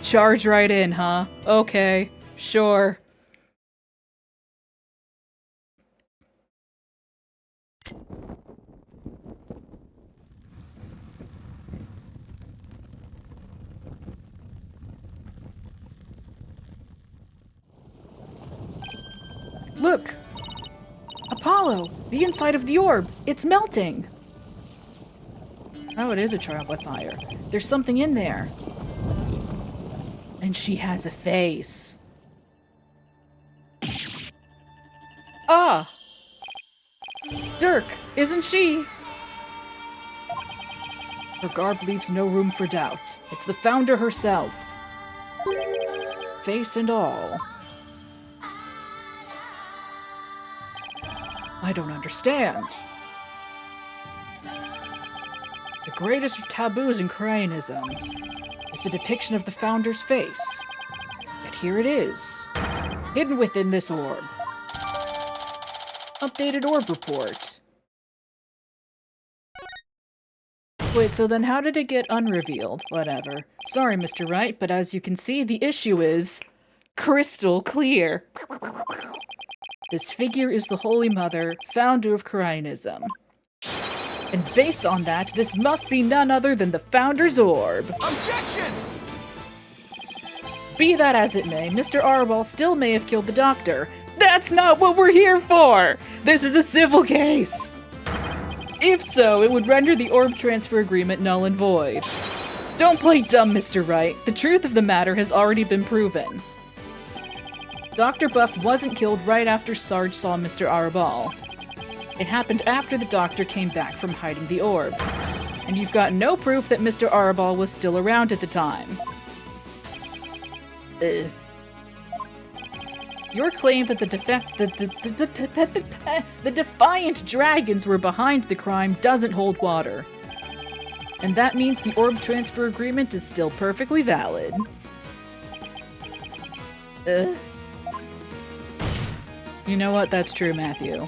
charge right in, huh? Okay, sure. Look! Apollo! The inside of the orb! It's melting! Oh, it is a trial by fire. There's something in there. And she has a face. Ah! Dirk, isn't she? Her garb leaves no room for doubt. It's the Founder herself. Face and all. I don't understand. The greatest of taboos in Cryanism is the depiction of the Founder's face. Yet here it is, hidden within this orb. Updated orb report. Wait, so then how did it get unrevealed? Whatever. Sorry, Mr. Wright, but as you can see, the issue is crystal clear. This figure is the Holy Mother, founder of Cryanism. And based on that, this must be none other than the Founder's Orb. Objection! Be that as it may, Mr. Arbol still may have killed the Doctor. That's not what we're here for! This is a civil case! If so, it would render the orb transfer agreement null and void. Don't play dumb, Mr. Wright. The truth of the matter has already been proven. Dr. Buff wasn't killed right after Sarge saw Mr. Arbol. It happened after the Doctor came back from hiding the orb. And you've got no proof that Mr. Arbol was still around at the time. Your claim that the Defiant Dragons were behind the crime doesn't hold water. And that means the orb transfer agreement is still perfectly valid. You know what? That's true, Matthew.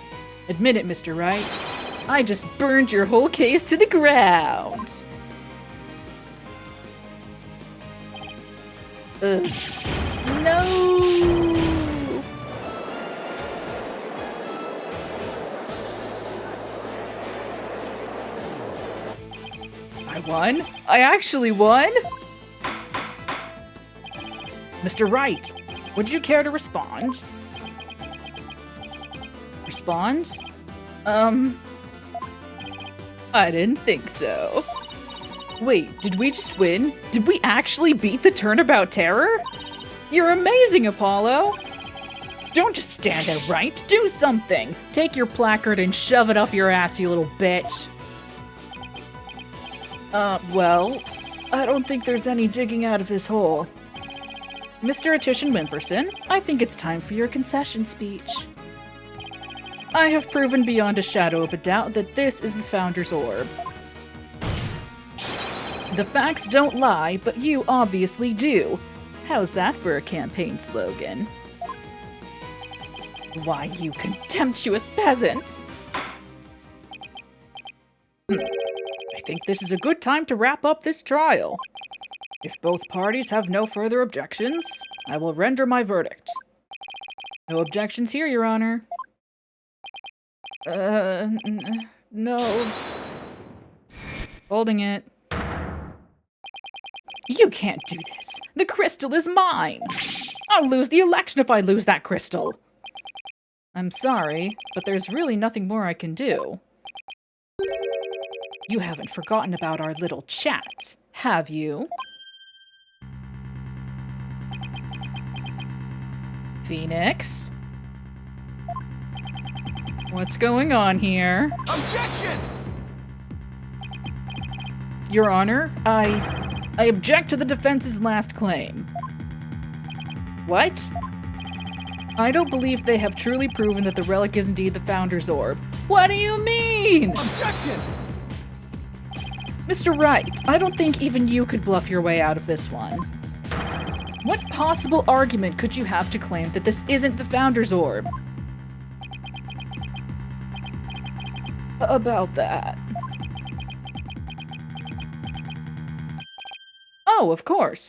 Admit it, Mr. Wright. I just burned your whole case to the ground! No! I won? I actually won? Mr. Wright, would you care to respond? Respond? I didn't think so. Wait, did we just win? Did we actually beat the Turnabout Terror? You're amazing, Apollo! Don't just stand there, Wright. Do something! Take your placard and shove it up your ass, you little bitch. Well, I don't think there's any digging out of this hole. Mr. Attition Wimperson, I think it's time for your concession speech. I have proven beyond a shadow of a doubt that this is the Founder's Orb. The facts don't lie, but you obviously do. How's that for a campaign slogan? Why, you contemptuous peasant! I think this is a good time to wrap up this trial. If both parties have no further objections, I will render my verdict. No objections here, Your Honor. No. Holding it. You can't do this. The crystal is mine. I'll lose the election if I lose that crystal. I'm sorry, but there's really nothing more I can do. You haven't forgotten about our little chat, have you? Phoenix? What's going on here? Objection! Your Honor, I object to the defense's last claim. What? I don't believe they have truly proven that the relic is indeed the Founder's Orb. What do you mean? Objection! Mr. Wright, I don't think even you could bluff your way out of this one. What possible argument could you have to claim that this isn't the Founder's Orb? About that. Oh, of course.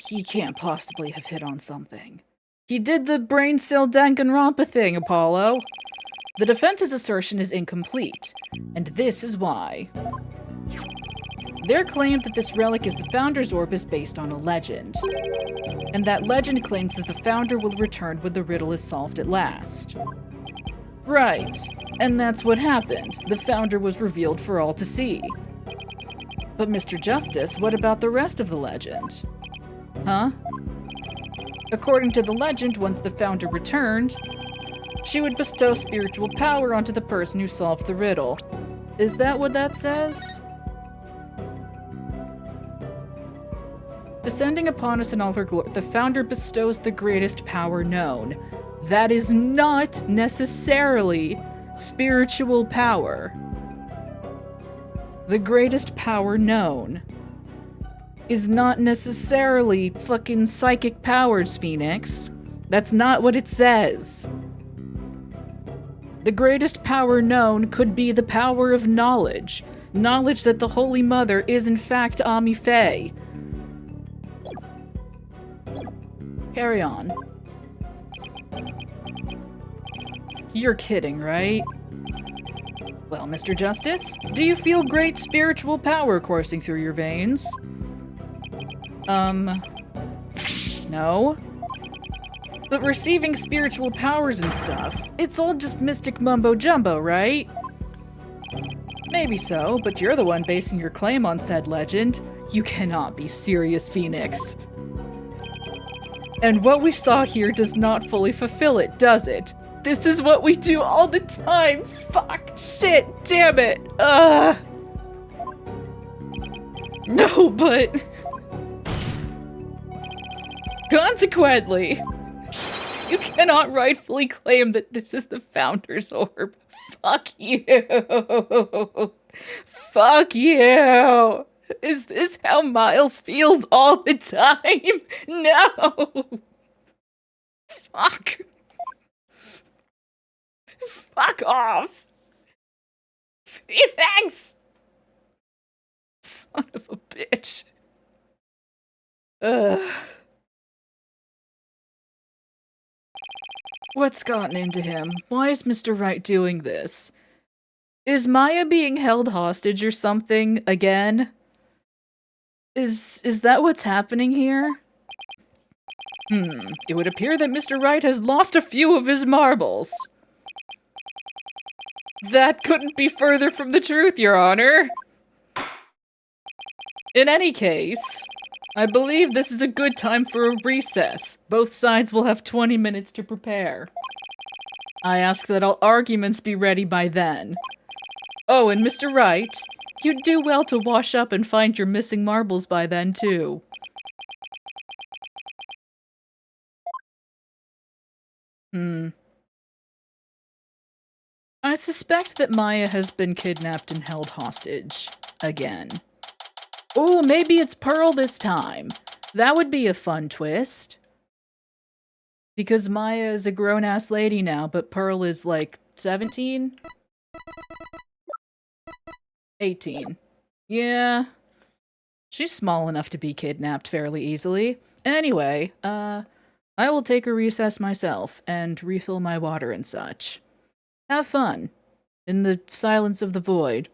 He can't possibly have hit on something. He did the brain cell Danganronpa thing, Apollo. The defense's assertion is incomplete, and this is why. Their claim that this relic is the Founder's Orb is based on a legend, and that legend claims that the Founder will return when the riddle is solved at last. Right, and that's what happened. The Founder was revealed for all to see. But Mr. Justice, what about the rest of the legend? Huh? According to the legend, once the Founder returned, she would bestow spiritual power onto the person who solved the riddle. Is that what that says? Descending upon us in all her glory, the Founder bestows the greatest power known. That is not necessarily spiritual power. The greatest power known is not necessarily fucking psychic powers, Phoenix. That's not what it says. The greatest power known could be the power of knowledge. Knowledge that the Holy Mother is in fact Ami Faye. Carry on. You're kidding, right? Well, Mr. Justice, do you feel great spiritual power coursing through your veins? No. But receiving spiritual powers and stuff, it's all just mystic mumbo-jumbo, right? Maybe so, but you're the one basing your claim on said legend. You cannot be serious, Phoenix. And what we saw here does not fully fulfill it, does it? This is what we do all the time! Fuck! Shit! Damn it! No, but... Consequently, you cannot rightfully claim that this is the Founder's Orb. Fuck you! Fuck you! Is this how Miles feels all the time? No! Fuck! Fuck off! Phoenix! Son of a bitch. Ugh. What's gotten into him? Why is Mr. Wright doing this? Is Maya being held hostage or something again? Is that what's happening here? It would appear that Mr. Wright has lost a few of his marbles. That couldn't be further from the truth, Your Honor. In any case, I believe this is a good time for a recess. Both sides will have 20 minutes to prepare. I ask that all arguments be ready by then. Oh, and Mr. Wright, you'd do well to wash up and find your missing marbles by then, too. I suspect that Maya has been kidnapped and held hostage. Again. Oh, maybe it's Pearl this time. That would be a fun twist. Because Maya is a grown-ass lady now, but Pearl is like 17? 18. Yeah. She's small enough to be kidnapped fairly easily. Anyway, I will take a recess myself and refill my water and such. Have fun. In the silence of the void.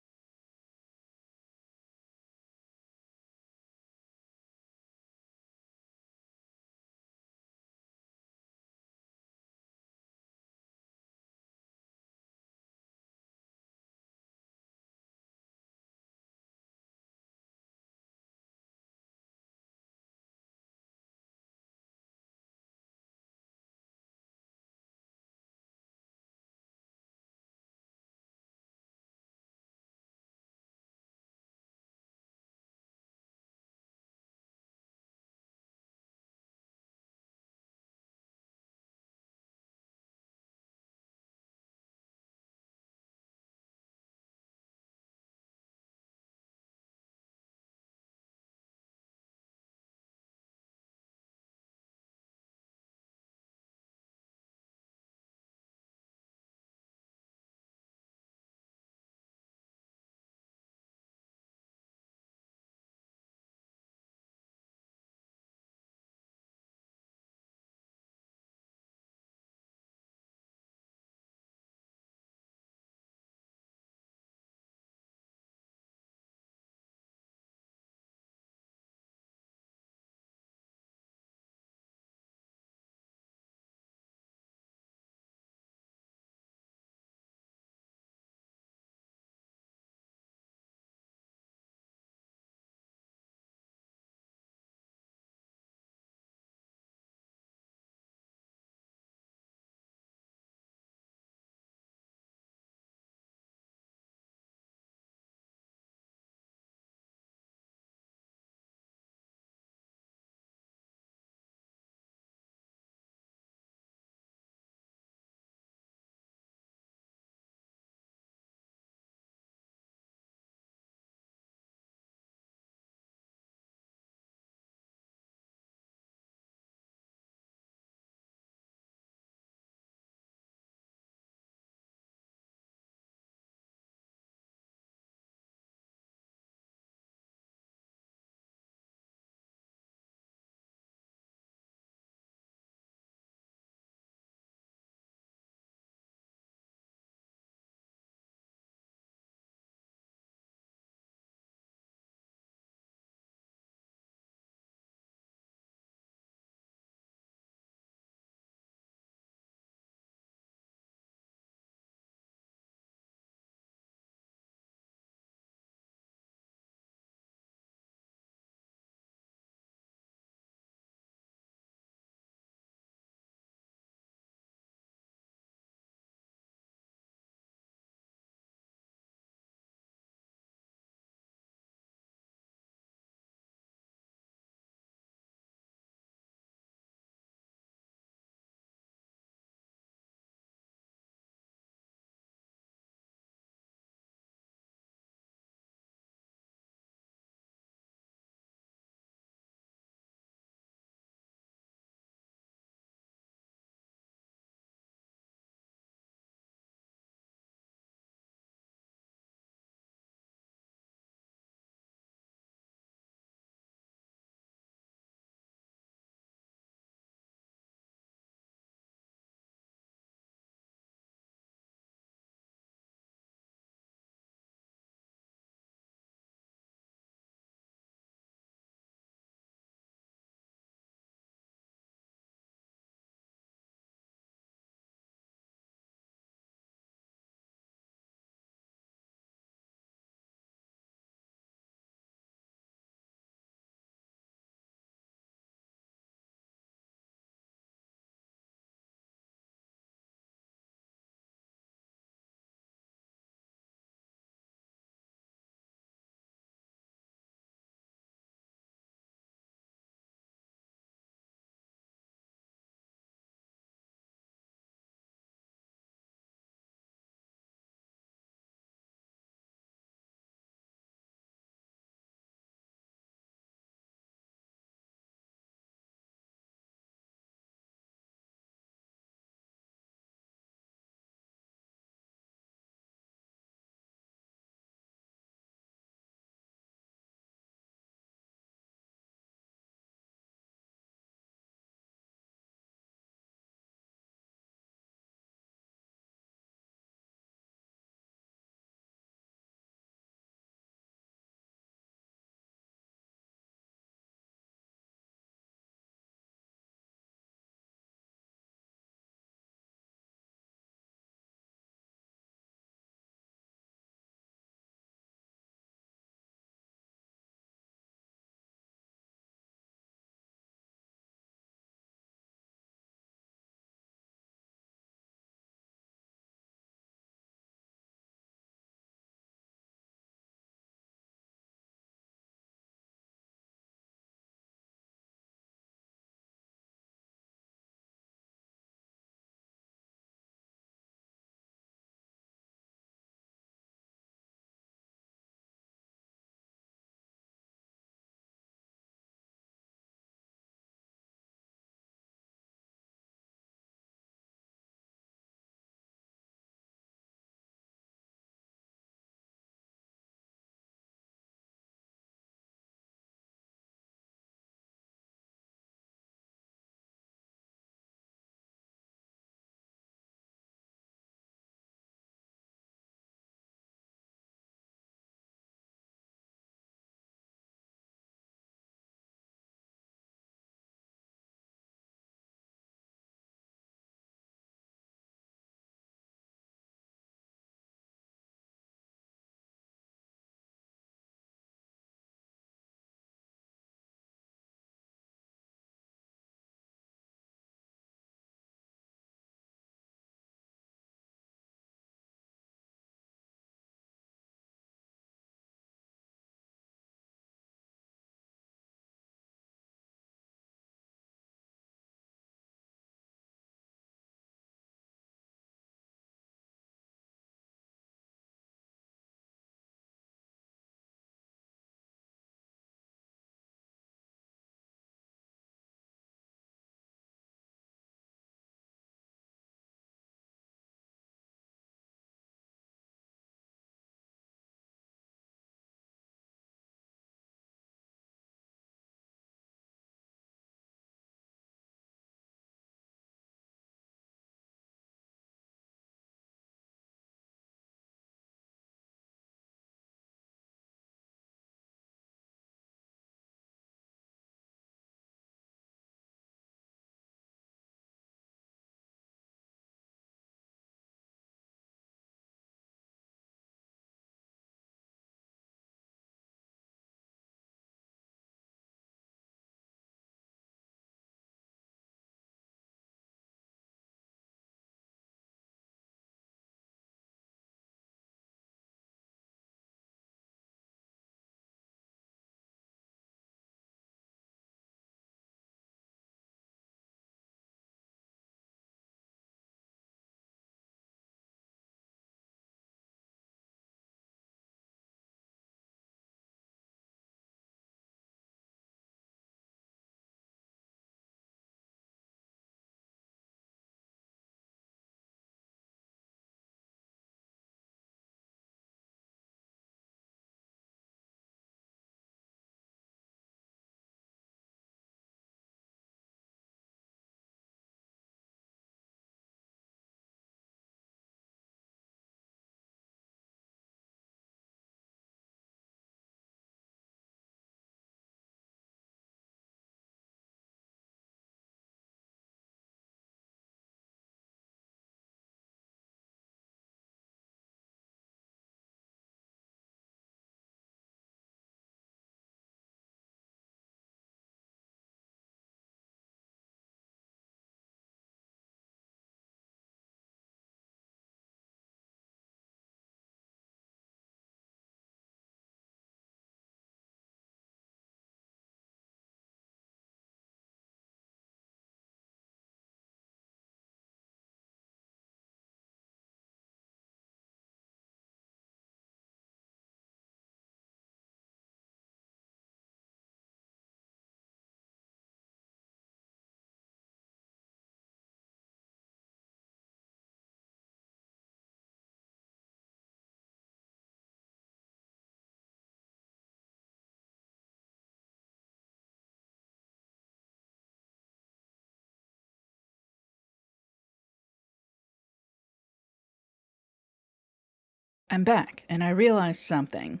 I'm back, and I realized something.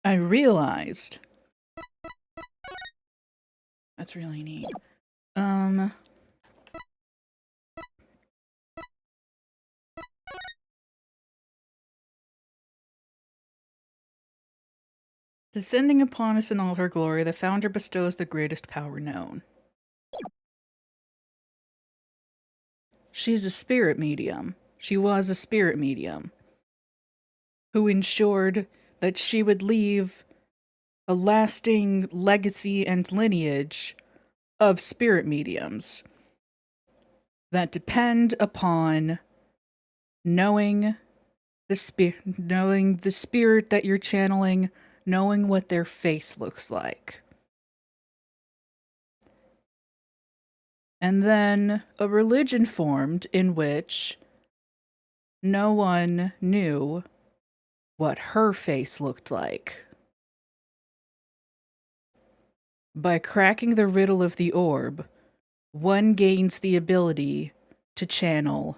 I realized. That's really neat. Descending upon us in all her glory, the founder bestows the greatest power known. She's a spirit medium. She was a spirit medium who ensured that she would leave a lasting legacy and lineage of spirit mediums that depend upon knowing knowing the spirit that you're channeling, knowing what their face looks like. And then a religion formed in which no one knew what her face looked like. By cracking the riddle of the orb, one gains the ability to channel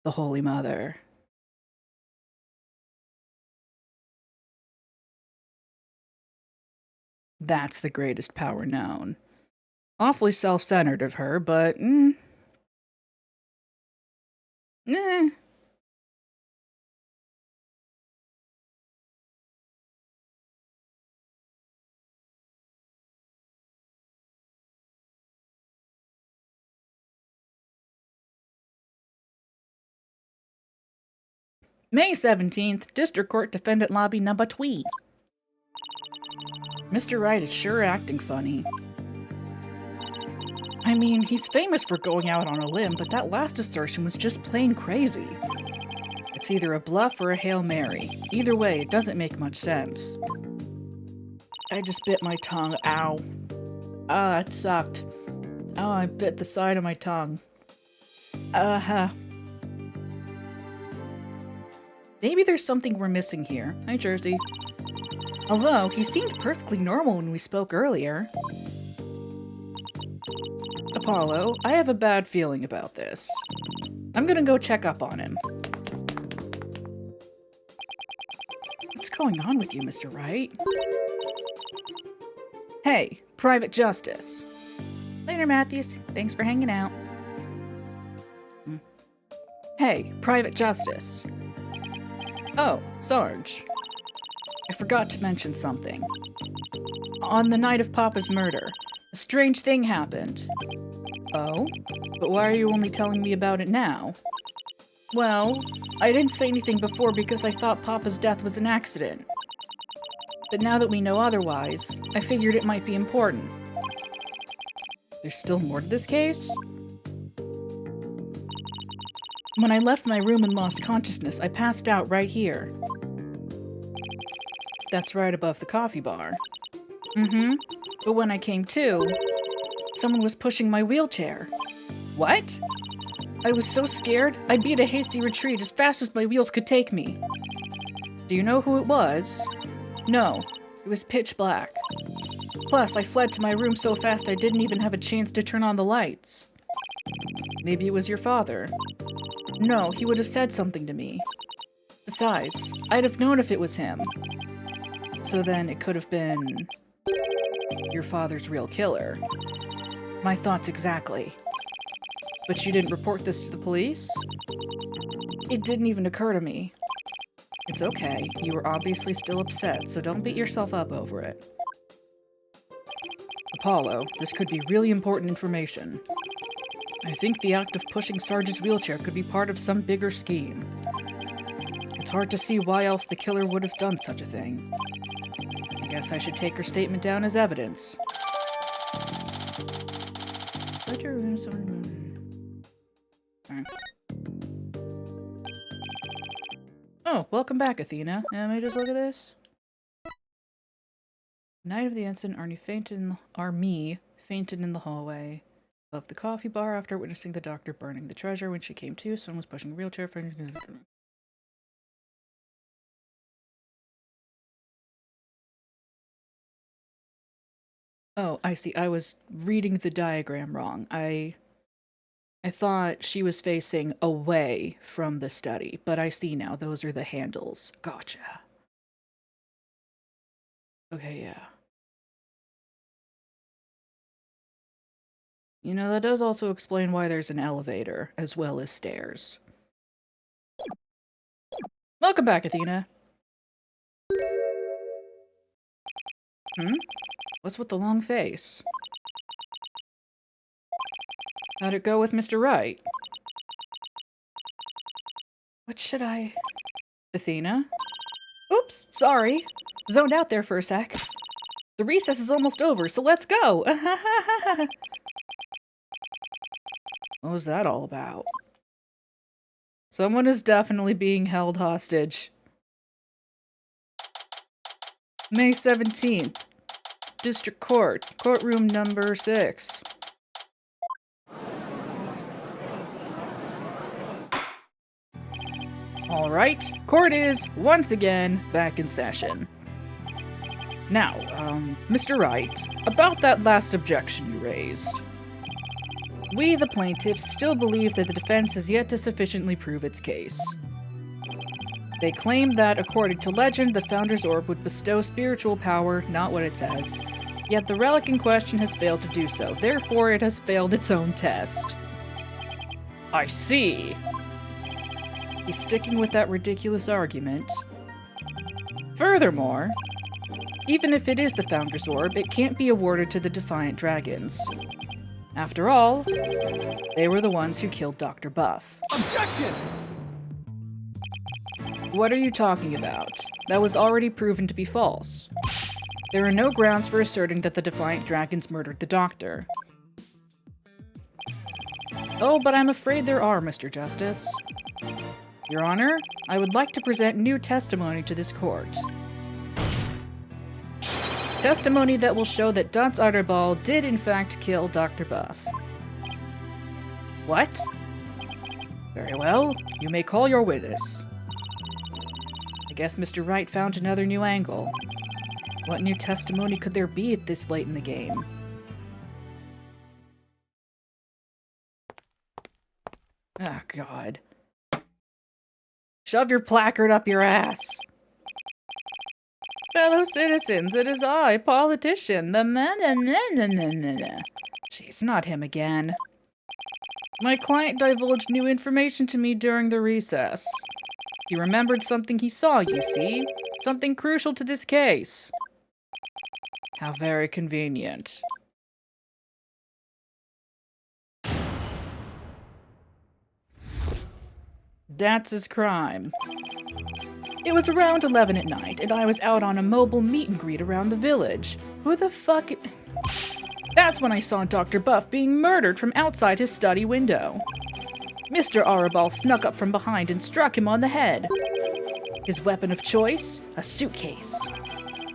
the Holy Mother. That's the greatest power known. Awfully self-centered of her, but eh. May 17th, District Court Defendant Lobby number 2. Mr. Wright is sure acting funny. I mean, he's famous for going out on a limb, but that last assertion was just plain crazy. It's either a bluff or a Hail Mary. Either way, it doesn't make much sense. I just bit my tongue. Ow. Ah, that sucked. Oh, I bit the side of my tongue. Uh-huh. Maybe there's something we're missing here. Hi, Jersey. Although, he seemed perfectly normal when we spoke earlier. Apollo, I have a bad feeling about this. I'm gonna go check up on him. What's going on with you, Mr. Wright? Hey, Private Justice. Later, Matthews. Thanks for hanging out. Hey, Private Justice. Oh, Sarge. I forgot to mention something. On the night of Papa's murder, a strange thing happened. Oh? But why are you only telling me about it now? Well, I didn't say anything before because I thought Papa's death was an accident. But now that we know otherwise, I figured it might be important. There's still more to this case? When I left my room and lost consciousness, I passed out right here. That's right above the coffee bar. Mm-hmm. But when I came to, someone was pushing my wheelchair. What? I was so scared, I beat a hasty retreat as fast as my wheels could take me. Do you know who it was? No, it was pitch black. Plus, I fled to my room so fast I didn't even have a chance to turn on the lights. Maybe it was your father. No, he would have said something to me. Besides, I'd have known if it was him. So then it could have been your father's real killer. My thoughts exactly. But you didn't report this to the police? It didn't even occur to me. It's okay. You were obviously still upset, so don't beat yourself up over it. Apollo, this could be really important information. I think the act of pushing Sarge's wheelchair could be part of some bigger scheme. It's hard to see why else the killer would have done such a thing. I guess I should take her statement down as evidence. Oh, welcome back, Athena. Let me just look at this. Night of the incident, Army fainted in the hallway of the coffee bar after witnessing the doctor burning the treasure. When she came to, someone was pushing a wheelchair for... Oh, I see. I was reading the diagram wrong. I thought she was facing away from the study, but I see now those are the handles. Gotcha. Okay, yeah. You know, that does also explain why there's an elevator, as well as stairs. Welcome back, Athena. Hmm? What's with the long face? How'd it go with Mr. Wright? What should I... Athena? Oops, sorry. Zoned out there for a sec. The recess is almost over, so let's go! What was that all about? Someone is definitely being held hostage. May 17th. District Court. Courtroom number 6. Alright, court is, once again, back in session. Now, Mr. Wright, about that last objection you raised. We, the plaintiffs, still believe that the defense has yet to sufficiently prove its case. They claim that, according to legend, the Founder's Orb would bestow spiritual power, not what it says. Yet the relic in question has failed to do so, therefore it has failed its own test. I see. He's sticking with that ridiculous argument. Furthermore, even if it is the Founder's Orb, it can't be awarded to the Defiant Dragons. After all, they were the ones who killed Dr. Buff. Objection! What are you talking about? That was already proven to be false. There are no grounds for asserting that the Defiant Dragons murdered the Doctor. Oh, but I'm afraid there are, Mr. Justice. Your Honor, I would like to present new testimony to this court. Testimony that will show that Dot's Utterball did in fact kill Dr. Buff. What? Very well, you may call your witness. I guess Mr. Wright found another new angle. What new testimony could there be at this late in the game? Oh, God. Shove your placard up your ass. Fellow citizens, it is I, politician, the man. Jeez, not him again. My client divulged new information to me during the recess. He remembered something he saw, you see. Something crucial to this case. How very convenient. That's his crime. It was around 11 at night, and I was out on a mobile meet and greet around the village. Who the fuck... That's when I saw Dr. Buff being murdered from outside his study window. Mr. Arabal snuck up from behind and struck him on the head. His weapon of choice? A suitcase.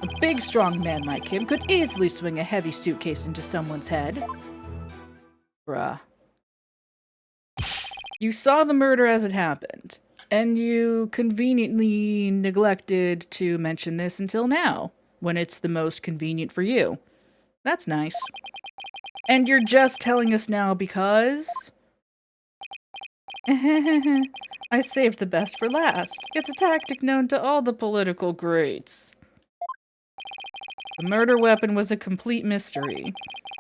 A big, strong man like him could easily swing a heavy suitcase into someone's head. Bruh. You saw the murder as it happened, and you conveniently neglected to mention this until now, when it's the most convenient for you. That's nice. And you're just telling us now because... I saved the best for last. It's a tactic known to all the political greats. The murder weapon was a complete mystery,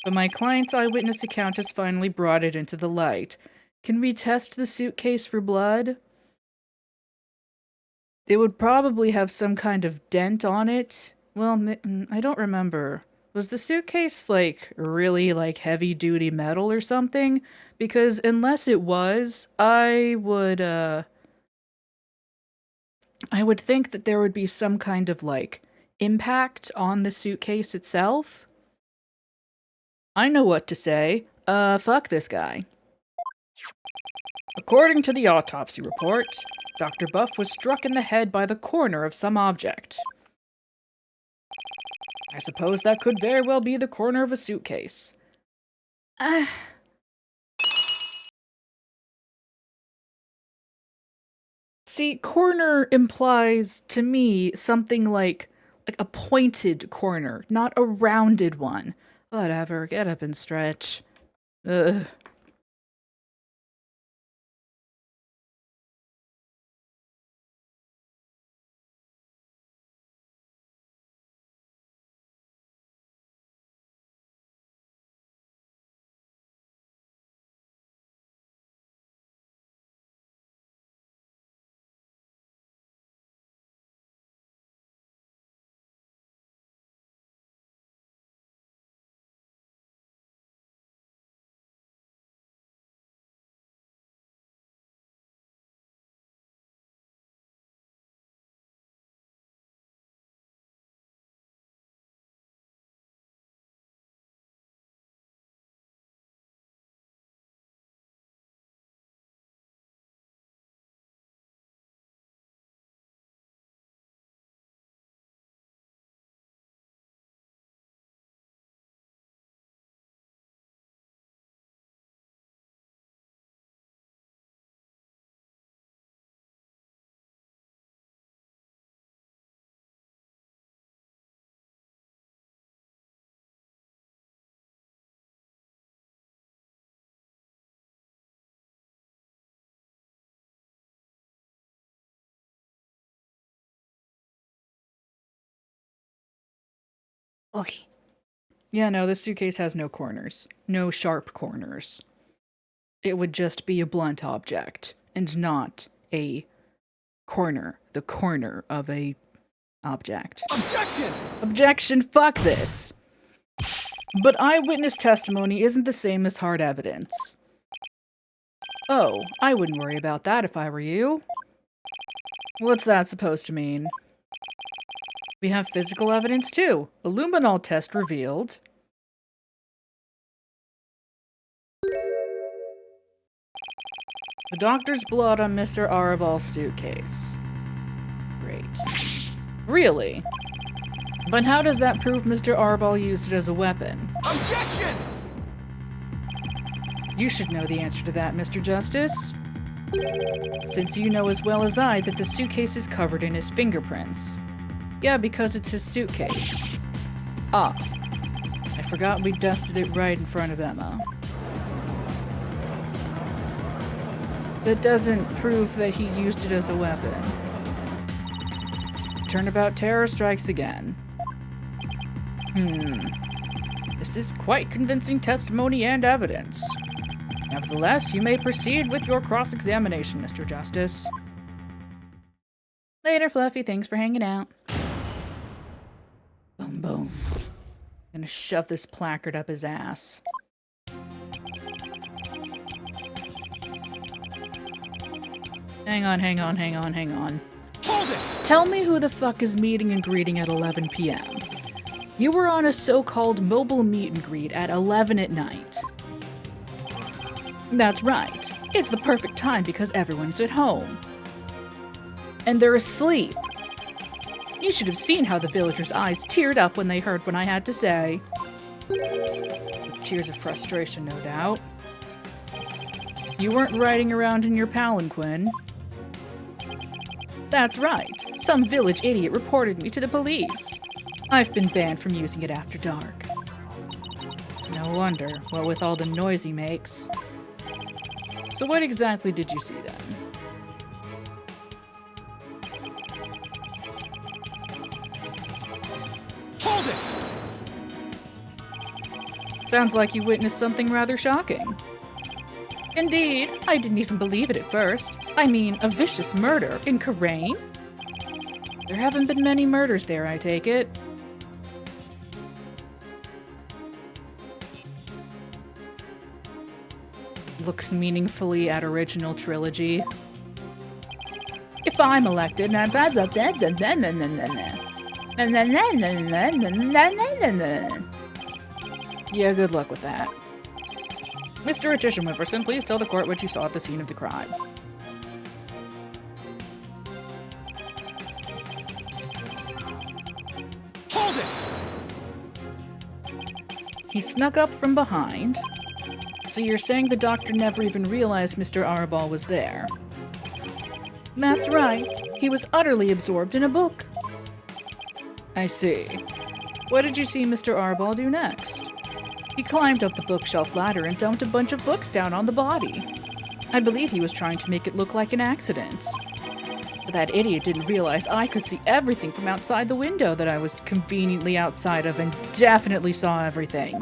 but my client's eyewitness account has finally brought it into the light. Can we test the suitcase for blood? It would probably have some kind of dent on it. Well, I don't remember. Was the suitcase, like, really, like, heavy-duty metal or something? Because unless it was, I would think that there would be some kind of, like, impact on the suitcase itself. I know what to say. Fuck this guy. According to the autopsy report, Dr. Buff was struck in the head by the corner of some object. I suppose that could very well be the corner of a suitcase. See, corner implies, to me, something like a pointed corner, not a rounded one. Whatever, get up and stretch. Ugh. Okay. Yeah, no, this suitcase has no corners. No sharp corners. It would just be a blunt object, and not a corner. The corner of a object. Objection! Objection, fuck this! But eyewitness testimony isn't the same as hard evidence. Oh, I wouldn't worry about that if I were you. What's that supposed to mean? We have physical evidence too. A luminol test revealed the doctor's blood on Mr. Arabal's suitcase. Great. Really? But how does that prove Mr. Arbal used it as a weapon? Objection! You should know the answer to that, Mr. Justice. Since you know as well as I that the suitcase is covered in his fingerprints. Yeah, because it's his suitcase. Ah. I forgot we dusted it right in front of Emma. That doesn't prove that he used it as a weapon. Turnabout terror strikes again. This is quite convincing testimony and evidence. Nevertheless, you may proceed with your cross-examination, Mr. Justice. Later, Fluffy. Thanks for hanging out. Boom, boom. Gonna shove this placard up his ass. Hang on. Hold it! Tell me who the fuck is meeting and greeting at 11 p.m. You were on a so-called mobile meet and greet at 11 at night. That's right. It's the perfect time because everyone's at home. And they're asleep. You should have seen how the villagers' eyes teared up when they heard what I had to say. With tears of frustration, no doubt. You weren't riding around in your palanquin. That's right. Some village idiot reported me to the police. I've been banned from using it after dark. No wonder, what with all the noise he makes. So what exactly did you see then? Hold it! Sounds like you witnessed something rather shocking. Indeed, I didn't even believe it at first. I mean, a vicious murder in Karain? There haven't been many murders there, I take it. Looks meaningfully at original trilogy. If I'm elected, yeah, good luck with that. Mr. Attrition Wimperson, please tell the court what you saw at the scene of the crime. Hold it! He snuck up from behind. So you're saying the doctor never even realized Mr. Arbal was there? That's right. He was utterly absorbed in a book. I see. What did you see Mr. Arbal do next? He climbed up the bookshelf ladder and dumped a bunch of books down on the body. I believe he was trying to make it look like an accident. But that idiot didn't realize I could see everything from outside the window that I was conveniently outside of and definitely saw everything.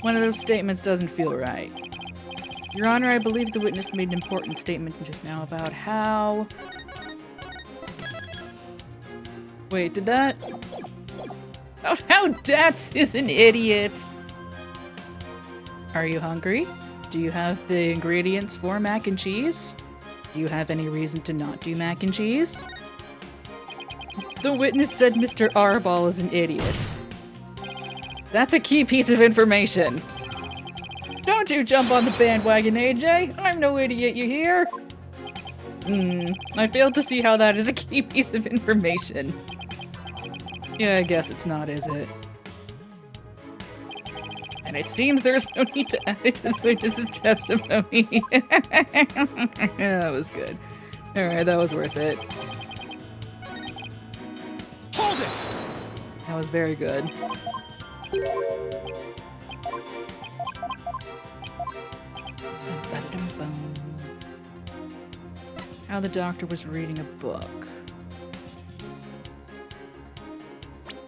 One of those statements doesn't feel right. Your Honor, I believe the witness made an important statement just now about how... Wait, did that... How Dats is an idiot! Are you hungry? Do you have the ingredients for mac and cheese? Do you have any reason to not do mac and cheese? The witness said Mr. Arbal is an idiot. That's a key piece of information. Don't you jump on the bandwagon, AJ. I'm no idiot, you hear? I failed to see how that is a key piece of information. Yeah, I guess it's not, is it? And it seems there's no need to add it to the witness's testimony. That was good. Alright, that was worth it. Hold it! That was very good. How the doctor was reading a book.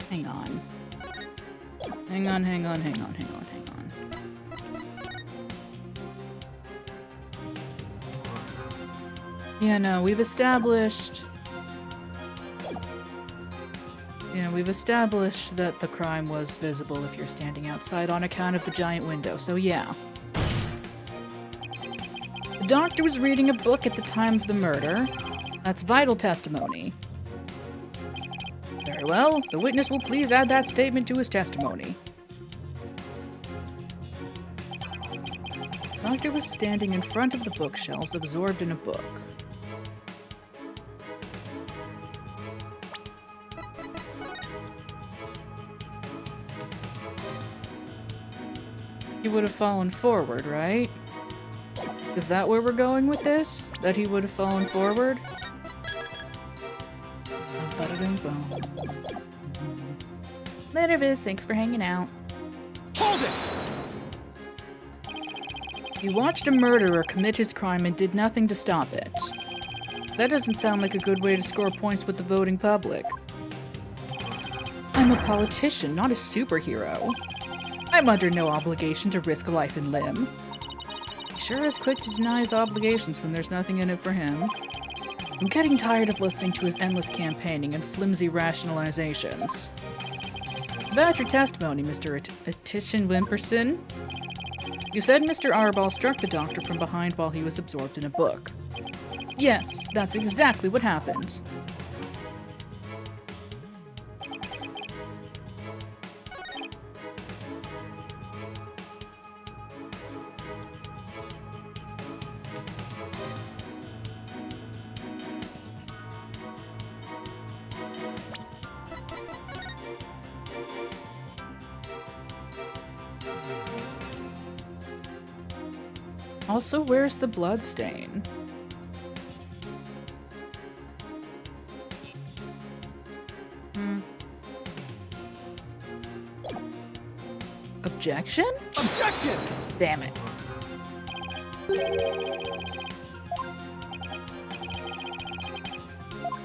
Hang on. Hang on, hang on, hang on, hang on, hang on. Yeah, no, we've established... Yeah, we've established that the crime was visible if you're standing outside on account of the giant window, so yeah. The doctor was reading a book at the time of the murder. That's vital testimony. Very well, the witness will please add that statement to his testimony. The doctor was standing in front of the bookshelves, absorbed in a book. He would have fallen forward, right? Is that where we're going with this? That he would have fallen forward? Later, Viz. Thanks for hanging out. Hold it! You watched a murderer commit his crime and did nothing to stop it. That doesn't sound like a good way to score points with the voting public. I'm a politician, not a superhero. I'm under no obligation to risk life and limb. He sure is quick to deny his obligations when there's nothing in it for him. I'm getting tired of listening to his endless campaigning and flimsy rationalizations. About your testimony, Mr. Attition Wimperson. You said Mr. Arball struck the doctor from behind while he was absorbed in a book. Yes, that's exactly what happened. Also, where's the blood stain? Objection? Objection! Damn it.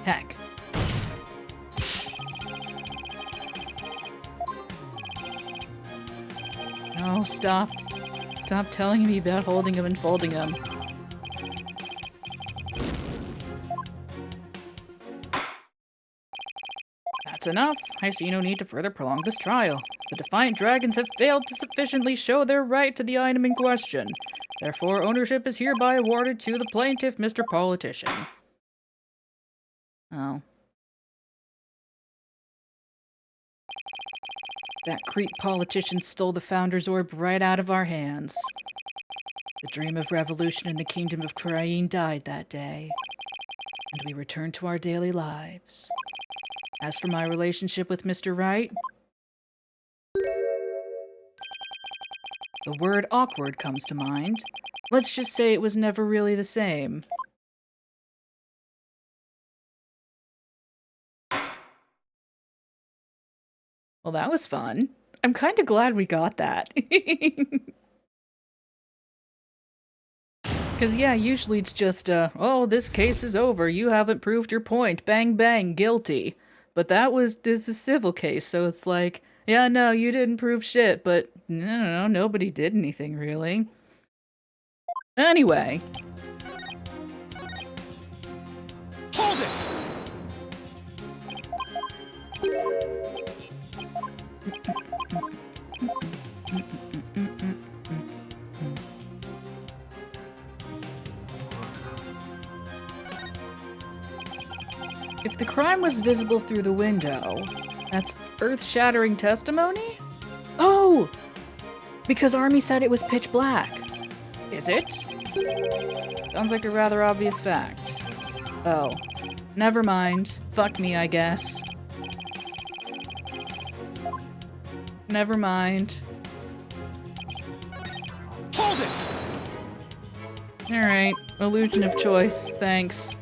Heck. No, stop. Stop telling me about holding him and folding him. That's enough. I see no need to further prolong this trial. The Defiant Dragons have failed to sufficiently show their right to the item in question. Therefore, ownership is hereby awarded to the plaintiff, Mr. Politician. Oh. That creep politician stole the Founder's Orb right out of our hands. The dream of revolution in the kingdom of Krain died that day, and we returned to our daily lives. As for my relationship with Mr. Wright, the word awkward comes to mind. Let's just say it was never really the same. Well, that was fun. I'm kind of glad we got that. Because, yeah, usually it's just, oh, this case is over. You haven't proved your point. Bang, bang, guilty. But this is a civil case, so it's like, yeah, no, you didn't prove shit, but, no, nobody did anything, really. Anyway. Hold it! If the crime was visible through the window, that's earth-shattering testimony? Oh! Because Army said it was pitch black. Is it? Sounds like a rather obvious fact. Oh. Never mind. Fuck me, I guess. Never mind. Hold it! Alright. Illusion of choice. Thanks.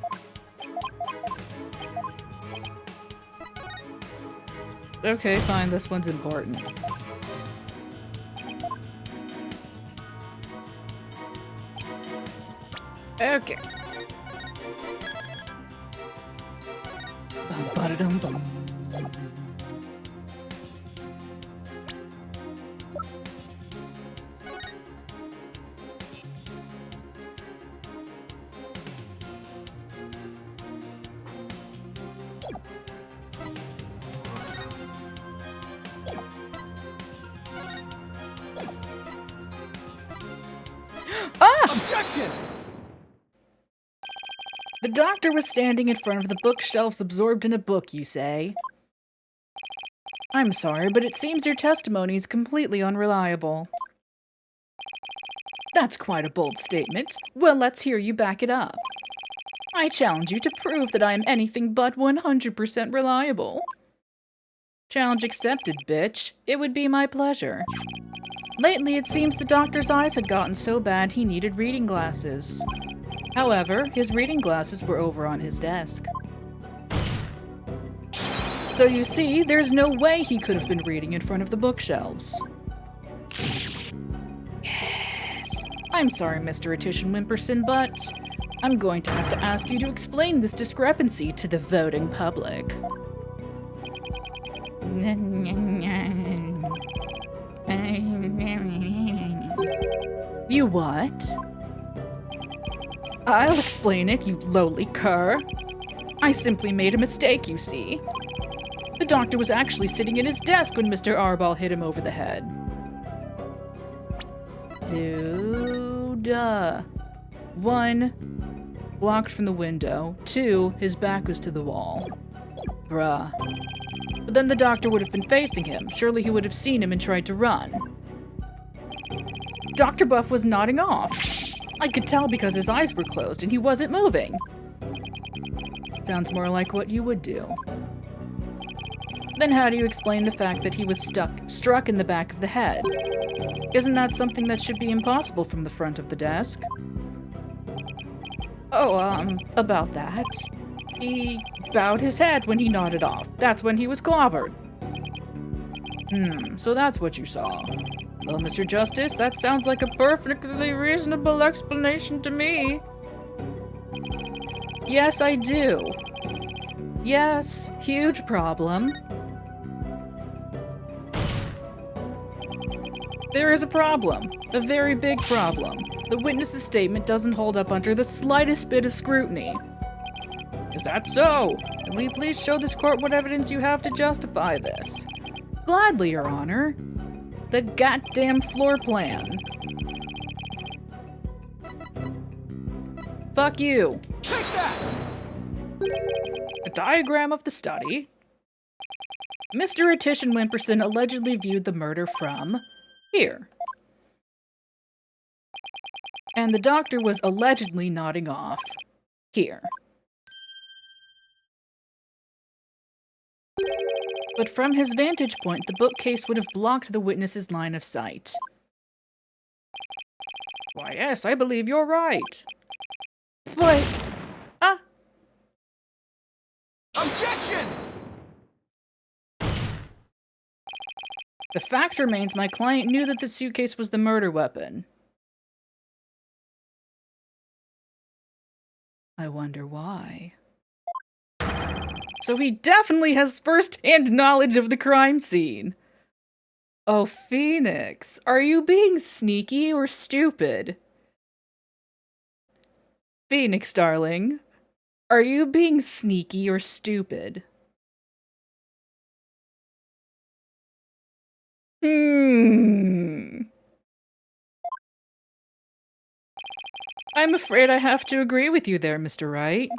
Okay, fine. This one's important. Okay. Bum, ba-da-dum, bum. Objection! The doctor was standing in front of the bookshelves absorbed in a book, you say? I'm sorry, but it seems your testimony is completely unreliable. That's quite a bold statement. Well, let's hear you back it up. I challenge you to prove that I am anything but 100% reliable. Challenge accepted, bitch. It would be my pleasure. Lately, it seems the doctor's eyes had gotten so bad he needed reading glasses. However, his reading glasses were over on his desk. So you see, there's no way he could have been reading in front of the bookshelves. Yes. I'm sorry, Mr. Attition Wimperson, but I'm going to have to ask you to explain this discrepancy to the voting public. You what? I'll explain it, you lowly cur. I simply made a mistake, you see. The doctor was actually sitting at his desk when Mr. Arball hit him over the head. Dude. 1. Blocked from the window. 2. His back was to the wall. Bruh. But then the doctor would have been facing him. Surely he would have seen him and tried to run. Dr. Buff was nodding off. I could tell because his eyes were closed and he wasn't moving. Sounds more like what you would do. Then how do you explain the fact that he was struck in the back of the head? Isn't that something that should be impossible from the front of the desk? Oh, about that. He bowed his head when he nodded off. That's when he was clobbered. So that's what you saw. Well, Mr. Justice, that sounds like a perfectly reasonable explanation to me. Yes, I do. Yes, huge problem. There is a problem. A very big problem. The witness's statement doesn't hold up under the slightest bit of scrutiny. Is that so? Can we please show this court what evidence you have to justify this? Gladly, Your Honor. The goddamn floor plan. Fuck you. Take that! A diagram of the study. Mr. Attition Wimperson allegedly viewed the murder from here. And the doctor was allegedly nodding off here. But from his vantage point, the bookcase would have blocked the witness's line of sight. Why, yes, I believe you're right. But... Objection! The fact remains my client knew that the suitcase was the murder weapon. I wonder why. So he definitely has first-hand knowledge of the crime scene. Oh, Phoenix, are you being sneaky or stupid? Phoenix, darling, are you being sneaky or stupid? I'm afraid I have to agree with you there, Mr. Wright.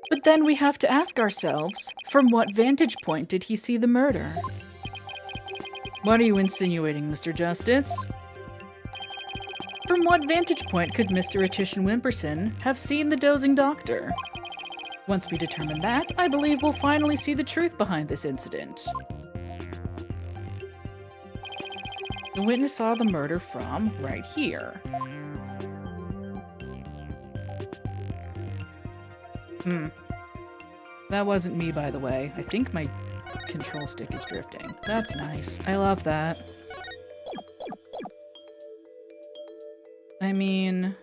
But then we have to ask ourselves, from what vantage point did he see the murder? What are you insinuating, Mr. Justice? From what vantage point could Mr. Attition Wimperson have seen the dozing doctor? Once we determine that, I believe we'll finally see the truth behind this incident. The witness saw the murder from right here. That wasn't me, by the way. I think my control stick is drifting. That's nice. I love that. I mean...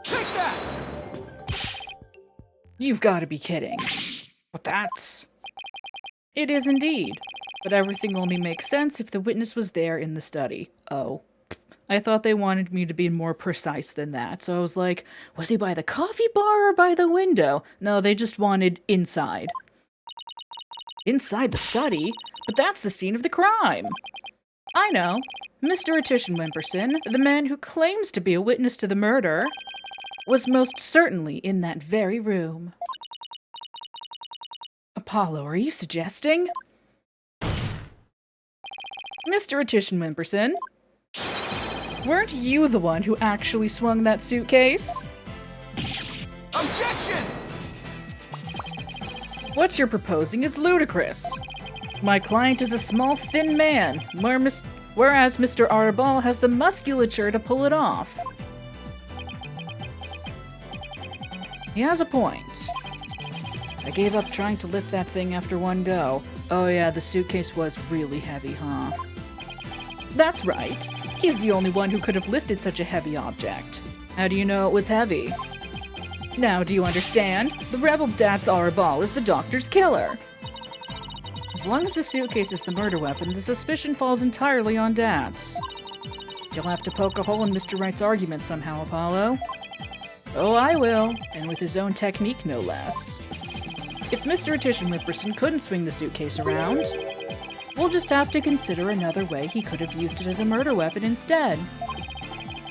Take that! You've got to be kidding. But that's... It is indeed. But everything only makes sense if the witness was there in the study. Oh. I thought they wanted me to be more precise than that. So I was like, was he by the coffee bar or by the window? No, they just wanted inside. Inside the study? But that's the scene of the crime. I know. Mr. Attition Wimperson, the man who claims to be a witness to the murder, was most certainly in that very room. Apollo, are you suggesting? Mr. Attition Wimperson, weren't you the one who actually swung that suitcase? Objection! What you're proposing is ludicrous. My client is a small, thin man, whereas Mr. Arbol has the musculature to pull it off. He has a point. I gave up trying to lift that thing after one go. Oh yeah, the suitcase was really heavy, huh? That's right. He's the only one who could have lifted such a heavy object. How do you know it was heavy? Now, do you understand? The rebel Dats Arbol is the doctor's killer. As long as the suitcase is the murder weapon, the suspicion falls entirely on Dats. You'll have to poke a hole in Mr. Wright's argument somehow, Apollo. Oh, I will, and with his own technique, no less. If Mr. Attition Wimperson couldn't swing the suitcase around, we'll just have to consider another way he could have used it as a murder weapon instead.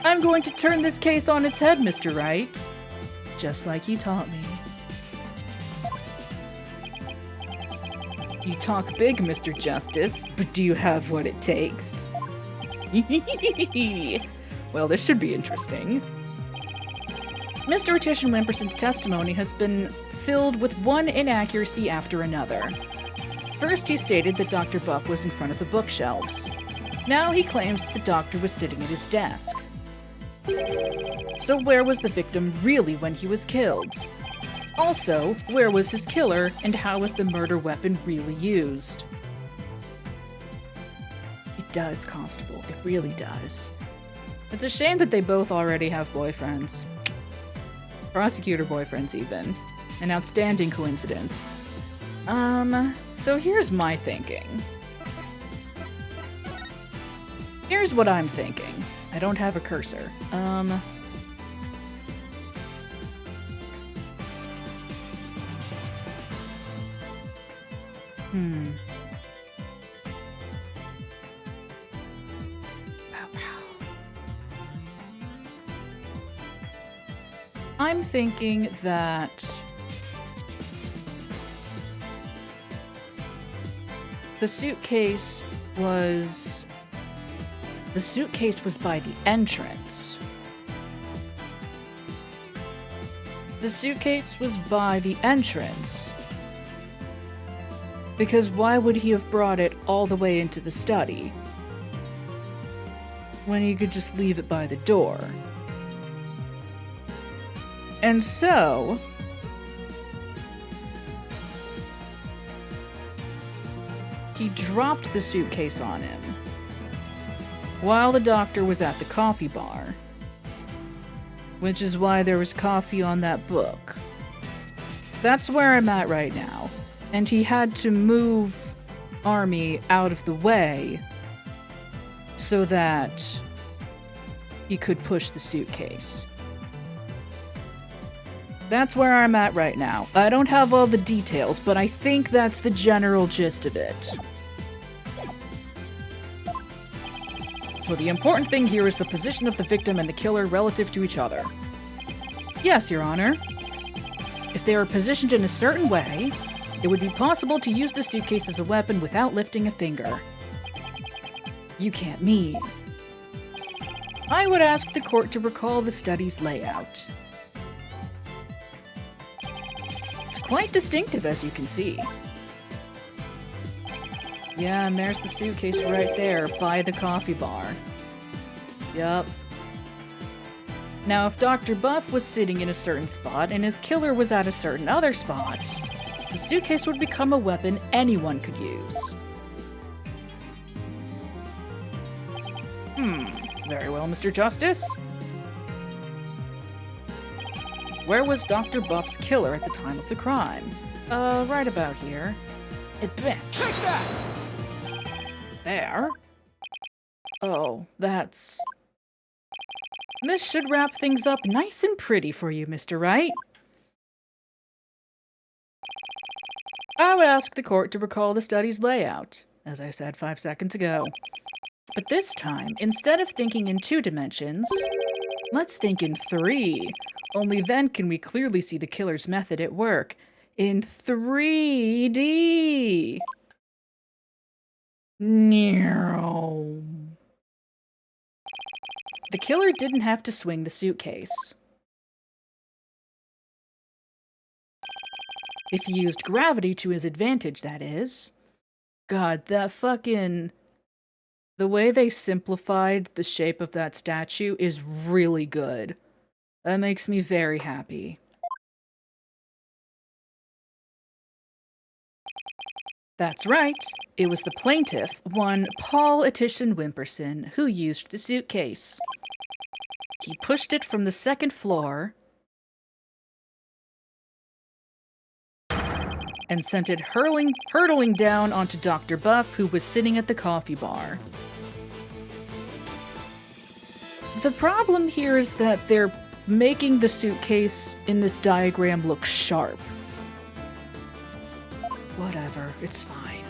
I'm going to turn this case on its head, Mr. Wright. Just like you taught me. You talk big, Mr. Justice, but do you have what it takes? Well, this should be interesting. Mr. Attition Wimperson's testimony has been filled with one inaccuracy after another. First, he stated that Dr. Buff was in front of the bookshelves. Now he claims that the doctor was sitting at his desk. So where was the victim really when he was killed? Also, where was his killer, and how was the murder weapon really used? It does, Constable. It really does. It's a shame that they both already have boyfriends. Prosecutor boyfriends, even. An outstanding coincidence. So here's my thinking. Here's what I'm thinking. I don't have a cursor. I'm thinking that the suitcase was by the entrance. The suitcase was by the entrance. Because why would he have brought it all the way into the study when he could just leave it by the door? And so, he dropped the suitcase on him while the doctor was at the coffee bar, which is why there was coffee on that book. That's where I'm at right now. And he had to move Army out of the way so that he could push the suitcase. That's where I'm at right now. I don't have all the details, but I think that's the general gist of it. So the important thing here is the position of the victim and the killer relative to each other. Yes, Your Honor. If they are positioned in a certain way, it would be possible to use the suitcase as a weapon without lifting a finger. You can't mean. I would ask the court to recall the study's layout. It's quite distinctive, as you can see. Yeah, and there's the suitcase right there, by the coffee bar. Yup. Now, if Dr. Buff was sitting in a certain spot and his killer was at a certain other spot, the suitcase would become a weapon anyone could use. Very well, Mr. Justice. Where was Dr. Buff's killer at the time of the crime? Right about here. It bent. Take that! There? Oh, that's This should wrap things up nice and pretty for you, Mr. Wright. I would ask the court to recall the study's layout, as I said 5 seconds ago. But this time, instead of thinking in 2 dimensions, let's think in 3. Only then can we clearly see the killer's method at work. In 3D! No. The killer didn't have to swing the suitcase. If he used gravity to his advantage, that is. God, the way they simplified the shape of that statue is really good. That makes me very happy. That's right. It was the plaintiff, one Paul Athena Wimperson, who used the suitcase. He pushed it from the 2nd floor and sent it hurtling down onto Dr. Buff, who was sitting at the coffee bar. The problem here is that they're making the suitcase in this diagram look sharp. Whatever, it's fine.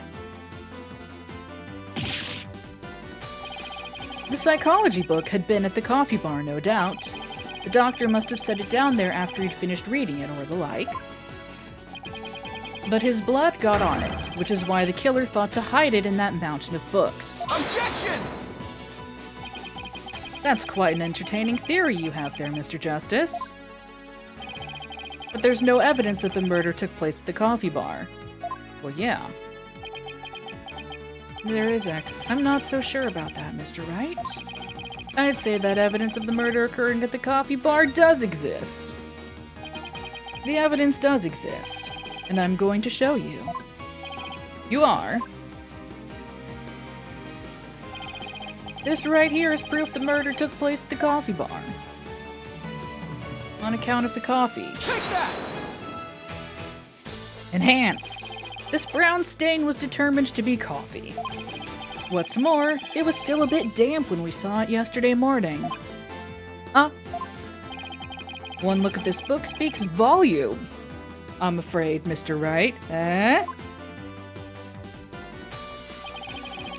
The psychology book had been at the coffee bar, no doubt. The doctor must have set it down there after he'd finished reading it or the like. But his blood got on it, which is why the killer thought to hide it in that mountain of books. Objection! That's quite an entertaining theory you have there, Mr. Justice. But there's no evidence that the murder took place at the coffee bar. Well, yeah. There is I'm not so sure about that, Mr. Wright. I'd say that evidence of the murder occurring at the coffee bar does exist. The evidence does exist, and I'm going to show you. You are. This right here is proof the murder took place at the coffee bar. On account of the coffee. Take that! Enhance. This brown stain was determined to be coffee. What's more, it was still a bit damp when we saw it yesterday morning. One look at this book speaks volumes, I'm afraid, Mr. Wright.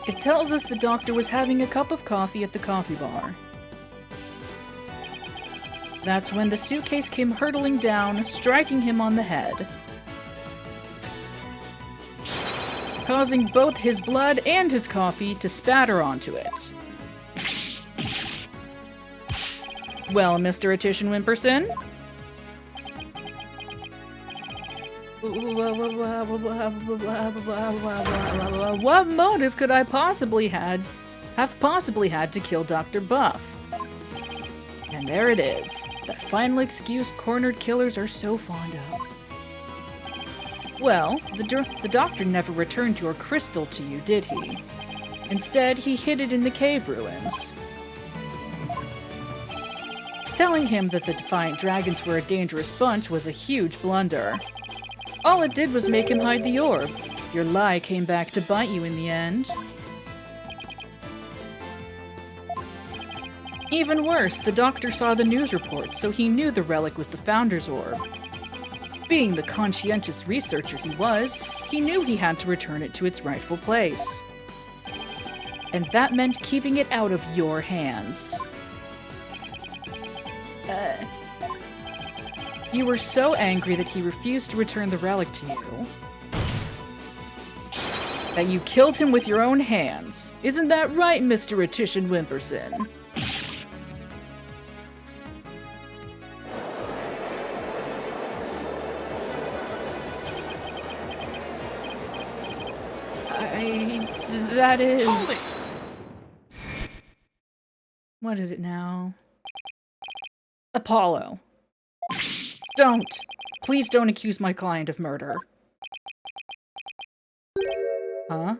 It tells us the doctor was having a cup of coffee at the coffee bar. That's when the suitcase came hurtling down, striking him on the head, causing both his blood and his coffee to spatter onto it. Well, Mr. Athena Wimperson? What motive could I possibly have had to kill Dr. Buff? And there it is, that final excuse cornered killers are so fond of. Well, the doctor never returned your crystal to you, did he? Instead, he hid it in the cave ruins. Telling him that the Defiant Dragons were a dangerous bunch was a huge blunder. All it did was make him hide the orb. Your lie came back to bite you in the end. Even worse, the doctor saw the news report, so he knew the relic was the Founder's orb. Being the conscientious researcher he was, he knew he had to return it to its rightful place. And that meant keeping it out of your hands. You were so angry that he refused to return the relic to you that you killed him with your own hands. Isn't that right, Mr. Athena Wimperson? That is... Hold it! What is it now? Apollo. Don't. Please don't accuse my client of murder. Huh?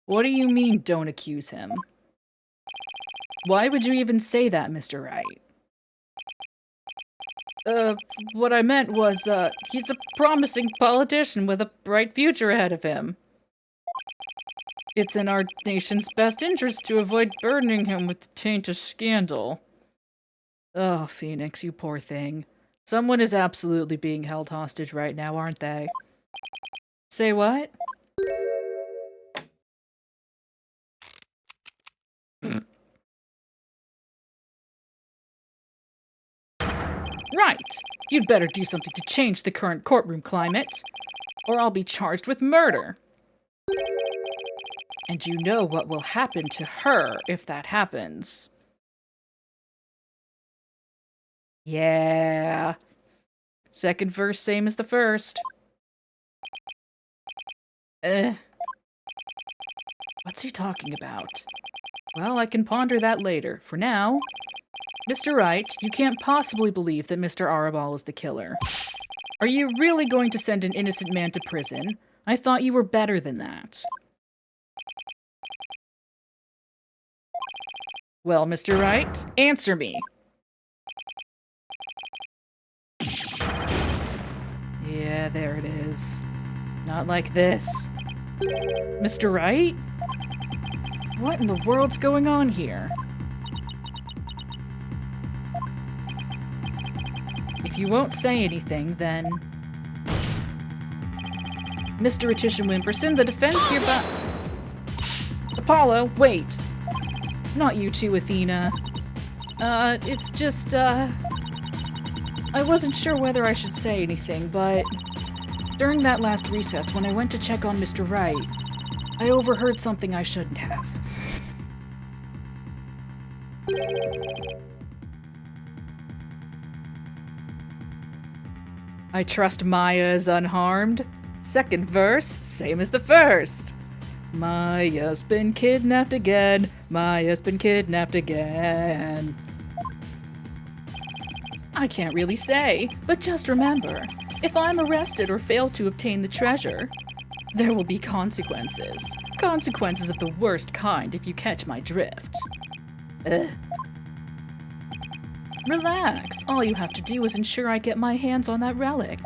What do you mean, don't accuse him? Why would you even say that, Mr. Wright? What I meant was, he's a promising politician with a bright future ahead of him. It's in our nation's best interest to avoid burdening him with the taint of scandal. Oh, Phoenix, you poor thing. Someone is absolutely being held hostage right now, aren't they? Say what? Right! You'd better do something to change the current courtroom climate, or I'll be charged with murder. And you know what will happen to her if that happens. Yeah. Second verse, same as the first. What's he talking about? Well, I can ponder that later. For now, Mr. Wright, you can't possibly believe that Mr. Arabal is the killer. Are you really going to send an innocent man to prison? I thought you were better than that. Well, Mr. Wright, answer me. Yeah, there it is. Not like this. Mr. Wright? What in the world's going on here? If you won't say anything, then... Mr. Retishan Wimperson, the defense hereby... Apollo, wait! Not you two, Athena. It's just, I wasn't sure whether I should say anything, but... During that last recess, when I went to check on Mr. Wright, I overheard something I shouldn't have. I trust Maya is unharmed. Second verse, same as the first. Maya's been kidnapped again. Maya's been kidnapped again. I can't really say, but just remember, if I'm arrested or fail to obtain the treasure, there will be consequences. Consequences of the worst kind if you catch my drift. Ugh. Relax. All you have to do is ensure I get my hands on that relic.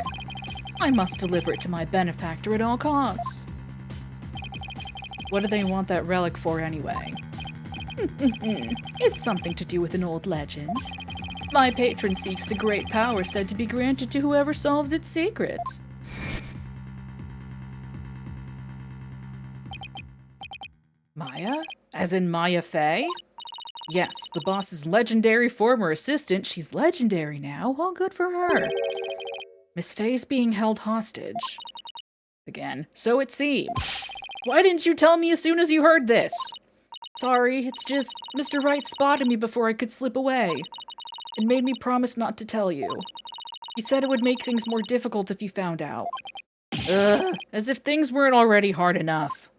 I must deliver it to my benefactor at all costs. What do they want that relic for anyway? It's something to do with an old legend. My patron seeks the great power said to be granted to whoever solves its secret. Maya? As in Maya Fey? Yes, the boss's legendary former assistant. She's legendary now. All good for her. Miss Fey's being held hostage. Again, so it seems. Why didn't you tell me as soon as you heard this? Sorry, it's just Mr. Wright spotted me before I could slip away. It made me promise not to tell you. He said it would make things more difficult if you found out. Ugh, as if things weren't already hard enough.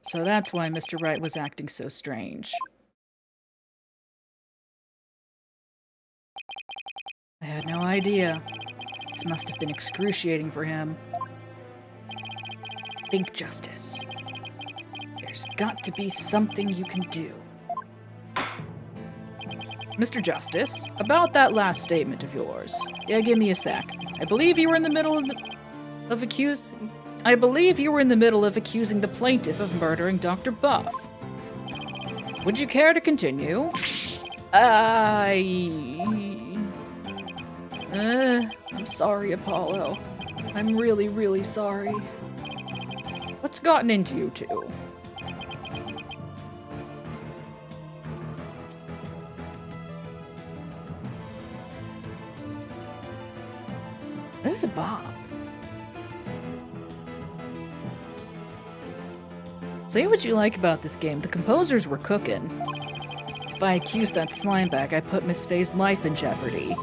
So that's why Mr. Wright was acting so strange. I had no idea. This must have been excruciating for him. Think, Justice. There's got to be something you can do. Mr. Justice, about that last statement of yours. Yeah, give me a sec. I believe you were in the middle of accusing the plaintiff of murdering Dr. Buff. Would you care to continue? I'm sorry, Apollo. I'm really, really sorry. What's gotten into you two? This is a Bob. Say what you like about this game, the composers were cooking. If I accused that slimebag, I put Miss Fey's life in jeopardy.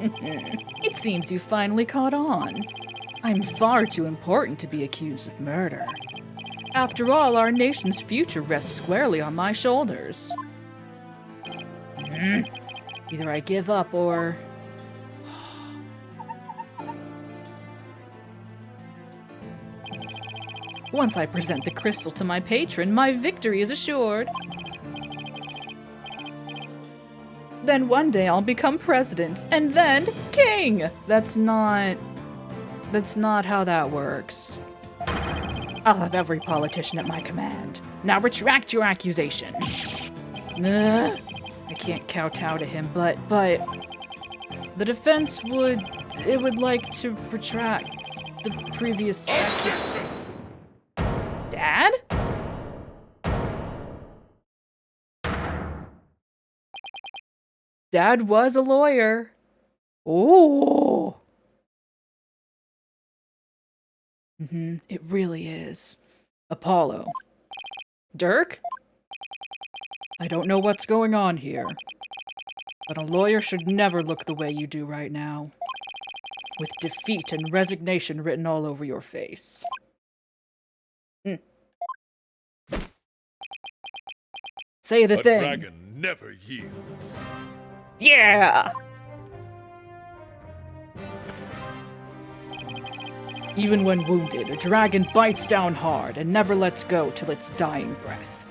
It seems you finally caught on. I'm far too important to be accused of murder. After all, our nation's future rests squarely on my shoulders. Either I give up or... Once I present the crystal to my patron, my victory is assured. Then one day I'll become president, and then king! That's not how that works. I'll have every politician at my command. Now retract your accusation. I can't kowtow to him, but the defense would like to retract the previous Objection! Dad? Dad was a lawyer. Oh. It really is. Apollo. Dirk? I don't know what's going on here, but a lawyer should never look the way you do right now, with defeat and resignation written all over your face. Say the thing. A dragon never yields. Yeah! Even when wounded, a dragon bites down hard and never lets go till its dying breath.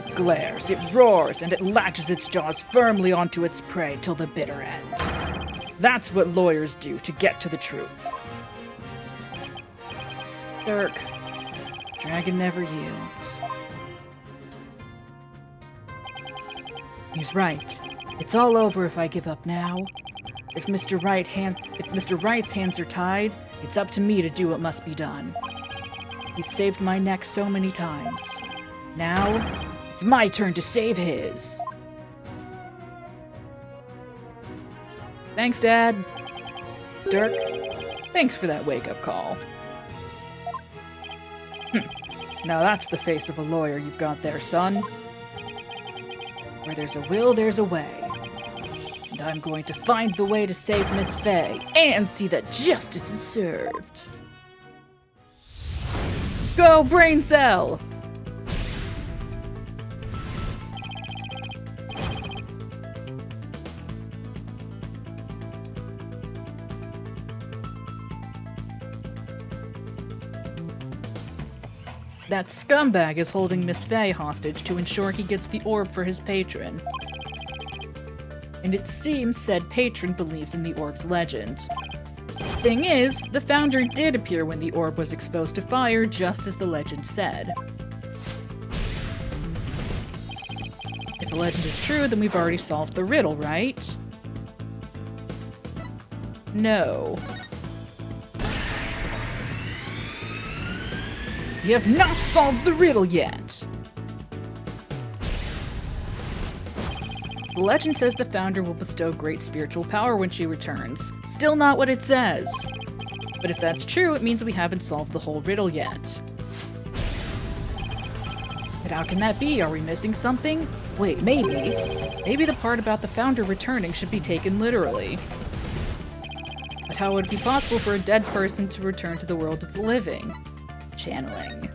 It glares, it roars, and it latches its jaws firmly onto its prey till the bitter end. That's what lawyers do to get to the truth. Dirk, dragon never yields. He's right. It's all over if I give up now. If Mr. Wright's hands are tied, it's up to me to do what must be done. He's saved my neck so many times. Now, it's my turn to save his. Thanks, Dad. Dirk, thanks for that wake-up call. Now that's the face of a lawyer you've got there, son. Where there's a will, there's a way. And I'm going to find the way to save Miss Fay and see that justice is served. Go, brain cell! That scumbag is holding Miss Fay hostage to ensure he gets the orb for his patron. And it seems said patron believes in the orb's legend. Thing is, the founder did appear when the orb was exposed to fire, just as the legend said. If the legend is true, then we've already solved the riddle, right? No. We have not solved the riddle yet! The legend says the founder will bestow great spiritual power when she returns. Still not what it says. But if that's true, it means we haven't solved the whole riddle yet. But how can that be? Are we missing something? Wait, maybe. Maybe the part about the founder returning should be taken literally. But how would it be possible for a dead person to return to the world of the living? Channeling.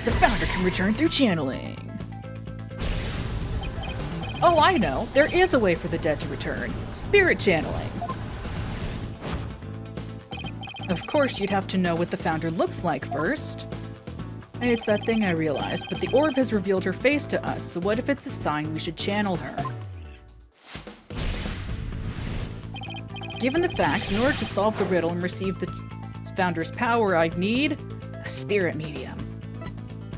The founder can return through channeling. Oh, I know. There is a way for the dead to return. Spirit channeling. Of course, you'd have to know what the founder looks like first. It's that thing I realized, but the orb has revealed her face to us, so what if it's a sign we should channel her? Given the facts, in order to solve the riddle and receive the founder's power, I'd need a spirit medium.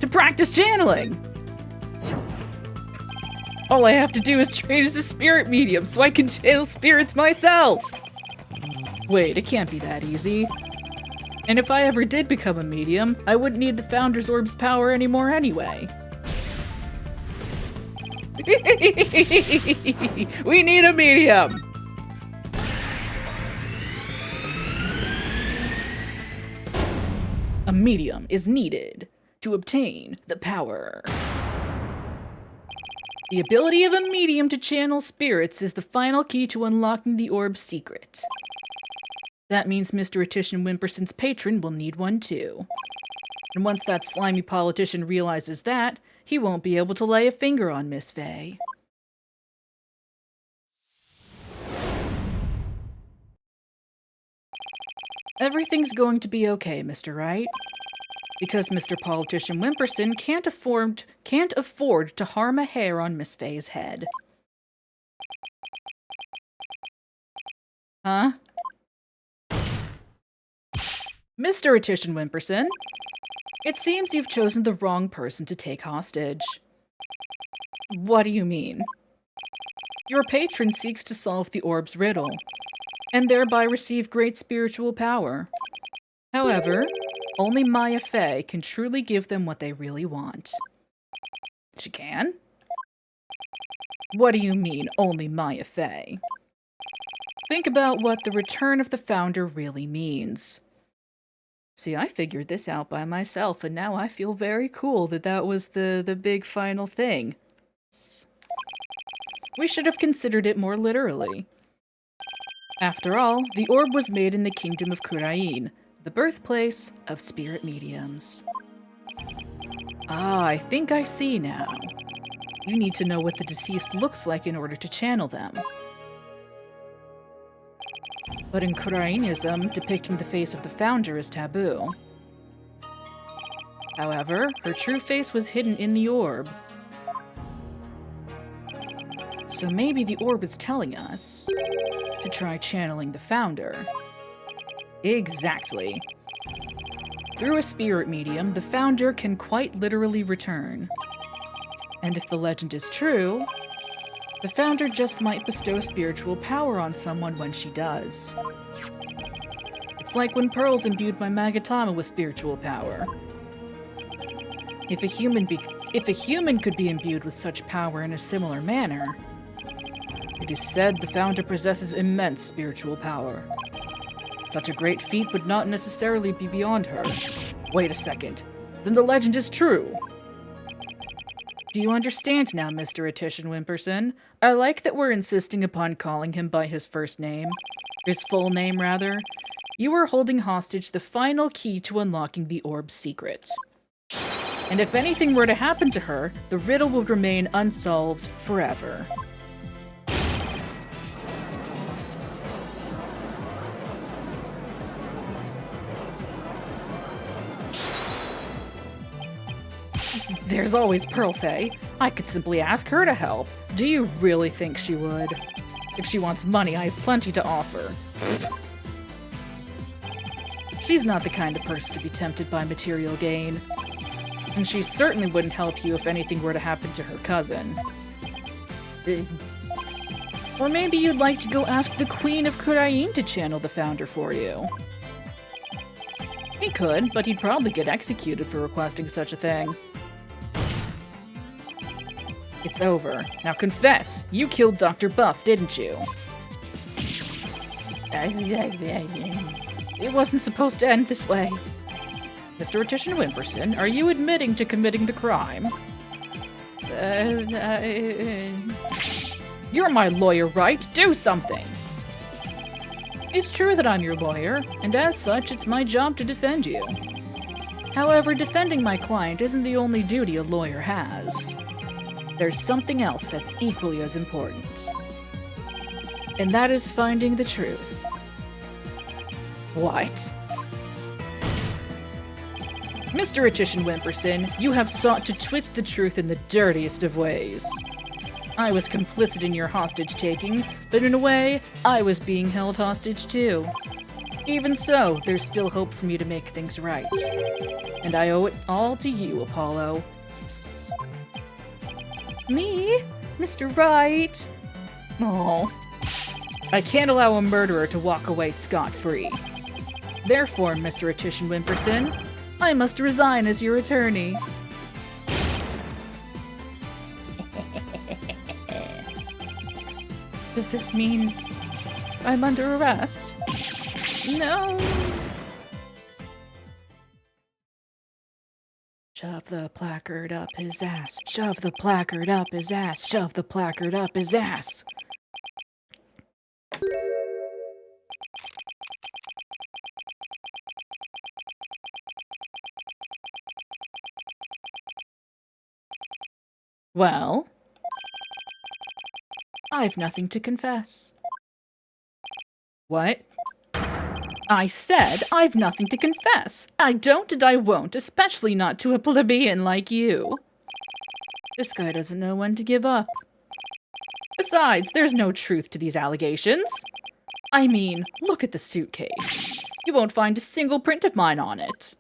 To practice channeling! All I have to do is train as a spirit medium so I can channel spirits myself! Wait, it can't be that easy. And if I ever did become a medium, I wouldn't need the founder's orb's power anymore anyway. We need a medium! A medium is needed to obtain the power. The ability of a medium to channel spirits is the final key to unlocking the orb's secret. That means Mr. Attition Wimperson's patron will need one too. And once that slimy politician realizes that, he won't be able to lay a finger on Miss Fay. Everything's going to be okay, Mr. Wright. Because Mr. Politician Wimperson can't afford to harm a hair on Miss Fay's head. Huh? Mr. Attition Wimperson? It seems you've chosen the wrong person to take hostage. What do you mean? Your patron seeks to solve the orb's riddle, and thereby receive great spiritual power. However, only Maya Fey can truly give them what they really want. She can? What do you mean, only Maya Fey? Think about what the return of the founder really means. See, I figured this out by myself, and now I feel very cool that that was the big final thing. We should have considered it more literally. After all, the orb was made in the kingdom of Kurain, the birthplace of spirit mediums. Ah, I think I see now. You need to know what the deceased looks like in order to channel them. But in Kurainism, depicting the face of the founder is taboo. However, her true face was hidden in the orb. So maybe the orb is telling us to try channeling the founder. Exactly. Through a spirit medium, the founder can quite literally return. And if the legend is true, the founder just might bestow spiritual power on someone when she does. It's like when Pearls imbued my Magatama with spiritual power. If a human could be imbued with such power in a similar manner, it is said the founder possesses immense spiritual power. Such a great feat would not necessarily be beyond her. Wait a second. Then the legend is true! Do you understand now, Mr. Attition Wimperson? I like that we're insisting upon calling him by his first name. His full name, rather. You are holding hostage the final key to unlocking the orb's secret. And if anything were to happen to her, the riddle would remain unsolved forever. There's always Pearl Faye. I could simply ask her to help. Do you really think she would? If she wants money, I have plenty to offer. She's not the kind of person to be tempted by material gain. And she certainly wouldn't help you if anything were to happen to her cousin. Or maybe you'd like to go ask the Queen of Kurain to channel the founder for you. He could, but he'd probably get executed for requesting such a thing. It's over. Now confess! You killed Dr. Buff, didn't you? It wasn't supposed to end this way. Mr. Attition Wimperson, are you admitting to committing the crime? You're my lawyer, right? Do something! It's true that I'm your lawyer, and as such, it's my job to defend you. However, defending my client isn't the only duty a lawyer has. There's something else that's equally as important. And that is finding the truth. What? Mr. Attition Wimperson, you have sought to twist the truth in the dirtiest of ways. I was complicit in your hostage-taking, but in a way, I was being held hostage too. Even so, there's still hope for me to make things right. And I owe it all to you, Apollo. Yes. Me? Mr. Wright? Oh. I can't allow a murderer to walk away scot-free. Therefore, Mr. Attition Wimperson, I must resign as your attorney. Does this mean I'm under arrest? No! Shove the placard up his ass. Shove the placard up his ass. Shove the placard up his ass. Well, I've nothing to confess. What? I said I've nothing to confess. I don't and I won't, especially not to a plebeian like you. This guy doesn't know when to give up. Besides, there's no truth to these allegations. I mean, look at the suitcase. You won't find a single print of mine on it.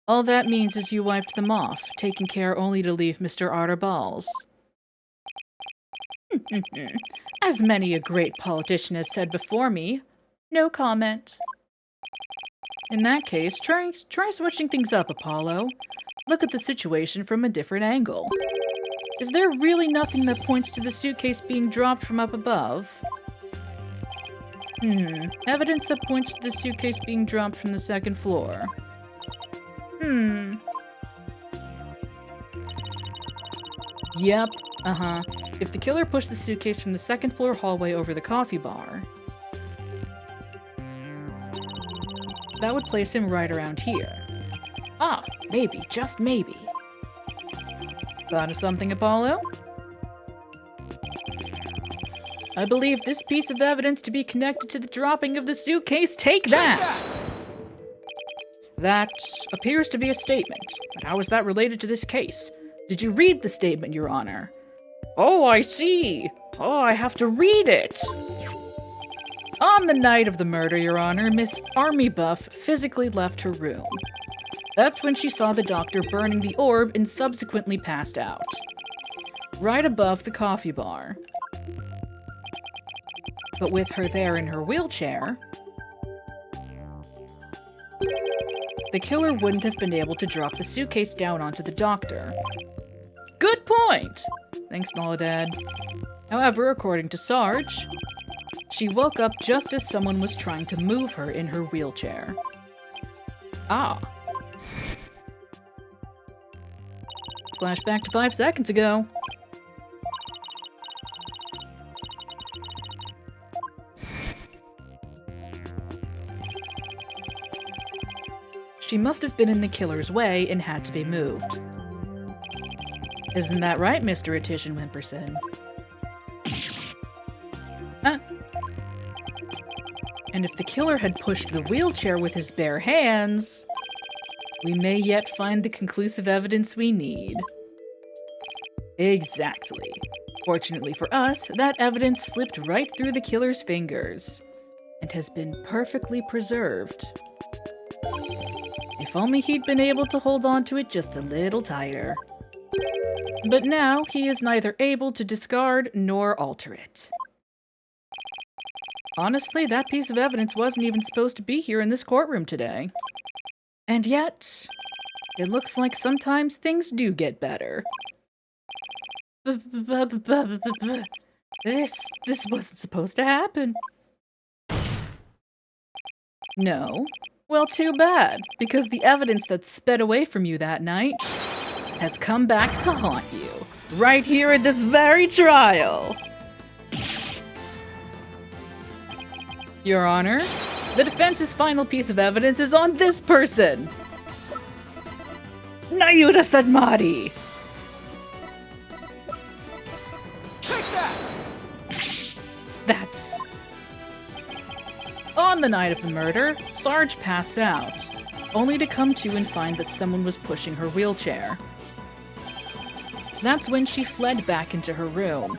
All that means is you wiped them off, taking care only to leave Mr. Arterballs. As many a great politician has said before me, no comment. In that case, try switching things up, Apollo. Look at the situation from a different angle. Is there really nothing that points to the suitcase being dropped from up above? Evidence that points to the suitcase being dropped from the second floor. Yep, If the killer pushed the suitcase from the second floor hallway over the coffee bar, that would place him right around here. Ah, maybe, just maybe. Thought of something, Apollo? I believe this piece of evidence to be connected to the dropping of the suitcase. Take that! That appears to be a statement, but how is that related to this case? Did you read the statement, Your Honor? Oh, I see. Oh, I have to read it. On the night of the murder, Your Honor, Miss Army Buff physically left her room. That's when she saw the doctor burning the orb and subsequently passed out. Right above the coffee bar. But with her there in her wheelchair, the killer wouldn't have been able to drop the suitcase down onto the doctor. Good point! Thanks, Noladad. However, according to Sarge, she woke up just as someone was trying to move her in her wheelchair. Ah. Flashback to 5 seconds ago. She must have been in the killer's way and had to be moved. Isn't that right, Mr. Attition Wimperson? Huh? And if the killer had pushed the wheelchair with his bare hands, we may yet find the conclusive evidence we need. Exactly. Fortunately for us, that evidence slipped right through the killer's fingers and has been perfectly preserved. If only he'd been able to hold on to it just a little tighter. But now he is neither able to discard nor alter it. Honestly, that piece of evidence wasn't even supposed to be here in this courtroom today. And yet, it looks like sometimes things do get better. This wasn't supposed to happen. No? Well, too bad, because the evidence that sped away from you that night has come back to haunt you, right here at this very trial. Your Honor, the defense's final piece of evidence is on this person! Nayuda Sadmati! Take that! That's... On the night of the murder, Sarge passed out, only to come to and find that someone was pushing her wheelchair. That's when she fled back into her room.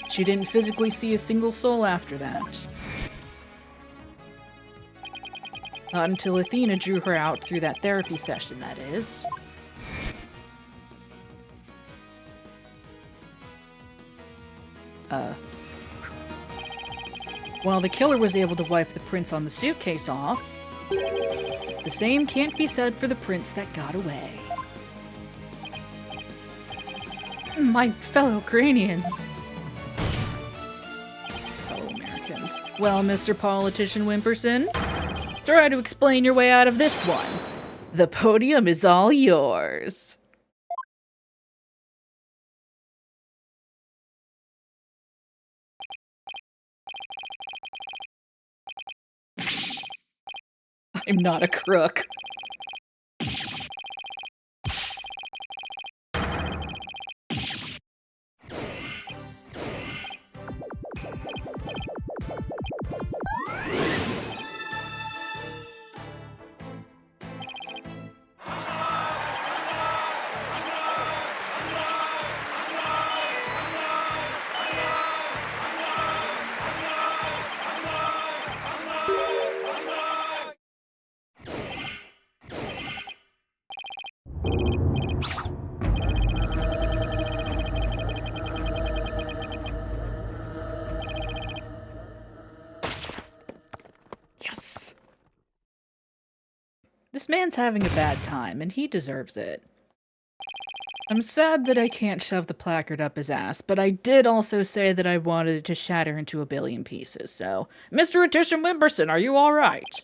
She didn't physically see a single soul after that. Not until Athena drew her out through that therapy session, that is. While the killer was able to wipe the prints on the suitcase off, the same can't be said for the prints that got away. My fellow Cranians. Fellow Americans. Well, Mr. Politician Wimperson, try to explain your way out of this one. The podium is all yours. I'm not a crook. This man's having a bad time, and he deserves it. I'm sad that I can't shove the placard up his ass, but I did also say that I wanted it to shatter into a billion pieces, so... Mr. Atishan Wimberson, are you alright?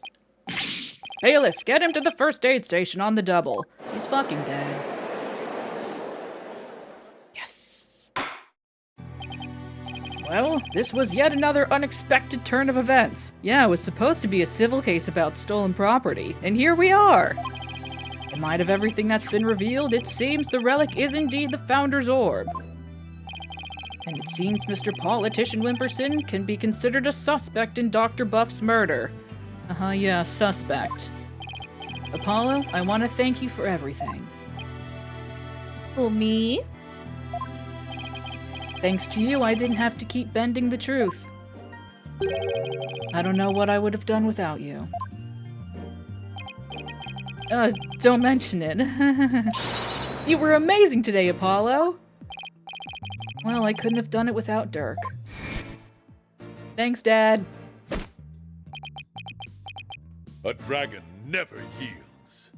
Bailiff, get him to the first aid station on the double. He's fucking dead. Yes! Well, this was yet another unexpected turn of events. Yeah, it was supposed to be a civil case about stolen property, and here we are! In light of everything that's been revealed, it seems the relic is indeed the Founder's Orb. And it seems Mr. Politician Wimperson can be considered a suspect in Dr. Buff's murder. Yeah, suspect. Apollo, I want to thank you for everything. Well, me? Thanks to you, I didn't have to keep bending the truth. I don't know what I would have done without you. Don't mention it. You were amazing today, Apollo! Well, I couldn't have done it without Dirk. Thanks, Dad. A dragon never yields.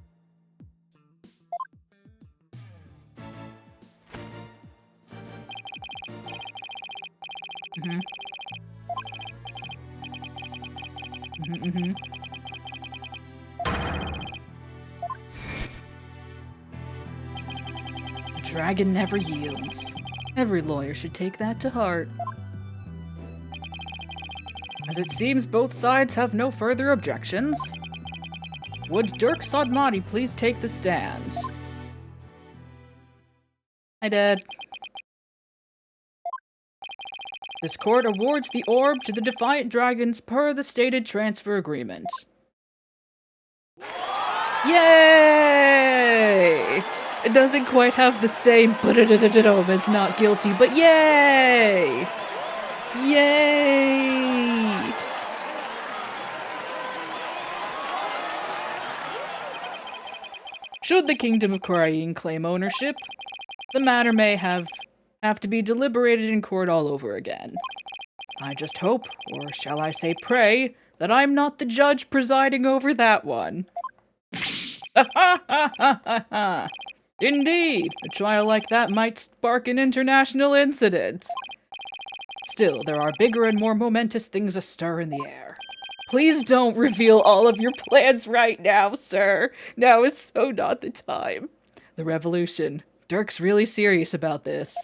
A dragon never yields. Every lawyer should take that to heart. As it seems both sides have no further objections, would Dirk Sodmati please take the stand? Hi, Dad. This court awards the orb to the Defiant Dragons per the stated transfer agreement. Yay! It doesn't quite have the same as not guilty, but yay! Yay! Should the Kingdom of Korain claim ownership, the matter may have to be deliberated in court all over again. I just hope, or shall I say pray, that I'm not the judge presiding over that one. Indeed, a trial like that might spark an international incident. Still, there are bigger and more momentous things astir in the air. Please don't reveal all of your plans right now, sir. Now is so not the time. The revolution. Dirk's really serious about this.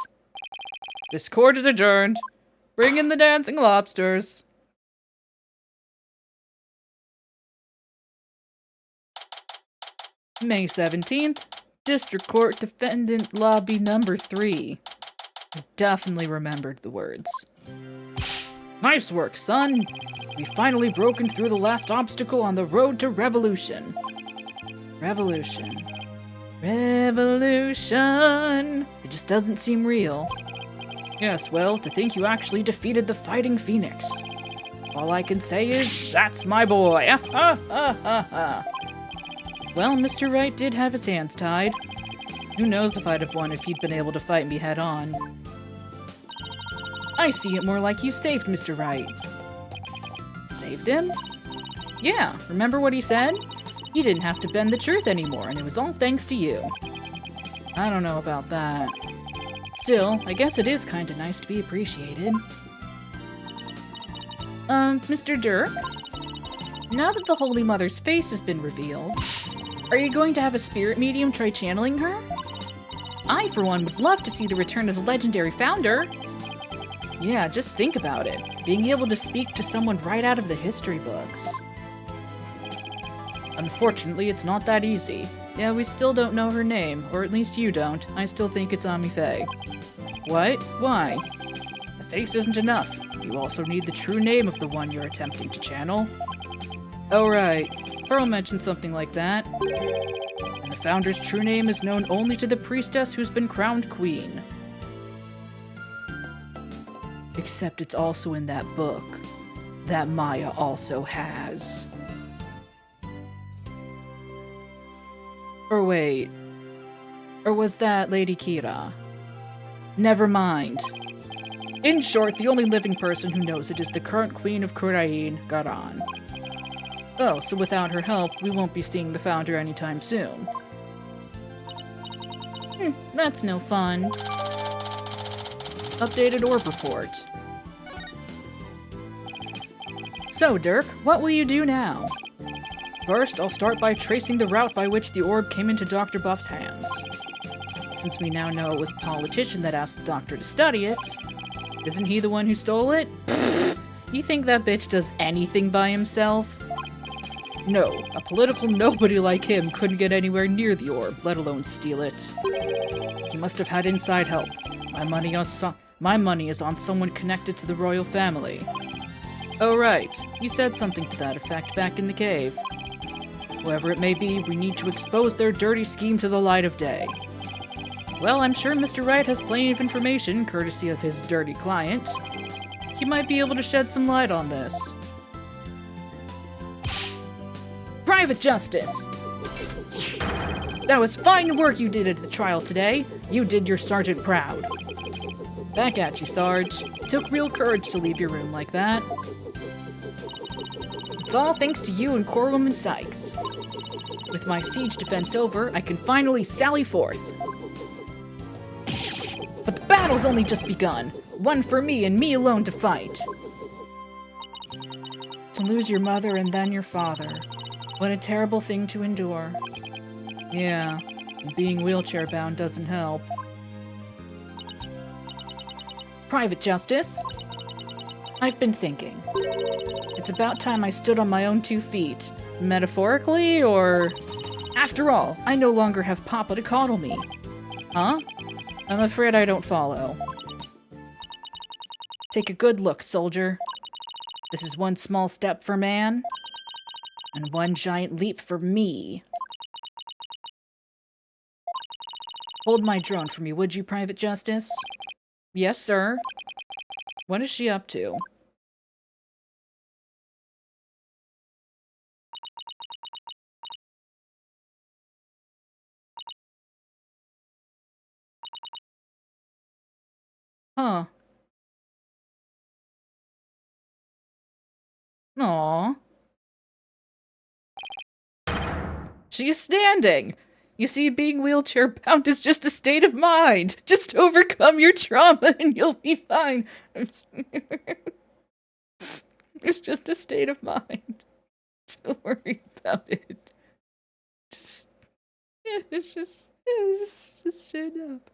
This court is adjourned. Bring in the dancing lobsters. May 17th, District Court Defendant Lobby Number 3. I definitely remembered the words. Nice work, son. We've finally broken through the last obstacle on the road to revolution. Revolution. Revolution. It just doesn't seem real. Yes, well, to think you actually defeated the Fighting Phoenix. All I can say is, that's my boy. Well, Mr. Wright did have his hands tied. Who knows if I'd have won if he'd been able to fight me head on. I see it more like you saved Mr. Wright. Saved him? Yeah, remember what he said? He didn't have to bend the truth anymore, and it was all thanks to you. I don't know about that. Still, I guess it is kinda nice to be appreciated. Mr. Dirk? Now that the Holy Mother's face has been revealed, are you going to have a spirit medium try channeling her? I, for one, would love to see the return of the legendary founder. Yeah, just think about it. Being able to speak to someone right out of the history books. Unfortunately, it's not that easy. Yeah, we still don't know her name, or at least you don't. I still think it's Ami Faye. What? Why? The face isn't enough. You also need the true name of the one you're attempting to channel. Oh right, Pearl mentioned something like that. And the Founder's true name is known only to the priestess who's been crowned queen. Except it's also in that book that Maya also has. Or wait. Or was that Lady Kira? Never mind. In short, the only living person who knows it is the current Queen of Kurain, Garan. Oh, so without her help, we won't be seeing the founder anytime soon. That's no fun. Updated orb report. So, Dirk, what will you do now? First, I'll start by tracing the route by which the orb came into Dr. Buff's hands. Since we now know it was a politician that asked the doctor to study it, isn't he the one who stole it? You think that bitch does anything by himself? No, a political nobody like him couldn't get anywhere near the orb, let alone steal it. He must have had inside help. My money is on someone connected to the royal family. Oh right, you said something to that effect back in the cave. Whoever it may be, we need to expose their dirty scheme to the light of day. Well, I'm sure Mr. Wright has plenty of information, courtesy of his dirty client. He might be able to shed some light on this. Private Justice! That was fine work you did at the trial today. You did your sergeant proud. Back at you, Sarge. It took real courage to leave your room like that. It's all thanks to you and Corwin and Sykes. With my siege defense over, I can finally sally forth. But the battle's only just begun. One for me and me alone to fight. To lose your mother and then your father. What a terrible thing to endure. Yeah, and being wheelchair-bound doesn't help. Private Justice? I've been thinking. It's about time I stood on my own 2 feet. Metaphorically, or... After all, I no longer have Papa to coddle me. Huh? I'm afraid I don't follow. Take a good look, soldier. This is one small step for man, and one giant leap for me. Hold my drone for me, would you, Private Justice? Yes, sir. What is she up to? Huh. Aw. She is standing! You see, being wheelchair-bound is just a state of mind. Just overcome your trauma and you'll be fine. It's just a state of mind. Don't worry about it. It's just shut up.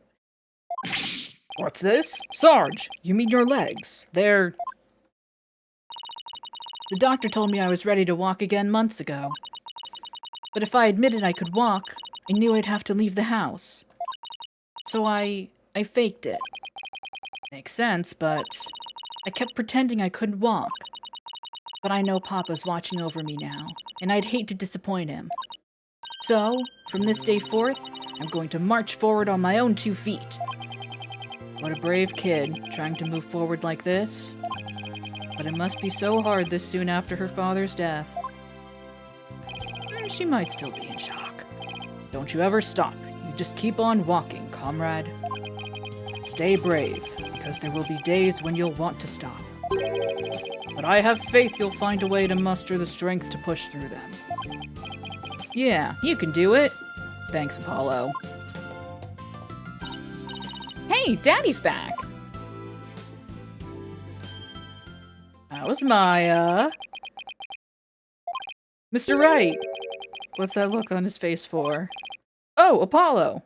What's this? Sarge, you mean your legs? They're... The doctor told me I was ready to walk again months ago. But if I admitted I could walk, I knew I'd have to leave the house. So I faked it. Makes sense, but I kept pretending I couldn't walk. But I know Papa's watching over me now, and I'd hate to disappoint him. So, from this day forth, I'm going to march forward on my own 2 feet. What a brave kid, trying to move forward like this. But it must be so hard this soon after her father's death. She might still be in shock. Don't you ever stop. You just keep on walking, comrade. Stay brave, because there will be days when you'll want to stop. But I have faith you'll find a way to muster the strength to push through them. Yeah, you can do it. Thanks, Apollo. Hey, Daddy's back! How's Maya? Mr. Wright! What's that look on his face for? Oh, Apollo!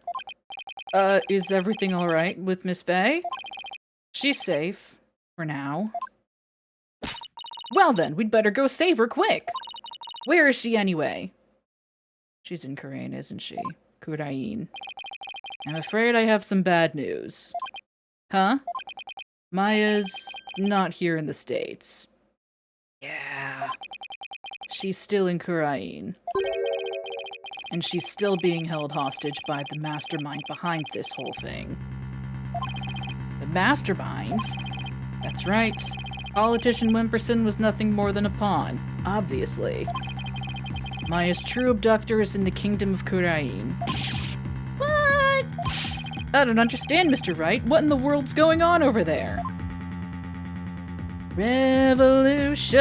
Is everything alright with Miss Faye? She's safe. For now. Well then, we'd better go save her quick! Where is she anyway? She's in Kurain, isn't she? Kurain. I'm afraid I have some bad news. Huh? Maya's not here in the States. Yeah. She's still in Kurain. And she's still being held hostage by the mastermind behind this whole thing. The mastermind? That's right. Politician Wimperson was nothing more than a pawn, obviously. Maya's true abductor is in the kingdom of Kurain. What? I don't understand, Mr. Wright. What in the world's going on over there? Revolution!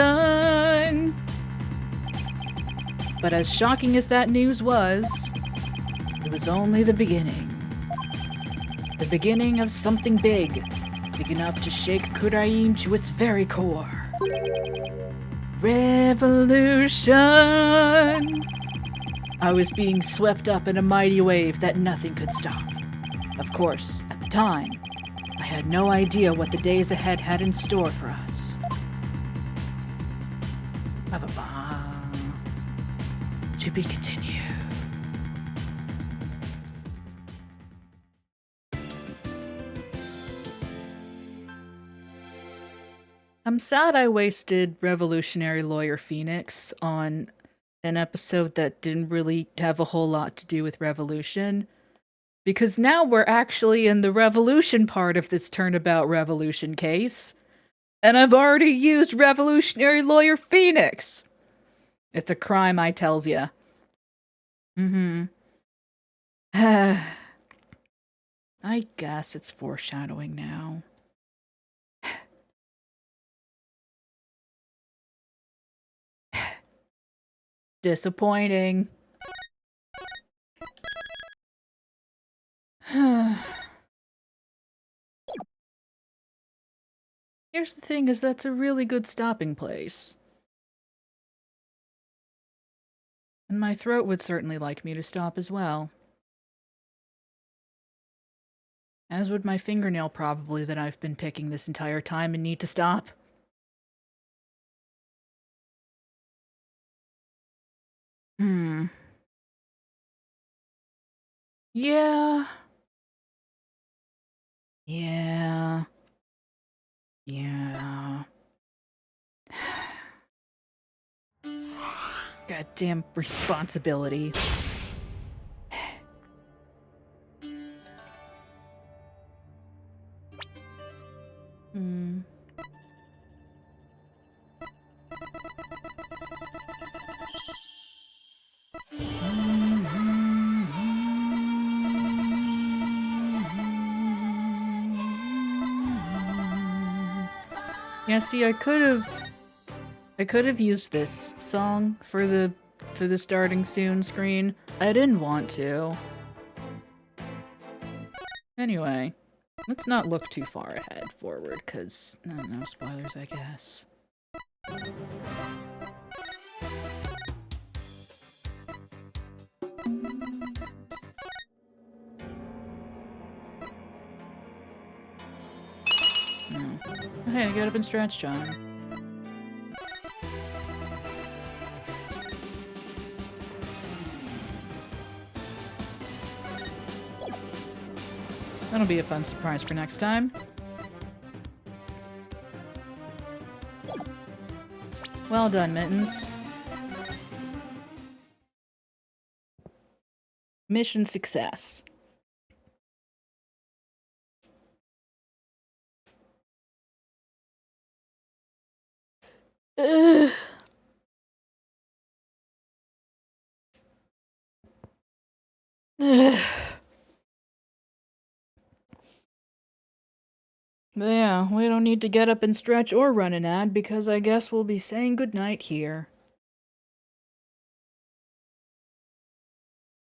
But as shocking as that news was, it was only the beginning. The beginning of something big, big enough to shake Kurain to its very core. Revolution! I was being swept up in a mighty wave that nothing could stop. Of course, at the time, I had no idea what the days ahead had in store for us. Ba-ba-ba. To be continued. I'm sad I wasted Revolutionary Lawyer Phoenix on an episode that didn't really have a whole lot to do with Revolution. Because now we're actually in the Revolution part of this Turnabout Revolution case. And I've already used Revolutionary Lawyer Phoenix. It's a crime, I tells ya. I guess it's foreshadowing now. Disappointing. Here's the thing, is that's a really good stopping place. And my throat would certainly like me to stop as well. As would my fingernail probably that I've been picking this entire time and need to stop. Yeah. Yeah. Yeah. Goddamn responsibility. Yeah, see, I could have used this song for the starting soon screen. I didn't want to. Anyway, let's not look too far ahead forward, cause no spoilers, I guess. No. Hey, get up and stretch, John. That'll be a fun surprise for next time. Well done, Mittens. Mission success. Ugh. Ugh. But yeah, we don't need to get up and stretch or run an ad because I guess we'll be saying goodnight here.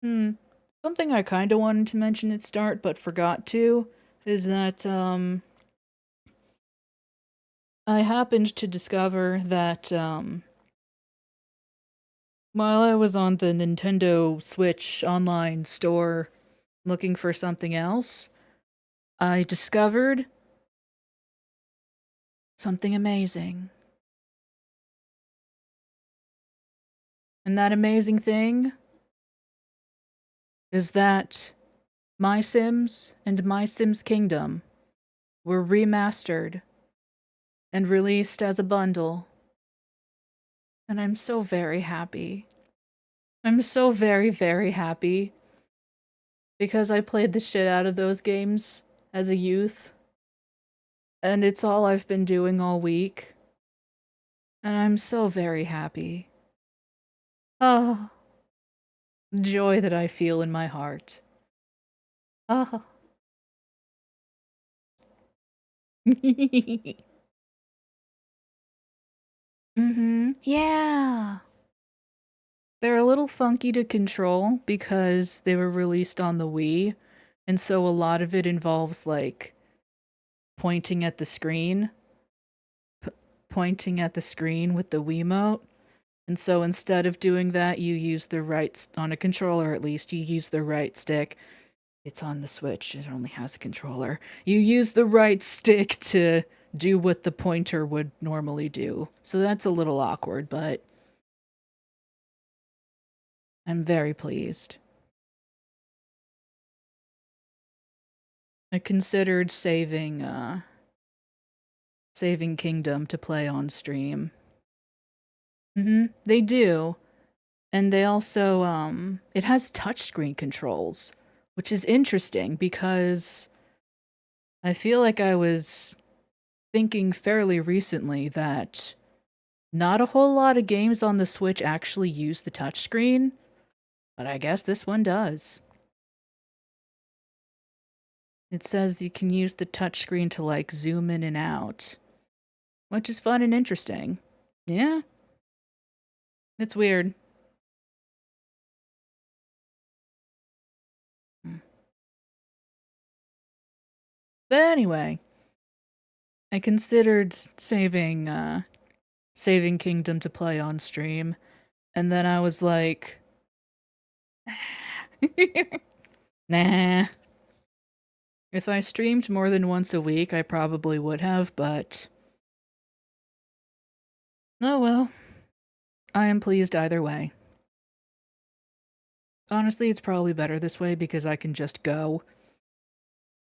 Something I kinda wanted to mention at start but forgot to is that, I happened to discover that, while I was on the Nintendo Switch online store looking for something else, I discovered something amazing. And that amazing thing is that My Sims and My Sims Kingdom were remastered and released as a bundle. And I'm so very happy. I'm so very, very happy. Because I played the shit out of those games as a youth. And it's all I've been doing all week. And I'm so very happy. Oh, joy that I feel in my heart. Oh. Yeah. They're a little funky to control because they were released on the Wii, and so a lot of it involves like pointing at the screen, pointing at the screen with the Wiimote. And so instead of doing that, you use the right on a controller at least, you use the right stick. It's on the Switch, it only has a controller. You use the right stick to do what the pointer would normally do. So that's a little awkward, but I'm very pleased. I considered saving Kingdom to play on stream. They do. And they also it has touchscreen controls, which is interesting because I feel like I was thinking fairly recently that not a whole lot of games on the Switch actually use the touchscreen, but I guess this one does. It says you can use the touchscreen to like zoom in and out, which is fun and interesting. Yeah. It's weird. But anyway, I considered saving Kingdom to play on stream, and then I was like, nah. If I streamed more than once a week, I probably would have, but oh well. I am pleased either way. Honestly, it's probably better this way because I can just go.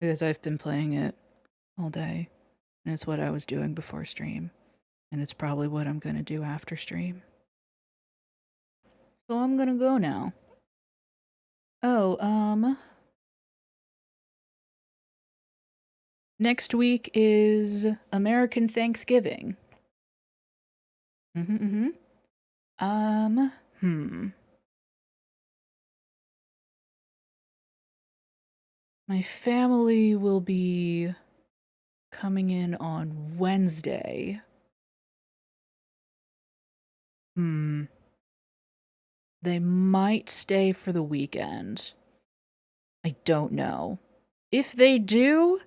Because I've been playing it all day. And it's what I was doing before stream. And it's probably what I'm gonna do after stream. So I'm gonna go now. Oh, next week is American Thanksgiving. Um, hmm. My family will be coming in on Wednesday. They might stay for the weekend. I don't know. If they do,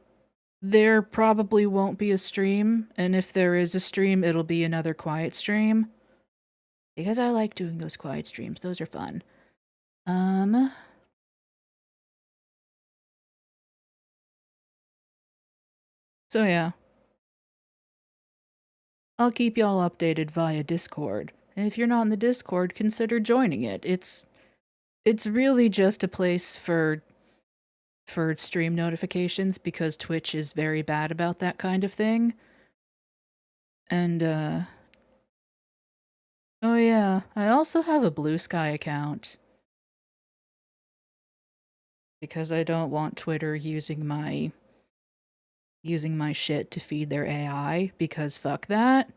there probably won't be a stream, and if there is a stream, it'll be another quiet stream. Because I like doing those quiet streams. Those are fun. So yeah. I'll keep y'all updated via Discord. And if you're not in the Discord, consider joining it. It's really just a place for stream notifications because Twitch is very bad about that kind of thing. And oh yeah, I also have a Blue Sky account. Because I don't want Twitter using my shit to feed their AI, because fuck that.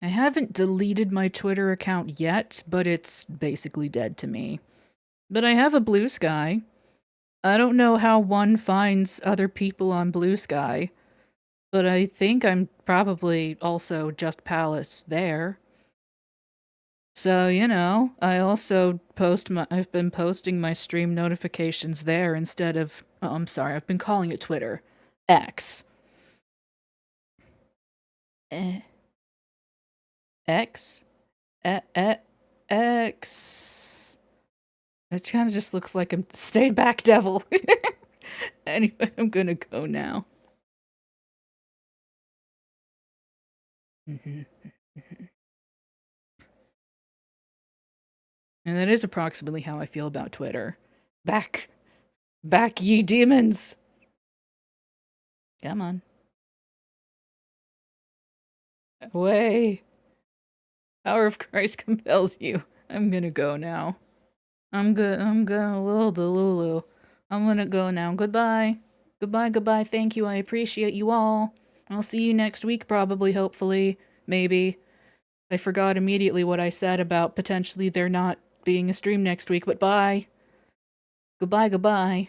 I haven't deleted my Twitter account yet, but it's basically dead to me. But I have a Blue Sky. I don't know how one finds other people on Blue Sky, but I think I'm probably also just Palace there. So, you know, I also I've been posting my stream notifications there instead of, oh, I'm sorry, I've been calling it Twitter. X. X? X. It kind of just looks like I'm stay back, devil. Anyway, I'm gonna go now. And that is approximately how I feel about Twitter. Back ye demons! Come on. Away. Power of Christ compels you. I'm gonna go now. I'm gonna Lulu. I'm gonna go now. Goodbye. Goodbye. Thank you. I appreciate you all. I'll see you next week, probably, hopefully. Maybe. I forgot immediately what I said about potentially there not being a stream next week, but bye. Goodbye.